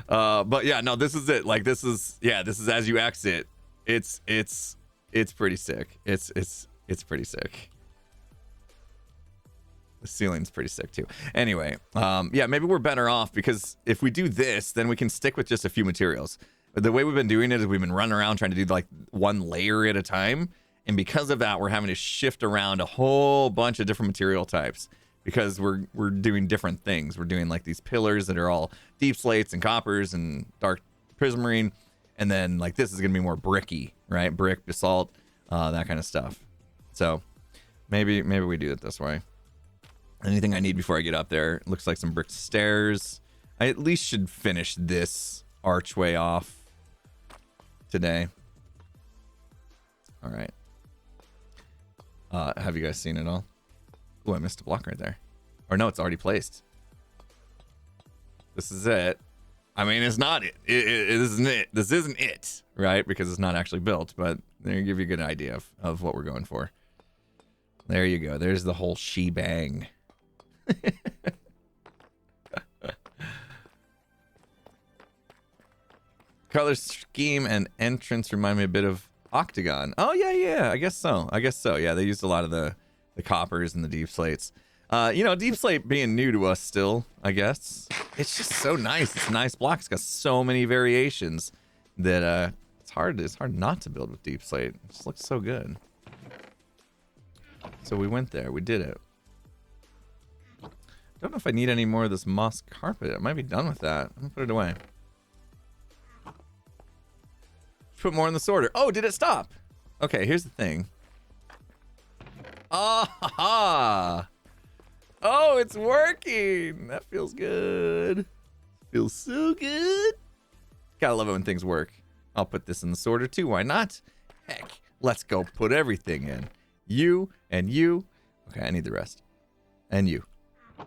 But yeah, no, this is it. Like this is as you exit. It's pretty sick. It's pretty sick. The ceiling's pretty sick too. Anyway, yeah, maybe we're better off because if we do this, then we can stick with just a few materials. But the way we've been doing it is we've been running around trying to do like one layer at a time. And because of that, we're having to shift around a whole bunch of different material types because we're doing different things. We're doing like these pillars that are all deep slates and coppers and dark prismarine, and then like this is gonna be more bricky, right? Brick, basalt, that kind of stuff. So maybe we do it this way. Anything I need before I get up there? Looks like some brick stairs. I at least should finish this archway off today. All right. Have you guys seen it all? Oh, I missed a block right there. Or no, it's already placed. This is it. I mean, it's not it. It isn't it. This isn't it, right? Because it's not actually built, but they give you a good idea of what we're going for. There you go. There's the whole shebang. Color scheme and entrance remind me a bit of Octagon. Oh yeah, I guess so. Yeah, they used a lot of the coppers and the deep slates. Deep slate being new to us still, I guess. It's just so nice. It's a nice block. It's got so many variations that it's hard not to build with deep slate. It just looks so good. So we went there. We did it. Don't know if I need any more of this moss carpet. I might be done with that. I'm gonna put it away. Put more in the sorter. Oh, did it stop? Okay, here's the thing. Ah, oh, it's working. That feels good. Feels so good. Gotta love it when things work. I'll put this in the sorter too. Why not? Heck, let's go put everything in. You and you. Okay, I need the rest. And you.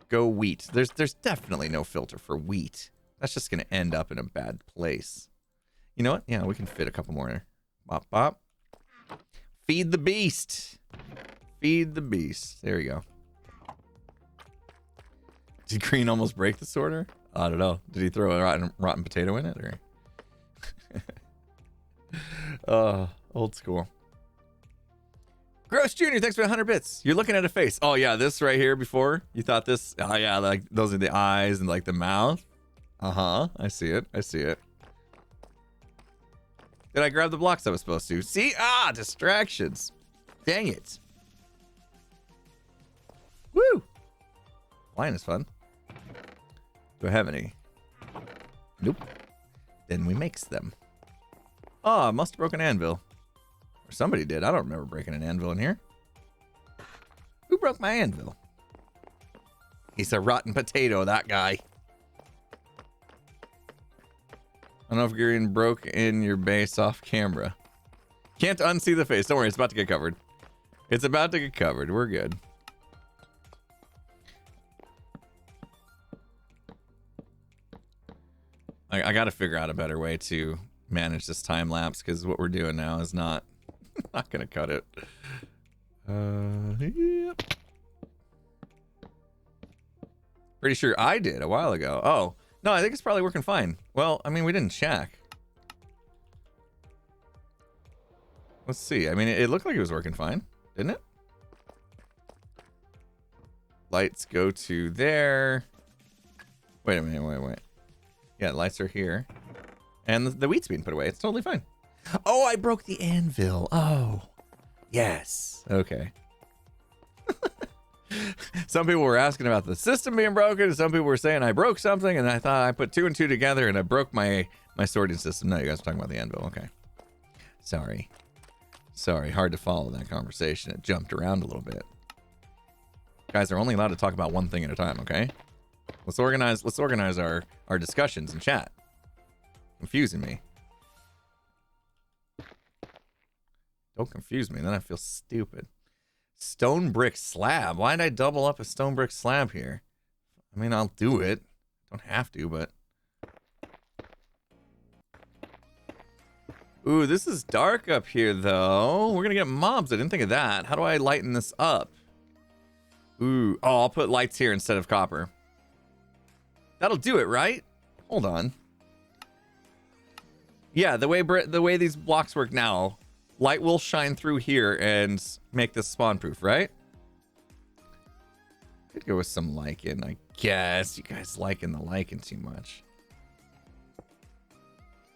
Go wheat. There's definitely no filter for wheat. That's just gonna end up in a bad place. You know what? Yeah, we can fit a couple more in there. Bop, bop. Feed the beast. Feed the beast. There we go. Did Green almost break the sorter? I don't know. Did he throw a rotten potato in it? Or? Old school. Gross Jr., thanks for 100 bits. You're looking at a face. Oh, yeah, this right here before. You thought this? Oh, yeah, like those are the eyes and like the mouth. Uh-huh. I see it. Did I grab the blocks I was supposed to? See? Ah, distractions. Dang it. Woo! Flying is fun. Do I have any? Nope. Then we makes them. Oh, I must have broken an anvil. Or somebody did. I don't remember breaking an anvil in here. Who broke my anvil? He's a rotten potato, that guy. I don't know if Gurion broke in your base off camera. Can't unsee the face. Don't worry, it's about to get covered. It's about to get covered. We're good. I got to figure out a better way to manage this time lapse because what we're doing now is not going to cut it. Yep. Pretty sure I did a while ago. Oh. No, I think it's probably working fine. Well, I mean, we didn't check. Let's see. I mean, it looked like it was working fine, didn't it? Lights go to there. Wait a minute, wait. Yeah, lights are here. And the wheat's being put away. It's totally fine. Oh, I broke the anvil. Oh, yes. Okay. Some people were asking about the system being broken. Some people were saying I broke something, and I thought I put 2 and 2 together, and I broke my sorting system. No, you guys are talking about the anvil. Okay. Sorry. Hard to follow that conversation. It jumped around a little bit. Guys are only allowed to talk about one thing at a time. Okay. Let's organize our discussions in chat. Confusing me. Don't confuse me. Then I feel stupid. Stone brick slab. Why did I double up a stone brick slab here? I mean, I'll do it. Don't have to, but... Ooh, this is dark up here, though. We're gonna get mobs. I didn't think of that. How do I lighten this up? Ooh. Oh, I'll put lights here instead of copper. That'll do it, right? Hold on. Yeah, the way these blocks work now... Light will shine through here and make this spawn proof, right? Could go with some lichen, I guess. You guys liking the lichen too much.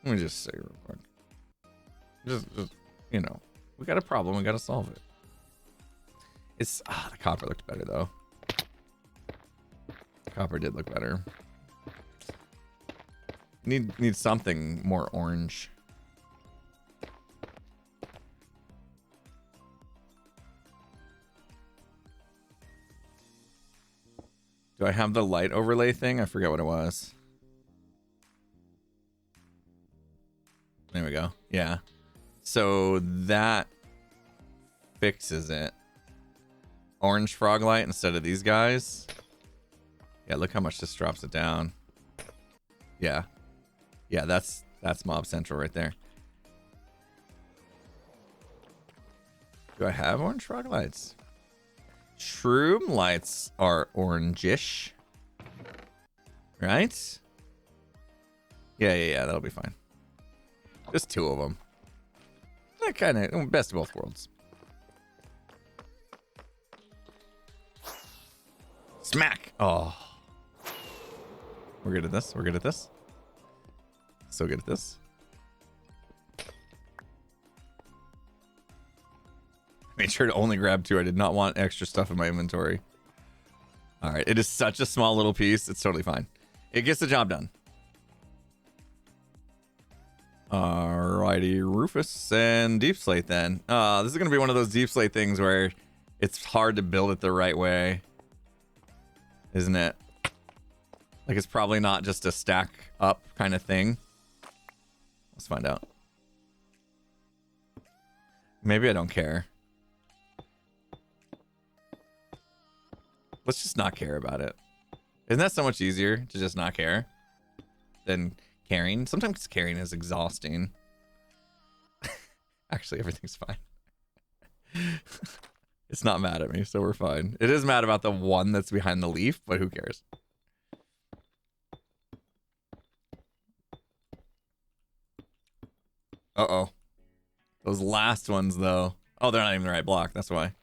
Let me just say real quick. Just you know, we got a problem. We got to solve it. It's the copper looked better though. Copper did look better. Need something more orange. Do I have the light overlay thing? I forget what it was. There we go. Yeah. So that fixes it. Orange frog light instead of these guys. Yeah, look how much this drops it down. Yeah. Yeah, that's Mob Central right there. Do I have orange frog lights? Shroom lights are orangish. Right? Yeah, that'll be fine. Just 2 of them. That kind of best of both worlds. Smack! Oh. We're good at this. We're good at this. So good at this. Made sure to only grab 2. I did not want extra stuff in my inventory. All right. It is such a small little piece. It's totally fine. It gets the job done. Alrighty. Rufus and Deep Slate then. This is going to be one of those Deep Slate things where it's hard to build it the right way. Isn't it? Like, it's probably not just a stack up kind of thing. Let's find out. Maybe I don't care. Let's just not care about it. Isn't that so much easier to just not care than caring? Sometimes caring is exhausting. Actually, everything's fine. It's not mad at me, so we're fine. It is mad about the one that's behind the leaf, but who cares? Uh-oh. Those last ones, though. Oh, they're not even the right block. That's why.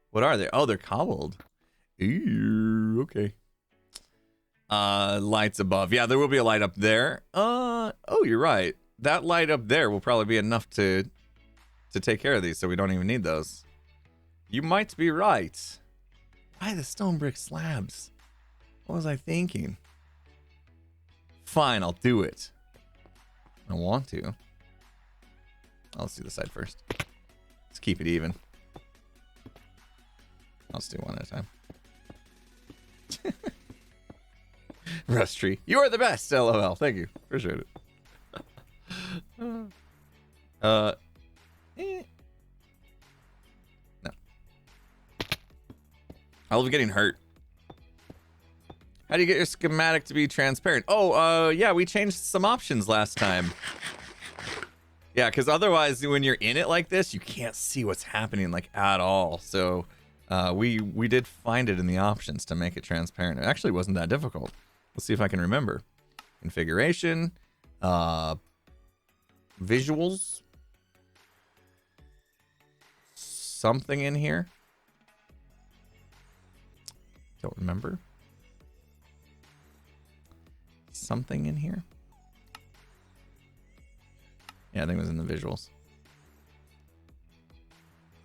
What are they? Oh, they're cobbled. Ew, okay. Lights above. Yeah, there will be a light up there. Oh, you're right. That light up there will probably be enough to take care of these, so we don't even need those. You might be right. Why the stone brick slabs? What was I thinking? Fine, I'll do it. I want to. Let's do the side first. Let's keep it even. Let's do one at a time. Rust tree. You are the best, LOL. Thank you. Appreciate it. No. I love getting hurt. How do you get your schematic to be transparent? Oh, yeah, we changed some options last time. Yeah, because otherwise, when you're in it like this, you can't see what's happening, like, at all. So, we did find it in the options to make it transparent. It actually wasn't that difficult. Let's see if I can remember. Configuration. Visuals. Something in here. Don't remember. Something in here. Yeah, I think it was in the visuals.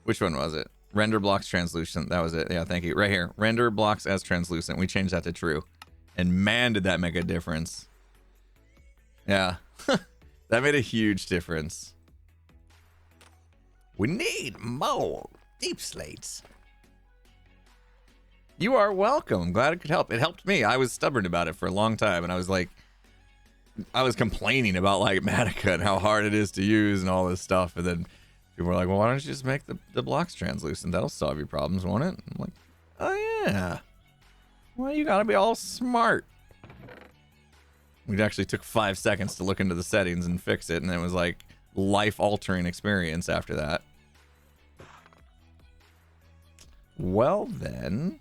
Which one was it? Render blocks translucent. That was it. Yeah, thank you. Right here. Render blocks as translucent. We changed that to true. And man, did that make a difference. Yeah. That made a huge difference. We need more deep slates. You are welcome. I'm glad it could help. It helped me. I was stubborn about it for a long time. And I was like, I was complaining about like Matica and how hard it is to use and all this stuff. And then people were like, well, why don't you just make the blocks translucent? That'll solve your problems, won't it? I'm like, oh yeah. Well, you gotta be all smart. We actually took 5 seconds to look into the settings and fix it. And it was like life-altering experience after that. Well then.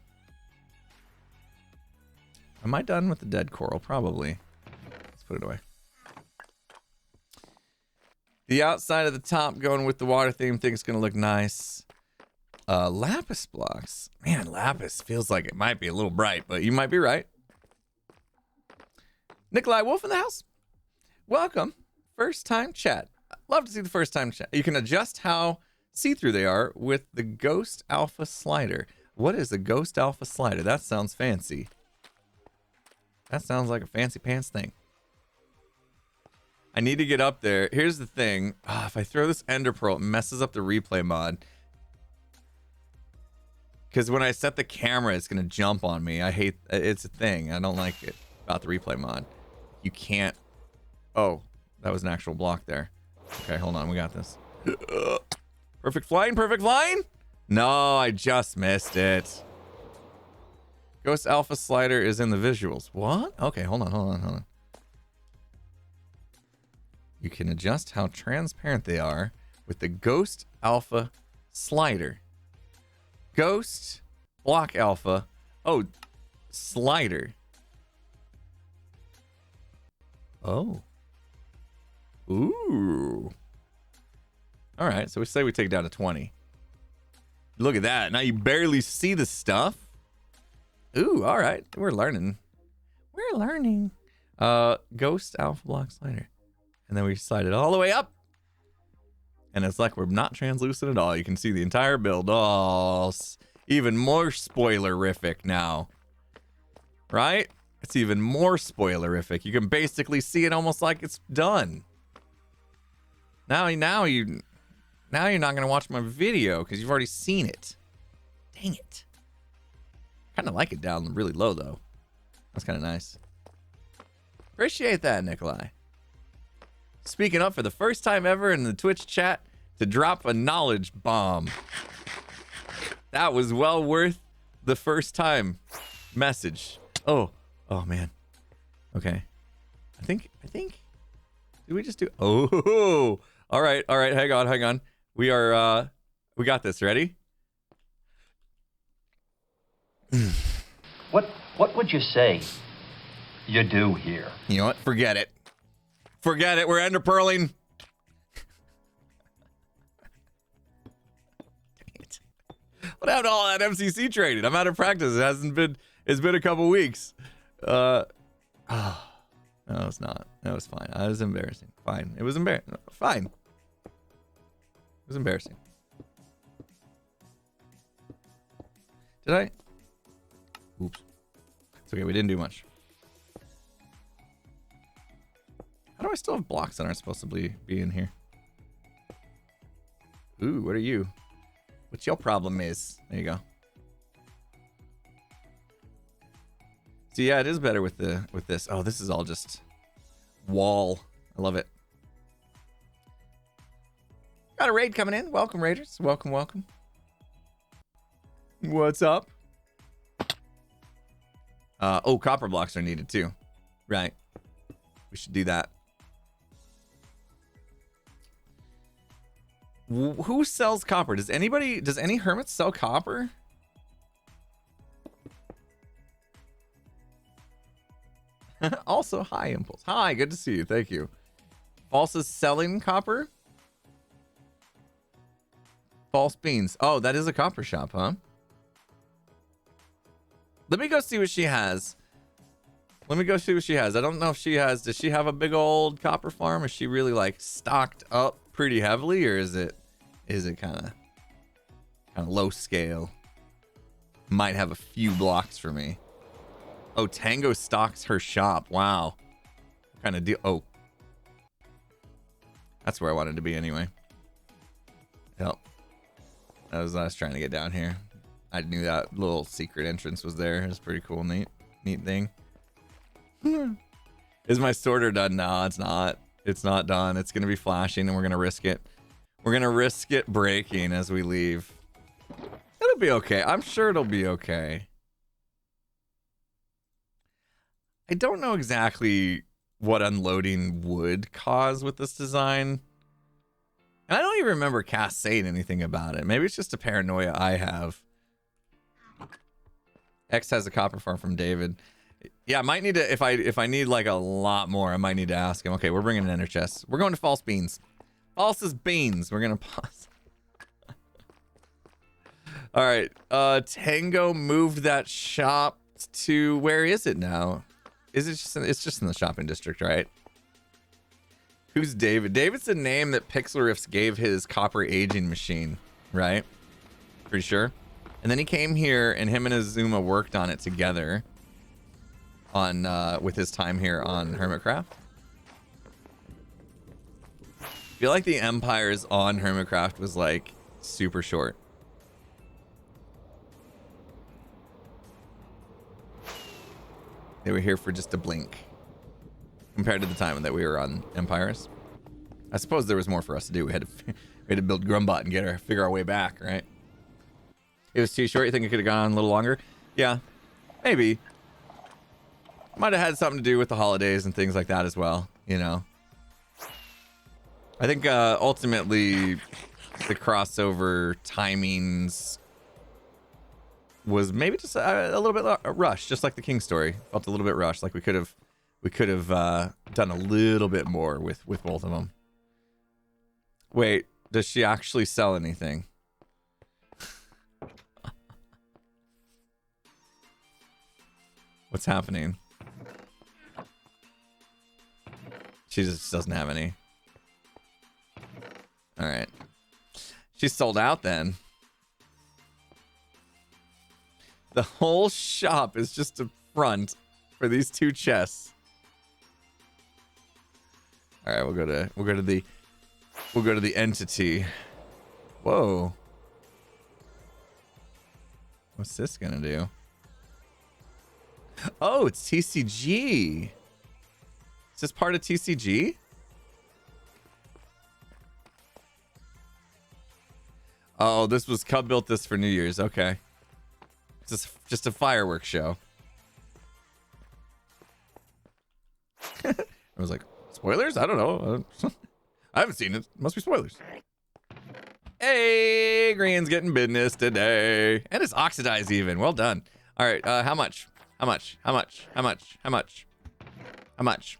Am I done with the dead coral? Probably. Let's put it away. The outside of the top going with the water theme. Think it's going to look nice. Lapis blocks. Man, lapis feels like it might be a little bright, but you might be right. Nikolai Wolf in the house. Welcome. First time chat. Love to see the first time chat. You can adjust how see-through they are with the Ghost Alpha slider. What is a Ghost Alpha slider? That sounds fancy. That sounds like a fancy pants thing. I need to get up there. Here's the thing. If I throw this ender pearl, it messes up the replay mod. Because when I set the camera, it's going to jump on me. I hate... It's a thing. I don't like it about the replay mod. You can't... Oh, that was an actual block there. Okay, hold on. We got this. Perfect flying. Perfect flying? No, I just missed it. Ghost Alpha slider is in the visuals. What? Okay, hold on. You can adjust how transparent they are with the Ghost Alpha slider. Ghost Block Alpha. Oh, slider. Oh. Ooh. All right, so we say we take it down to 20. Look at that. Now you barely see the stuff. Ooh, all right. We're learning. We're learning. Ghost Alpha Block slider. And then we slide it all the way up. And it's like we're not translucent at all. You can see the entire build. Oh, even more spoilerific now. Right? It's even more spoilerific. You can basically see it almost like it's done. Now you're not going to watch my video because you've already seen it. Dang it. Kind of like it down really low, though. That's kind of nice. Appreciate that, Nikolai. Speaking up for the first time ever in the Twitch chat to drop a knowledge bomb. That was well worth the first time message. Oh man. Okay. I think. Did we just do? Oh, all right. Hang on. We got this. Ready? What would you say you do here? You know what? Forget it. We're ender pearling. Dang it. What happened to all that MCC trading? I'm out of practice. It's been a couple weeks. No, it's not. No, it's fine. It was embarrassing. Fine. It was embarrassing. Fine. It was embarrassing. Did I? Oops. It's okay. We didn't do much. How do I still have blocks that aren't supposed to be in here? Ooh, what are you? What's your problem is? There you go. So yeah, it is better with this. Oh, this is all just wall. I love it. Got a raid coming in. Welcome, raiders. Welcome. What's up? Oh, copper blocks are needed too. Right. We should do that. Who sells copper? Does any hermits sell copper? Also, hi, Impulse. Hi, good to see you. Thank you. False is selling copper? False beans. Oh, that is a copper shop, huh? Let me go see what she has. I don't know if she has... Does she have a big old copper farm? Is she really, like, stocked up pretty heavily? Or is it kind of low scale? Might have a few blocks for me. Oh, Tango stocks her shop. Wow. What kind of deal? Oh. That's where I wanted to be anyway. Yep. I was trying to get down here. I knew that little secret entrance was there. It's pretty cool. Neat thing. Is my sorter done? No, it's not. It's not done. It's going to be flashing and we're going to risk it. We're going to risk it breaking as we leave. It'll be okay. I'm sure it'll be okay. I don't know exactly what unloading would cause with this design. And I don't even remember Cass saying anything about it. Maybe it's just a paranoia I have. X has a copper farm from David. Yeah, I might need to, if I need like a lot more, I might need to ask him. Okay, we're bringing an ender chest. We're going to false beans. False is beans. We're going to pause. All right. Tango moved that shop to, where is it now? Is it just, it's just in the shopping district, right? Who's David? David's the name that Pixel Riffs gave his copper aging machine, right? Pretty sure. And then he came here and him and Azuma worked on it together. on with his time here on Hermitcraft. I feel like the empires on Hermitcraft was like super short. They were here for just a blink compared to the time that we were on Empires. I suppose there was more for us to do. We had to build Grumbot and figure our way back, right? It was too short. You think it could have gone on a little longer? Yeah, maybe. Might have had something to do with the holidays and things like that as well, you know. I think ultimately the crossover timings was maybe just a little bit rushed, just like the King story. Felt a little bit rushed, like we could have done a little bit more with both of them. Wait, does she actually sell anything? What's happening? She just doesn't have any. All right. She's sold out then. The whole shop is just a front for these two chests. All right, we'll go to the entity. Whoa. What's this gonna do? Oh, it's TCG. Is this part of TCG? Oh, this was Cub built this for New Year's. Okay. It's just a fireworks show. I was like, spoilers? I don't know. I haven't seen it. Must be spoilers. Hey, Green's getting business today. And it's oxidized even. Well done. All right, how much? How much? How much? How much? How much? How much?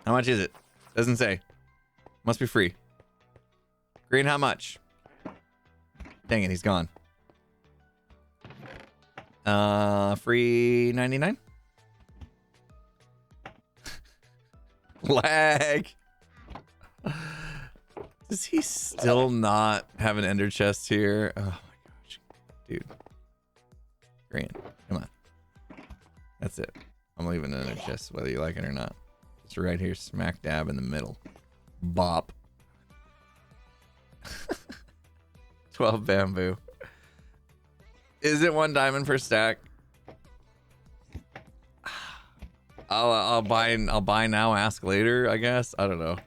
How much is it? Doesn't say. Must be free. Green, how much? Dang it, he's gone. Free 99? Lag. Does he still not have an ender chest here? Oh my gosh. Dude. Green, come on. That's it. I'm leaving an ender chest whether you like it or not. It's right here, smack dab in the middle. Bop. 12 bamboo. Is it 1 diamond per stack? I'll buy now, ask later, I guess. I don't know.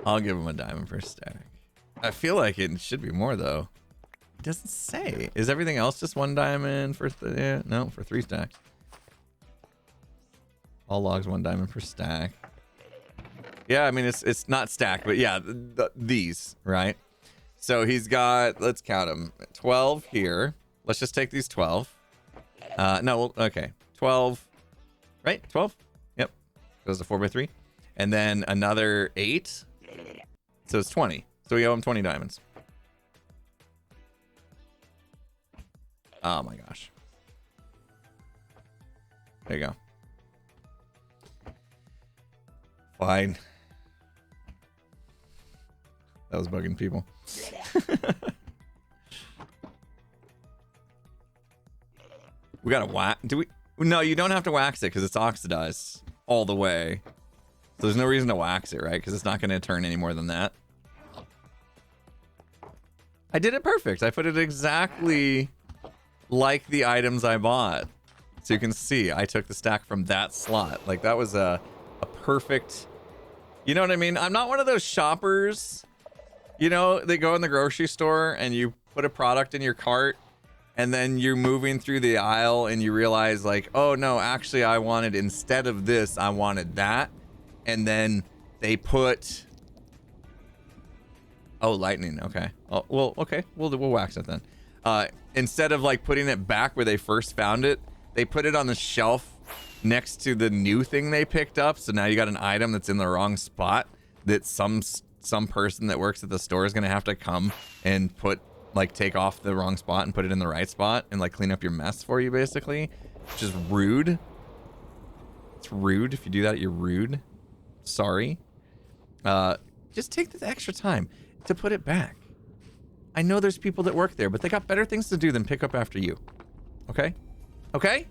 I'll give him a diamond per stack. I feel like it should be more though. It doesn't say. Is everything else just 1 diamond for yeah, no, for 3 stacks. All logs 1 diamond per stack. Yeah, I mean it's not stacked, but yeah, these, right? So he's got, let's count them. 12 here. Let's just take these 12. No, okay. 12, right? 12? Yep. Goes to 4x3. And then another 8. So it's 20. So we owe him 20 diamonds. Oh my gosh. There you go. Fine. That was bugging people. We gotta wax. Do we? No, you don't have to wax it because it's oxidized all the way. So there's no reason to wax it, right? Because it's not going to turn any more than that. I did it perfect. I put it exactly like the items I bought. So you can see I took the stack from that slot. Like that was a perfect, you know what I mean? I'm not one of those shoppers, you know, they go in the grocery store and you put a product in your cart and then you're moving through the aisle and you realize like, oh no, actually I wanted, instead of this, I wanted that. And then they put, oh, lightning. Okay. Oh, well, okay. We'll wax it then. Instead of like putting it back where they first found it, they put it on the shelf next to the new thing they picked up. So now you got an item that's in the wrong spot that some person that works at the store is going to have to come and put, like, take off the wrong spot and put it in the right spot and like clean up your mess for you, basically, which is rude. It's rude. If you do that, you're rude. Sorry. Just take the extra time to put it back. I know there's people that work there, but they got better things to do than pick up after you. Okay? Okay?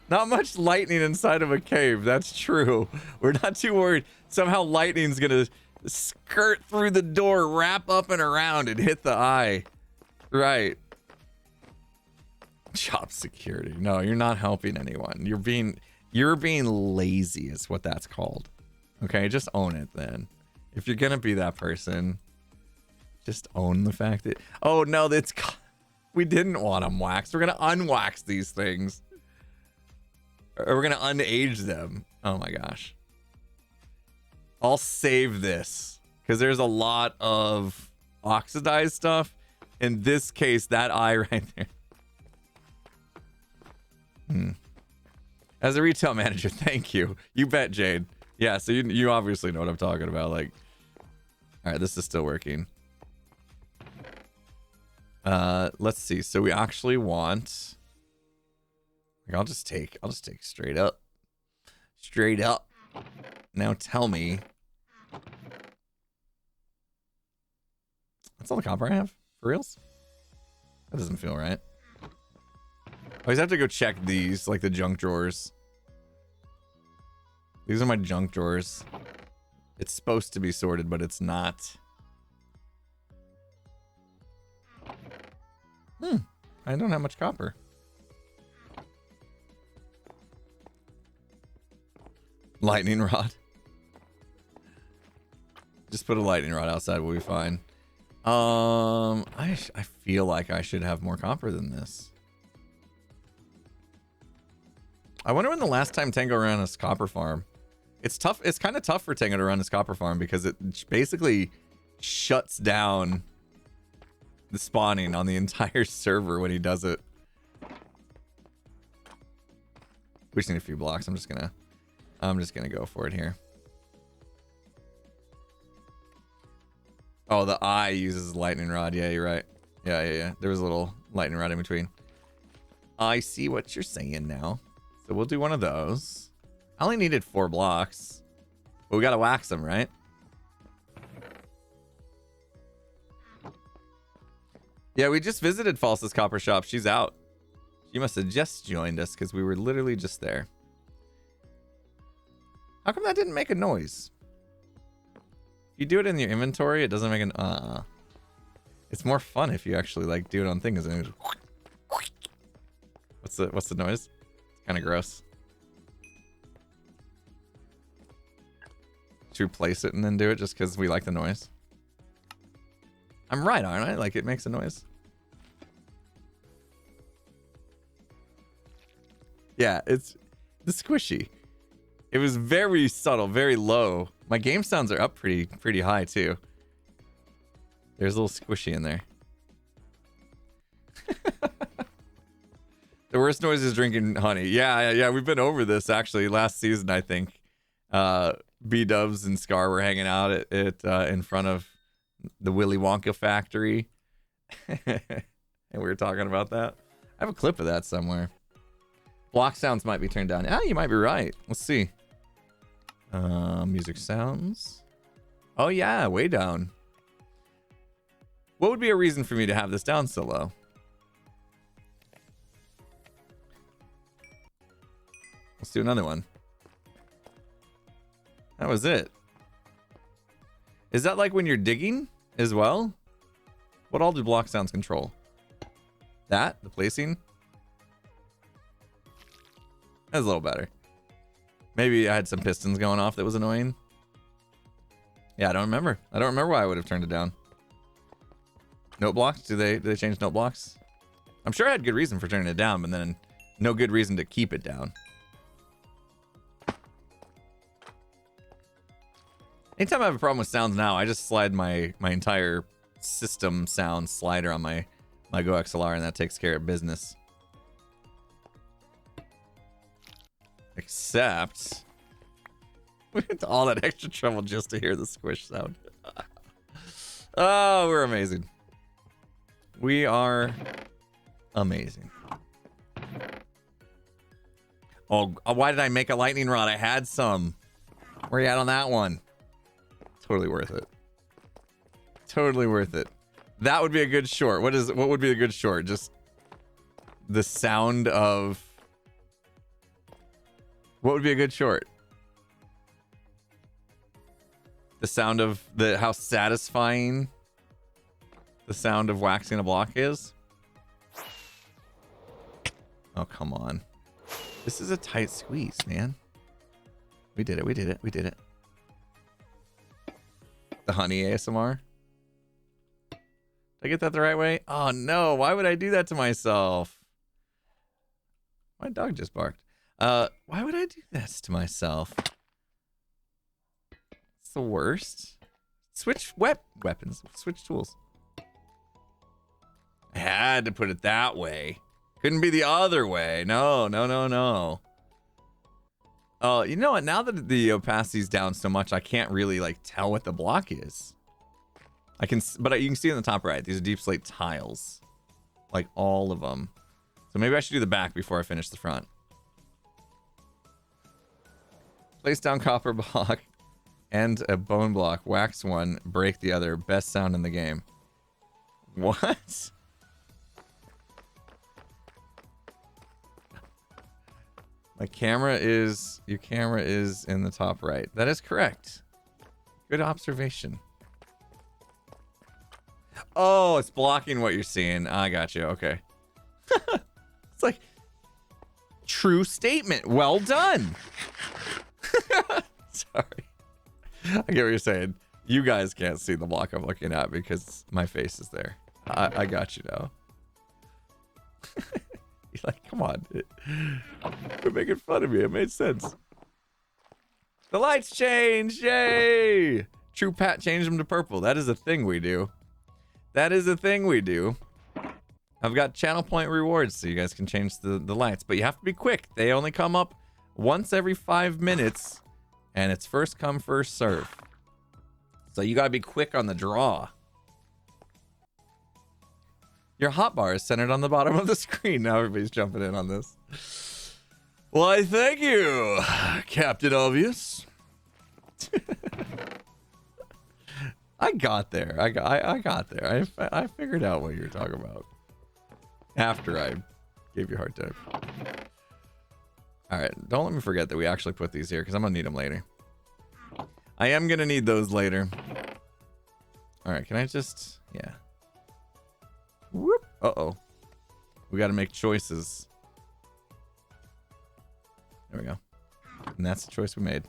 Not much lightning inside of a cave. That's true. We're not too worried. Somehow lightning's gonna skirt through the door, wrap up and around, and hit the eye. Right. Job security. No, you're not helping anyone. You're being lazy is what that's called. Okay, just own it then. If you're gonna be that person, just own the fact that, oh no, we didn't want them waxed. We're gonna unwax these things. Or we're gonna unage them. Oh my gosh. I'll save this because there's a lot of oxidized stuff. In this case, that eye right there. As a retail manager, thank you. You bet, Jade. Yeah, so you obviously know what I'm talking about. Like, all right, this is still working. Let's see. So we actually want. Like, I'll just take straight up. Straight up. Now tell me. That's all the copper I have? For reals? That doesn't feel right. I always have to go check these, like the junk drawers. These are my junk drawers. It's supposed to be sorted, but it's not. I don't have much copper. Lightning rod. Just put a lightning rod outside, we'll be fine. I feel like I should have more copper than this. I wonder when the last time Tango ran his copper farm. It's tough. It's kind of tough for Tango to run his copper farm because it basically shuts down the spawning on the entire server when he does it. We just need a few blocks. I'm just gonna go for it here. Oh, the eye uses lightning rod. Yeah, you're right. Yeah. There was a little lightning rod in between. I see what you're saying now. So we'll do one of those. I only needed 4 blocks. But we gotta wax them, right? Yeah, we just visited Falsa's copper shop. She's out. She must have just joined us because we were literally just there. How come that didn't make a noise? If you do it in your inventory, it doesn't make an It's more fun if you actually like do it on things. What's the noise? It's kind of gross. Should we place it and then do it just because we like the noise? I'm right, aren't I? Like, it makes a noise. Yeah, it's the squishy. It was very subtle, very low. My game sounds are up pretty high too. There's a little squishy in there. The worst noise is drinking honey. Yeah. We've been over this actually last season, I think. B-Dubs and Scar were hanging out at in front of the Willy Wonka factory. And we were talking about that. I have a clip of that somewhere. Block sounds might be turned down. Ah, you might be right. Let's see. Music sounds. Oh yeah, way down. What would be a reason for me to have this down so low? Let's do another one. That was it. Is that like when you're digging as well? What all do block sounds control? That? The placing? That's a little better. Maybe I had some pistons going off that was annoying. Yeah, I don't remember. I don't remember why I would have turned it down. Note blocks? Do they change note blocks? I'm sure I had good reason for turning it down, but then no good reason to keep it down. Anytime I have a problem with sounds now, I just slide my entire system sound slider on my Go XLR, and that takes care of business. Except we went to all that extra trouble just to hear the squish sound. Oh, we're amazing. We are amazing. Oh, why did I make a lightning rod? I had some. Where you at on that one? Totally worth it. Totally worth it. That would be a good short. What would be a good short? Just the sound of... What would be a good short? The sound of how satisfying the sound of waxing a block is? Oh, come on. This is a tight squeeze, man. We did it, we did it, we did it. The honey ASMR. Did I get that the right way? Oh no, why would I do that to myself? My dog just barked. Why would I do this to myself? It's the worst. Switch weapons. Switch tools. I had to put it that way. Couldn't be the other way. No, no, no, no. Oh, you know what? Now that the opacity's down so much, I can't really like tell what the block is. I can, but you can see in the top right. These are deep slate tiles, like all of them. So maybe I should do the back before I finish the front. Place down copper block and a bone block. Wax one, break the other. Best sound in the game. What? Your camera is in the top right. That is correct. Good observation. Oh, it's blocking what you're seeing. I got you. Okay. It's like true statement. Well done. Sorry. I get what you're saying. You guys can't see the block I'm looking at because my face is there. I got you now. You're like, come on. You're making fun of me. It made sense. The lights changed. Yay. True Pat changed them to purple. That is a thing we do. That is a thing we do. I've got channel point rewards so you guys can change the lights. But you have to be quick. They only come up once every 5 minutes. And it's first come, first serve. So you gotta be quick on the draw. Your hotbar is centered on the bottom of the screen. Now everybody's jumping in on this. Why, thank you, Captain Obvious. I got there. I got there. I figured out what you were talking about. After I gave you a hard time. All right, don't let me forget that we actually put these here because I'm gonna need them later. I am gonna need those later. All right, can I just, yeah. Whoop. Uh-oh. We gotta make choices. There we go. And that's the choice we made.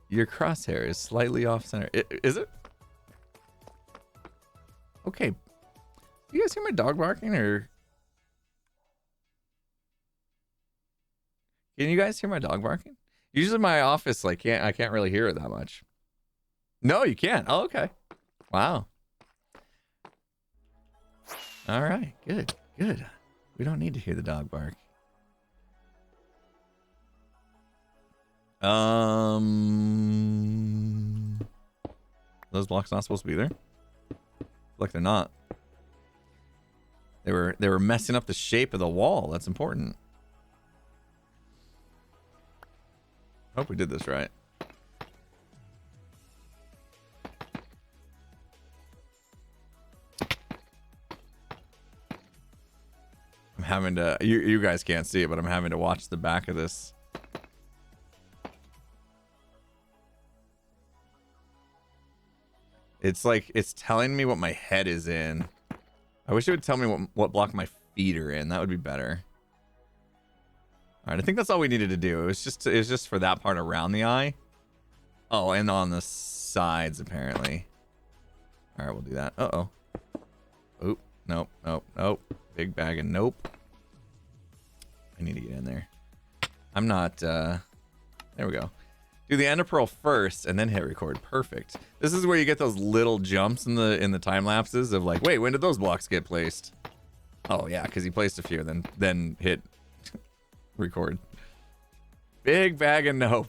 Your crosshair is slightly off center. Is it? Okay. Do you guys hear my dog barking or? Can you guys hear my dog barking? Usually my office, like, I can't really hear it that much. No, you can't. Oh, okay. Wow. All right. Good. Good. We don't need to hear the dog bark. Those blocks not supposed to be there? Like they're not. They were messing up the shape of the wall. That's important. Hope we did this right. I'm having to, you guys can't see it, but I'm having to watch the back of this. It's like, it's telling me what my head is in. I wish it would tell me what block my feet are in. That would be better. All right, I think that's all we needed to do. It was just for that part around the eye. Oh, and on the sides, apparently. All right, we'll do that. Uh-oh. Oop. Nope, nope, nope. Big bag of nope. I need to get in there. I'm not, there we go. Do the ender pearl first and then hit record. Perfect. This is where you get those little jumps in the time lapses of like, wait, when did those blocks get placed? Oh yeah, because he placed a few, then hit record. Big bag of nope.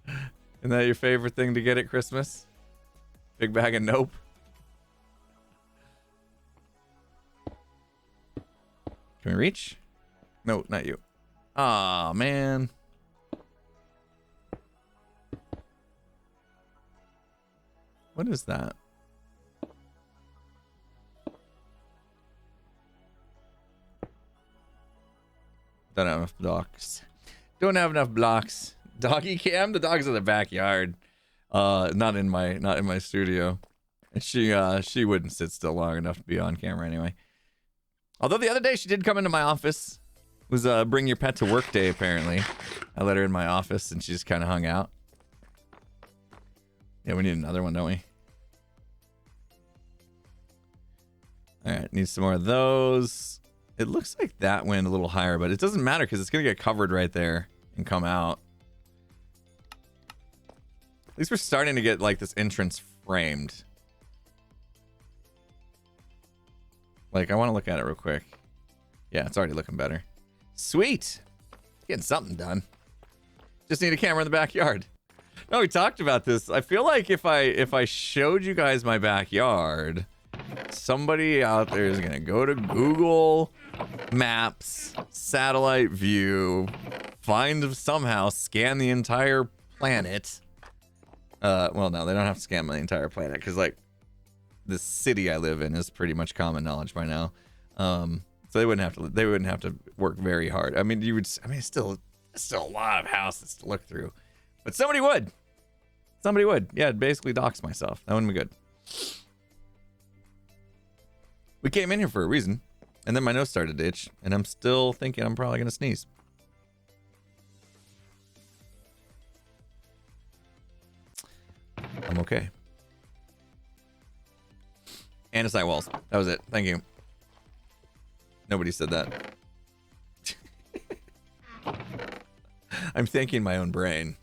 Isn't that your favorite thing to get at Christmas? Big bag of nope. Can we reach? No, not you. Aw, man. What is that? Don't have enough blocks. Don't have enough blocks. Doggy cam? The dog's in the backyard. Not in my studio. And she wouldn't sit still long enough to be on camera anyway. Although the other day she did come into my office. It was bring your pet to work day apparently. I let her in my office and she just kind of hung out. Yeah, we need another one, don't we? All right, need some more of those. It looks like that went a little higher, but it doesn't matter because it's going to get covered right there and come out. At least we're starting to get like this entrance framed. Like, I want to look at it real quick. Yeah, it's already looking better. Sweet. Getting something done. Just need a camera in the backyard. No, we talked about this. I feel like if I showed you guys my backyard, somebody out there is gonna go to Google Maps, satellite view, somehow scan the entire planet. Well, no, they don't have to scan the entire planet because like the city I live in is pretty much common knowledge by now. So they wouldn't have to work very hard. I mean, it's still a lot of houses to look through, but somebody would. Yeah, basically dox myself. That wouldn't be good. We came in here for a reason, and then my nose started to itch, and I'm still thinking I'm probably gonna sneeze. I'm okay. Andesite walls. That was it. Thank you. Nobody said that. I'm thanking my own brain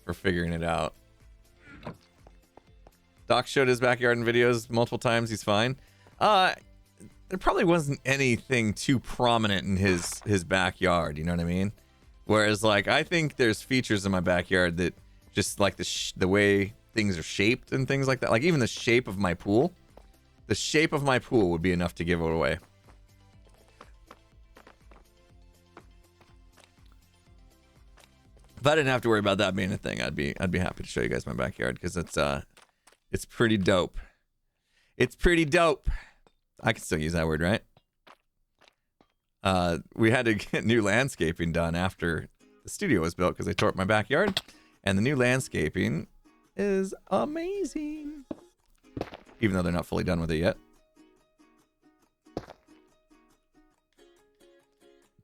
for figuring it out. Doc showed his backyard in videos multiple times. He's fine. There probably wasn't anything too prominent in his backyard. You know what I mean? Whereas, like, I think there's features in my backyard that just like the way things are shaped and things like that. Like even the shape of my pool. The shape of my pool would be enough to give it away. If I didn't have to worry about that being a thing, I'd be happy to show you guys my backyard because it's pretty dope. It's pretty dope. I can still use that word, right? We had to get new landscaping done after the studio was built because they tore up my backyard, and the new landscaping is amazing. Even though they're not fully done with it yet.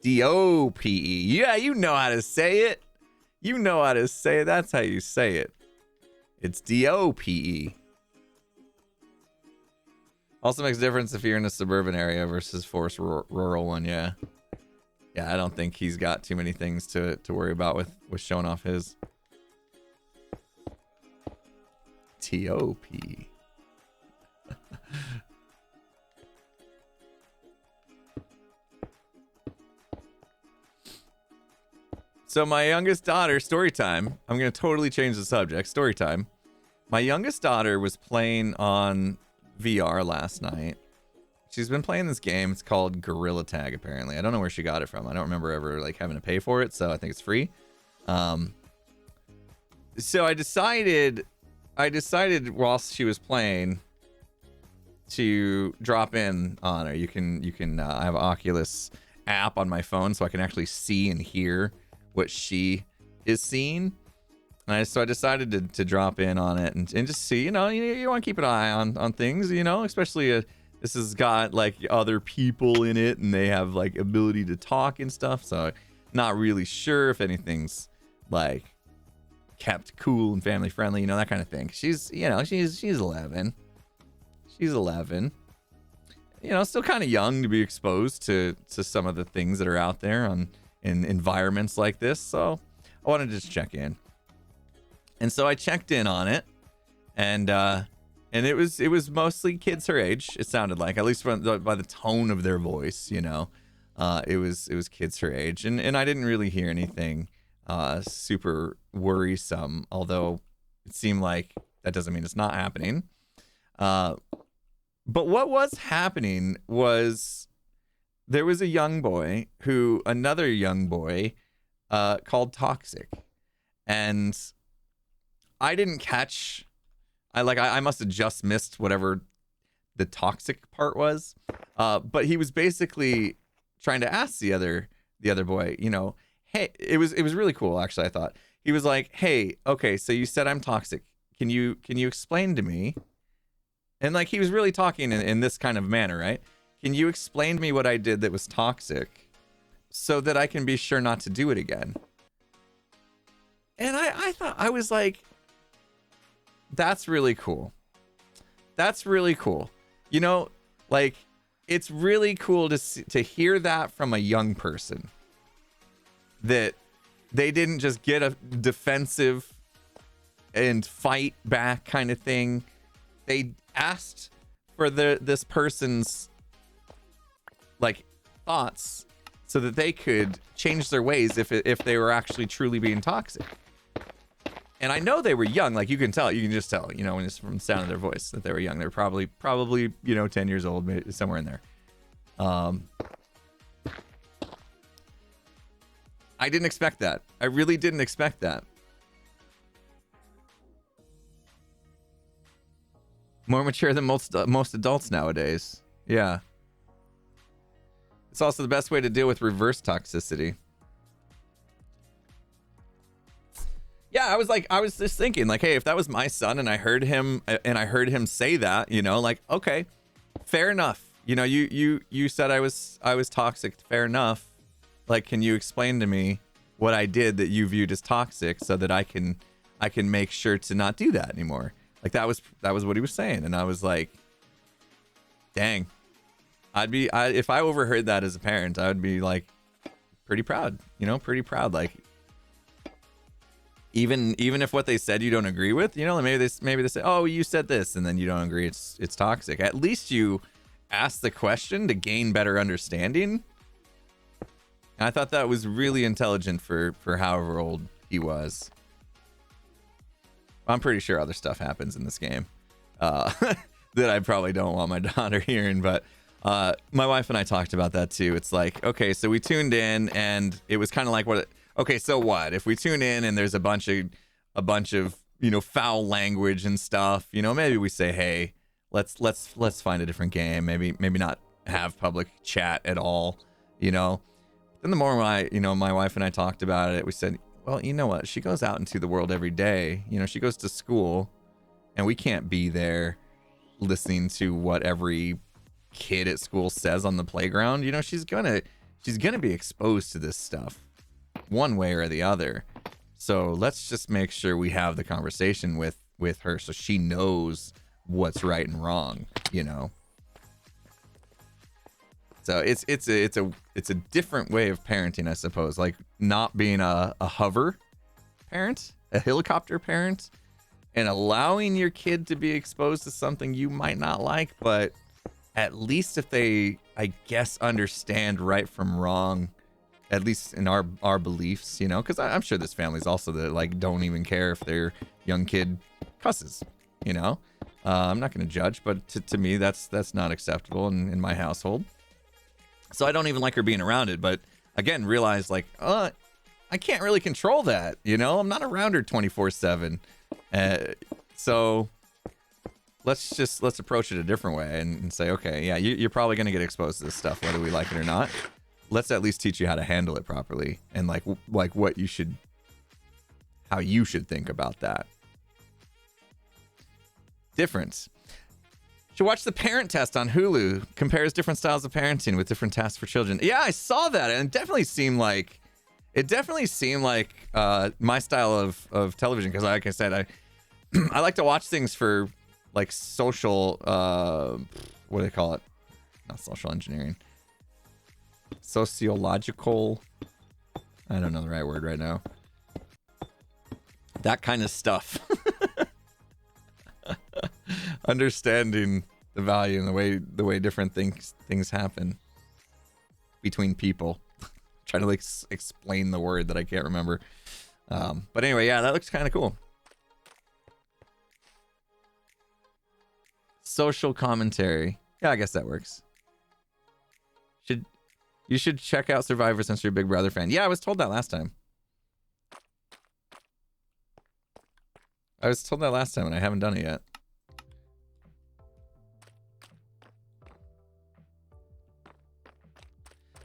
D-O-P-E. Yeah, you know how to say it. You know how to say it. That's how you say it. It's D-O-P-E. Also makes a difference if you're in a suburban area versus forced rural one, yeah. Yeah, I don't think he's got too many things to worry about with showing off his. T-O-P. So my youngest daughter, story time. I'm going to totally change the subject. Story time. My youngest daughter was playing on VR last night. She's been playing this game. It's called Gorilla Tag, apparently. I don't know where she got it from. I don't remember ever like having to pay for it, so I think it's free. So I decided whilst she was playing to drop in on her. You can I have an Oculus app on my phone so I can actually see and hear what she is seeing. So I decided to drop in on it and just see, you want to keep an eye on things, especially this has got like other people in it and they have like ability to talk and stuff. So not really sure if anything's like kept cool and family friendly, that kind of thing. She's 11. She's 11. Still kind of young to be exposed to some of the things that are out there in environments like this. So I wanted to just check in. And so I checked in on it, and it was mostly kids her age. It sounded like, at least by the tone of their voice, it was kids her age, and I didn't really hear anything super worrisome. Although it seemed like that doesn't mean it's not happening. But what was happening was there was a young boy another young boy called Toxic, and I didn't catch I must have just missed whatever the toxic part was. But he was basically trying to ask the other boy, you know, hey, it was really cool actually. I thought he was like, hey, okay, so you said I'm toxic. Can you explain to me? And like he was really talking in this kind of manner, right? Can you explain to me what I did that was toxic so that I can be sure not to do it again? And I thought, I was like, that's really cool. That's really cool. You know, like, it's really cool to hear that from a young person. That they didn't just get a defensive and fight back kind of thing. They asked for this person's like thoughts so that they could change their ways if they were actually truly being toxic. And I know they were young, like you can just tell, you know, when it's from the sound of their voice that they were young. They're probably, you know, 10 years old, maybe somewhere in there. I didn't expect that. I really didn't expect that. More mature than most adults nowadays. Yeah. It's also the best way to deal with reverse toxicity. Yeah, I was just thinking, like, hey, if that was my son and I heard him say that, you know, like, okay, fair enough. You know, you said I was toxic, fair enough. Like, can you explain to me what I did that you viewed as toxic so that I can make sure to not do that anymore? Like that was what he was saying, and I was like, dang. If I overheard that as a parent, I would be like pretty proud, you know, like even if what they said you don't agree with, you know, maybe they say, oh, you said this, and then you don't agree, it's toxic. At least you ask the question to gain better understanding. And I thought that was really intelligent for however old he was. I'm pretty sure other stuff happens in this game that I probably don't want my daughter hearing, but my wife and I talked about that too. It's like, okay, so we tuned in and it was kind of like okay, so what if we tune in and there's a bunch of you know, foul language and stuff, you know, maybe we say, hey, let's find a different game, maybe not have public chat at all, you know. Then the more my wife and I talked about it, we said, well, you know what? She goes out into the world every day. You know, she goes to school, and we can't be there listening to what every kid at school says on the playground. You know, she's gonna be exposed to this stuff one way or the other. So let's just make sure we have the conversation with her so she knows what's right and wrong, you know. So it's a different way of parenting, I suppose. Like not being a hover parent, a helicopter parent, and allowing your kid to be exposed to something you might not like, but at least if they, I guess, understand right from wrong, at least in our beliefs, you know, because I'm sure there's families also that like don't even care if their young kid cusses, you know. I'm not going to judge, but to me that's not acceptable in my household. So I don't even like her being around it, but again, realize like, I can't really control that, you know? I'm not around her 24/7. So let's approach it a different way and say, okay, yeah, you're probably going to get exposed to this stuff, whether we like it or not. Let's at least teach you how to handle it properly and like how you should think about that. Difference. Should watch The Parent Test on Hulu. Compares different styles of parenting with different tasks for children. Yeah, I saw that, and it definitely seemed like my style of television. Because, like I said, I like to watch things for like social. What do they call it? Not social engineering. Sociological. I don't know the right word right now. That kind of stuff. Understanding the value and the way different things happen between people. Trying to like explain the word that I can't remember. But anyway, yeah, that looks kind of cool. Social commentary. Yeah, I guess that works. You should check out Survivor since you're a Big Brother fan. Yeah, I was told that last time. I was told that last time and I haven't done it yet.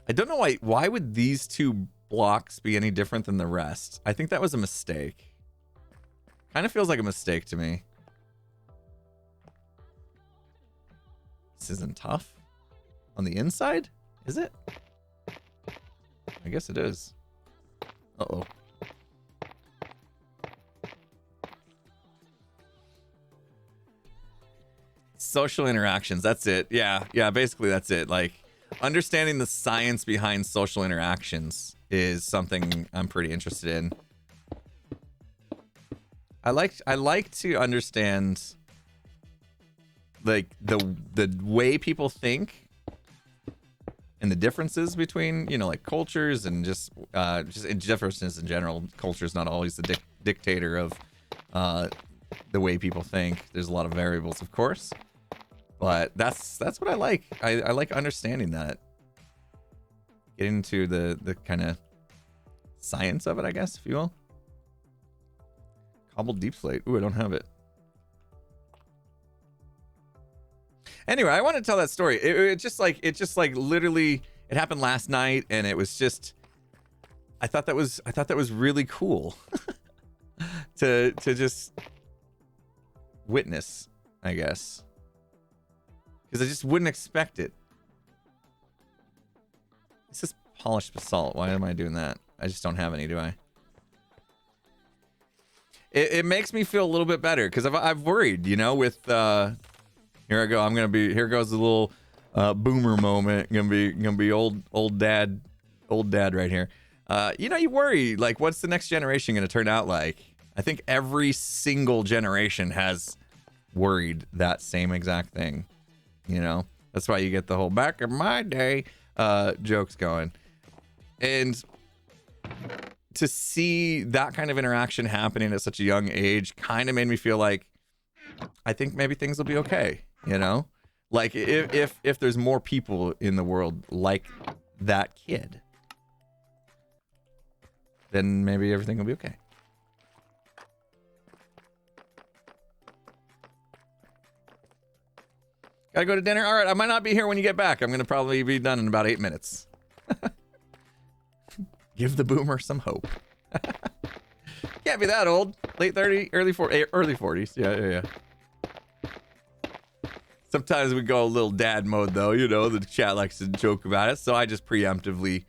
I don't know why would these two blocks be any different than the rest? I think that was a mistake. Kind of feels like a mistake to me. This isn't tough. On the inside? Is it? I guess it is. Uh-oh. Social interactions. That's it. Yeah. Yeah. Basically, that's it. like understanding the science behind social interactions is something I'm pretty interested in. I like to understand like the way people think and the differences between, you know, like cultures and just differences in general. Culture is not always the dictator of the way people think. There's a lot of variables, of course. But that's what I like. I like understanding that. Getting into the kind of science of it, I guess, if you will. Cobbled deep slate. Ooh, I don't have it. Anyway, I want to tell that story. It just like literally it happened last night, and it was just I thought that was really cool to just witness, I guess. Because I just wouldn't expect it. It's just polished basalt. Why am I doing that? I just don't have any, do I? It makes me feel a little bit better because I've worried, you know, with here I go. Here goes the little boomer moment. Gonna be old dad right here. You know, you worry like, what's the next generation gonna turn out like? I think every single generation has worried that same exact thing. You know, that's why you get the whole back in my day jokes going. And to see that kind of interaction happening at such a young age kind of made me feel like I think maybe things will be okay, you know? Like if there's more people in the world like that kid, then maybe everything will be okay. Gotta go to dinner. All right, I might not be here when you get back. I'm gonna probably be done in about 8 minutes. Give the boomer some hope. Can't be that old. Late 30, early 40s. Yeah. Sometimes we go a little dad mode though. You know, the chat likes to joke about it, so I just preemptively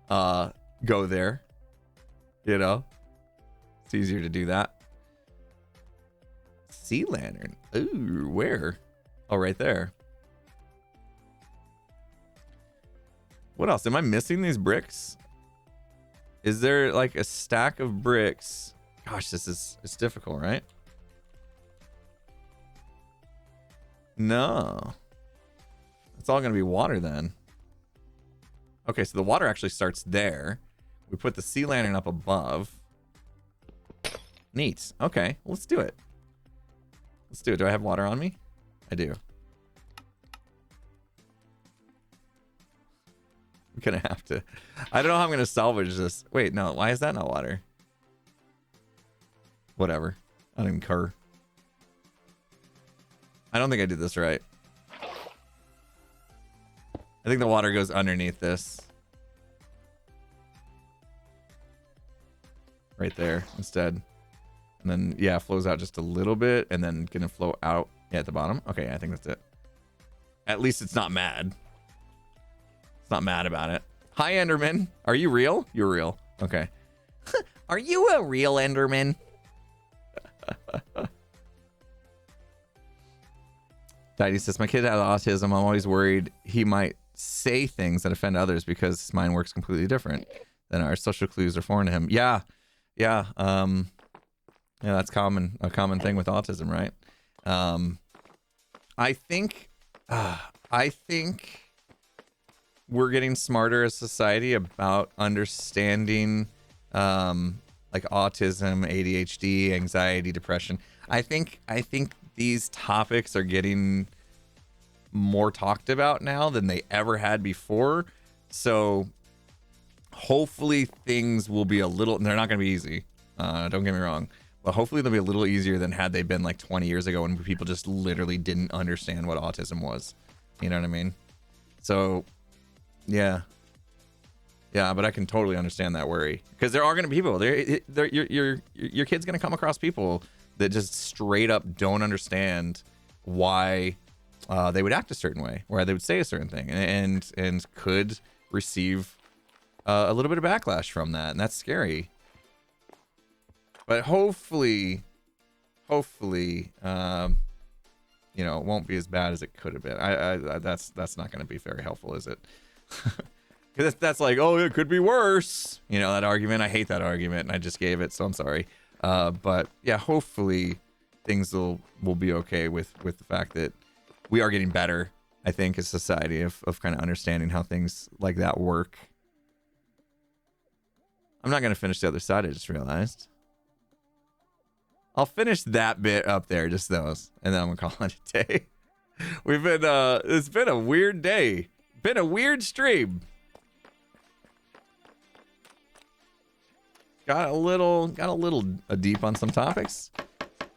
go there. You know, it's easier to do that. Sea lantern. Ooh, where? Oh, right there. What else? Am I missing these bricks? Is there like a stack of bricks? Gosh, it's difficult, right? No. It's all going to be water then. Okay, so the water actually starts there. We put the sea lantern up above. Neat. Okay, let's do it. Let's do it. Do I have water on me? I do. I'm gonna have to. I don't know how I'm gonna salvage this. Wait, no. Why is that not water? Whatever. I don't even care. I don't think I did this right. I think the water goes underneath this. Right there instead. And then, yeah, flows out just a little bit and then gonna flow out at the bottom. Okay, I think that's it. At least it's not mad. It's not mad about it. Hi, Enderman. Are you real? You're real. Okay. Are you a real Enderman? Daddy says, my kid has autism. I'm always worried he might say things that offend others because his mind works completely different than our social clues are foreign to him. Yeah. Yeah. Yeah, that's common. A common thing with autism, right? I think we're getting smarter as a society about understanding like autism, ADHD, anxiety, depression. I think these topics are getting more talked about now than they ever had before. So hopefully things will be a little, they're not going to be easy. Don't get me wrong. But hopefully they'll be a little easier than had they been like 20 years ago when people just literally didn't understand what autism was. You know what I mean? So, yeah. Yeah, but I can totally understand that worry because there are going to be people. Your kid's going to come across people that just straight up don't understand why they would act a certain way, why they would say a certain thing, and could receive a little bit of backlash from that, and that's scary. But hopefully, you know, it won't be as bad as it could have been. That's not going to be very helpful, is it? Because that's like, oh, it could be worse. You know, that argument. I hate that argument, and I just gave it, so I'm sorry. But yeah, hopefully things will be okay with the fact that we are getting better, I think, as society of kind of understanding how things like that work. I'm not going to finish the other side, I just realized. I'll finish that bit up there, just those, and then I'm going to call it a day. It's been a weird day. Been a weird stream. Got a little deep on some topics.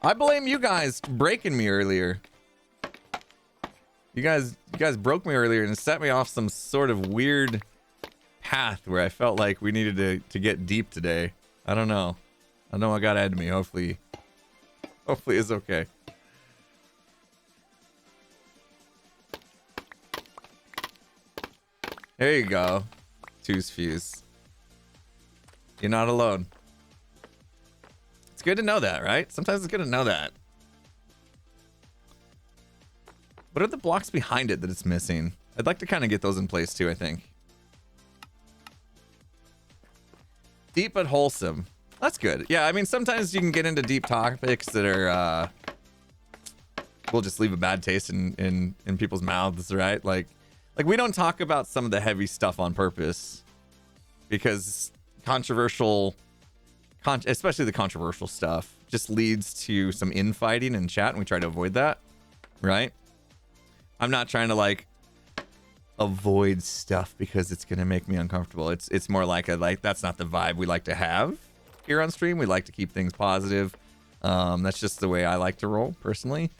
I blame you guys breaking me earlier. You guys broke me earlier and set me off some sort of weird path where I felt like we needed to get deep today. I don't know. I know what got ahead of me. Hopefully it's okay. There you go. Two's fuse. You're not alone. It's good to know that, right? Sometimes it's good to know that. What are the blocks behind it that it's missing? I'd like to kind of get those in place too, I think. Deep but wholesome. That's good. Yeah, I mean, sometimes you can get into deep topics that are, will just leave a bad taste in people's mouths, right? Like we don't talk about some of the heavy stuff on purpose because controversial, especially the controversial stuff, just leads to some infighting in chat, and we try to avoid that, right? I'm not trying to like avoid stuff because it's gonna make me uncomfortable. It's more like that's not the vibe we like to have here on stream. We like to keep things positive. That's just the way I like to roll personally,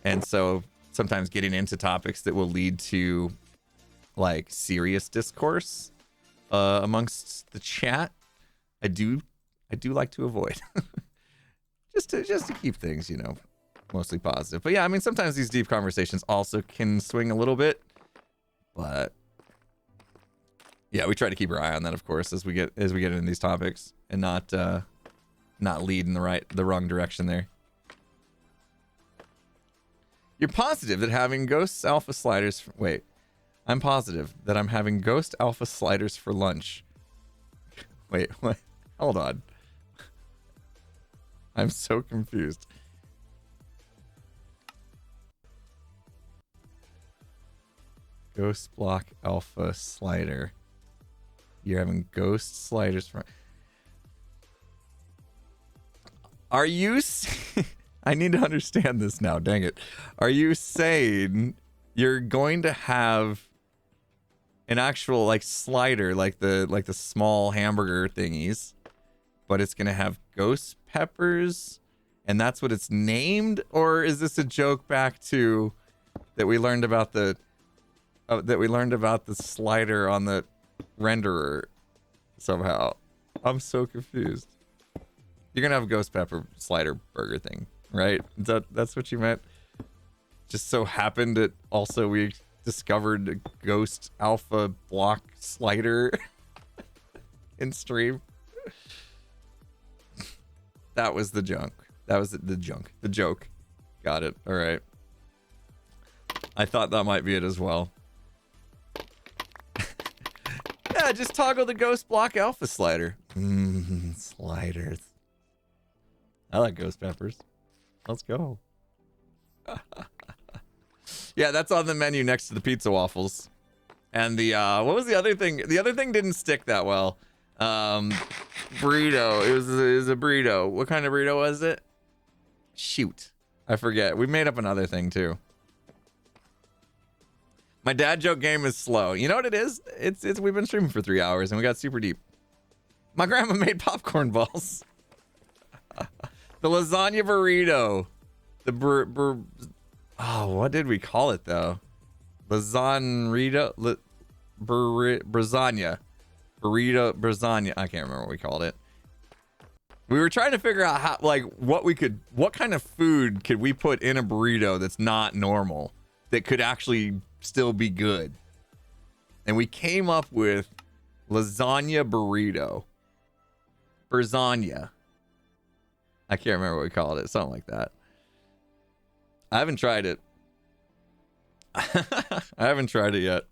and so sometimes getting into topics that will lead to like serious discourse amongst the chat, I do like to avoid just to keep things, you know, mostly positive. But yeah, I mean, sometimes these deep conversations also can swing a little bit, but yeah, we try to keep our eye on that, of course, as we get into these topics and not lead in the wrong direction there. You're positive that having ghost alpha sliders wait, I'm positive that I'm having ghost alpha sliders for lunch. Wait, what? Hold on. I'm so confused. Ghost block alpha slider. You're having ghost sliders for... Are you... I need to understand this now, dang it. Are you saying you're going to have an actual like slider, like the small hamburger thingies, but it's gonna have ghost peppers, and that's what it's named? Or is this a joke back to that we learned about the slider on the renderer somehow? I'm so confused. You're gonna have a ghost pepper slider burger thing, right? That's what you meant? Just so happened that also we discovered a ghost alpha block slider in stream. That was the junk. That was the junk. The joke. Got it. All right. I thought that might be it as well. Yeah, just toggle the ghost block alpha slider. Sliders. I like ghost peppers. Let's go. Yeah, that's on the menu next to the pizza waffles. And the what was the other thing? The other thing didn't stick that well. Burrito. It was a burrito. What kind of burrito was it? Shoot, I forget. We made up another thing too. My dad joke game is slow. You know what it is? It's we've been streaming for 3 hours and we got super deep. My grandma made popcorn balls. The lasagna burrito. The oh, what did we call it though? Lasagna. Brasagna. burrito, lasagna. I can't remember what we called it. We were trying to figure out how, like, what kind of food could we put in a burrito that's not normal, that could actually still be good. And we came up with lasagna burrito. Lasagna. I can't remember what we called it. Something like that. I haven't tried it. I haven't tried it yet.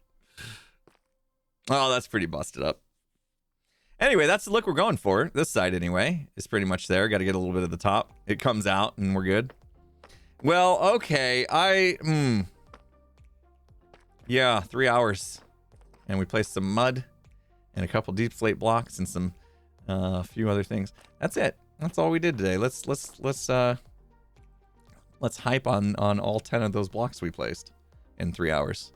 Oh, that's pretty busted up. Anyway, that's the look we're going for. This side, anyway, is pretty much there. Got to get a little bit of the top. It comes out, and we're good. Well, okay. Yeah, 3 hours. And we placed some mud and a couple deep slate blocks and some a few other things. That's it. That's all we did today. Let's hype on all 10 of those blocks we placed in 3 hours.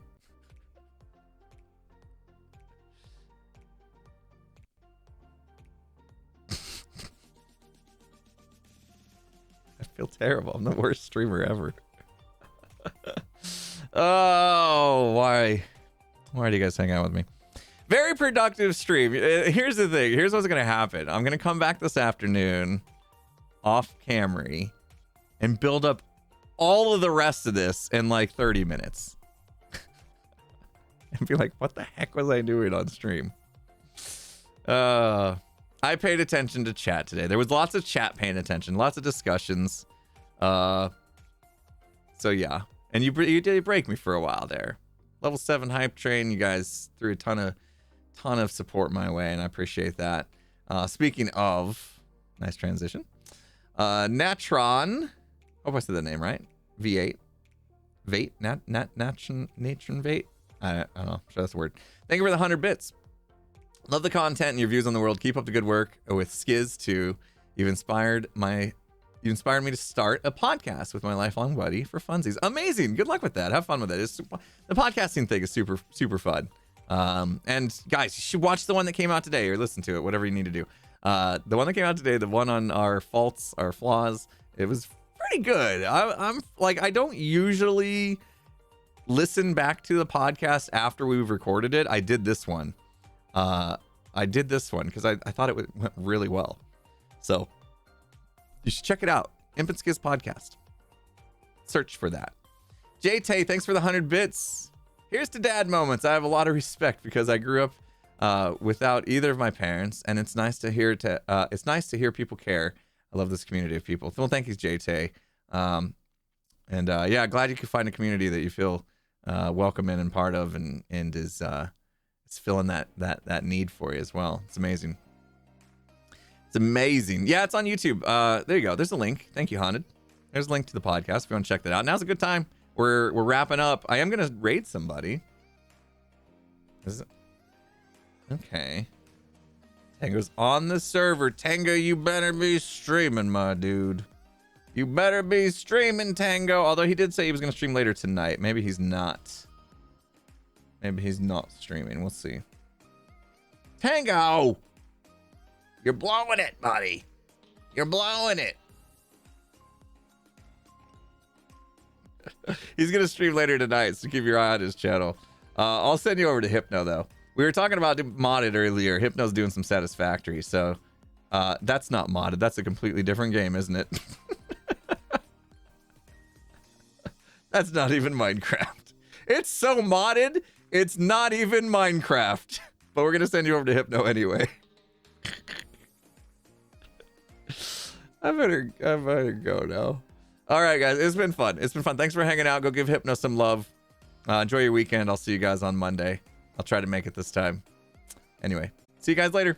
I feel terrible. I'm the worst streamer ever. Oh, why do you guys hang out with me? Very productive stream. Here's the thing. Here's what's gonna happen. I'm gonna come back this afternoon off Camry and build up all of the rest of this in like 30 minutes. And be like, what the heck was I doing on stream? I paid attention to chat today. There was lots of chat paying attention, lots of discussions. So yeah. And you did break me for a while there. Level 7 hype train, you guys threw a ton of support my way, and I appreciate that. Speaking of, nice transition. Natron, hope I said the name right. V8. Vate? Natron Vate? I don't know. Sure, that's the word. Thank you for the 100 bits. Love the content and your views on the world. Keep up the good work with Skiz too. You've inspired me to start a podcast with my lifelong buddy for funsies. Amazing. Good luck with that. Have fun with it. The podcasting thing is super, super fun. And guys, you should watch the one that came out today or listen to it, whatever you need to do. The one that came out today, the one on our faults, our flaws, it was pretty good. I'm like, I don't usually listen back to the podcast after we've recorded it. I did this one. Because I thought it went really well. So you should check it out. Infant Skiz Podcast. Search for that. Tay, thanks for the 100 bits. Here's to dad moments. I have a lot of respect because I grew up without either of my parents, and it's nice to hear people care. I love this community of people. Well, thank you, Tay. Yeah, glad you could find a community that you feel welcome in and part of, and is filling that need for you as well. It's amazing. It's amazing. Yeah, it's on YouTube. There you go. There's a link. Thank you, Haunted. There's a link to the podcast if you want to check that out. Now's a good time. We're wrapping up. I am gonna raid somebody. Is it? Okay. Tango's on the server. Tango, you better be streaming, my dude. You better be streaming, Tango. Although he did say he was gonna stream later tonight. Maybe he's not. Maybe he's not streaming. We'll see. Tango! You're blowing it, buddy. You're blowing it. He's going to stream later tonight, so keep your eye on his channel. I'll send you over to Hypno, though. We were talking about modded earlier. Hypno's doing some Satisfactory, so that's not modded. That's a completely different game, isn't it? That's not even Minecraft. It's so modded, it's not even Minecraft. But we're going to send you over to Hypno anyway. I better go now. All right, guys. It's been fun. Thanks for hanging out. Go give Hypno some love. Enjoy your weekend. I'll see you guys on Monday. I'll try to make it this time. Anyway, see you guys later.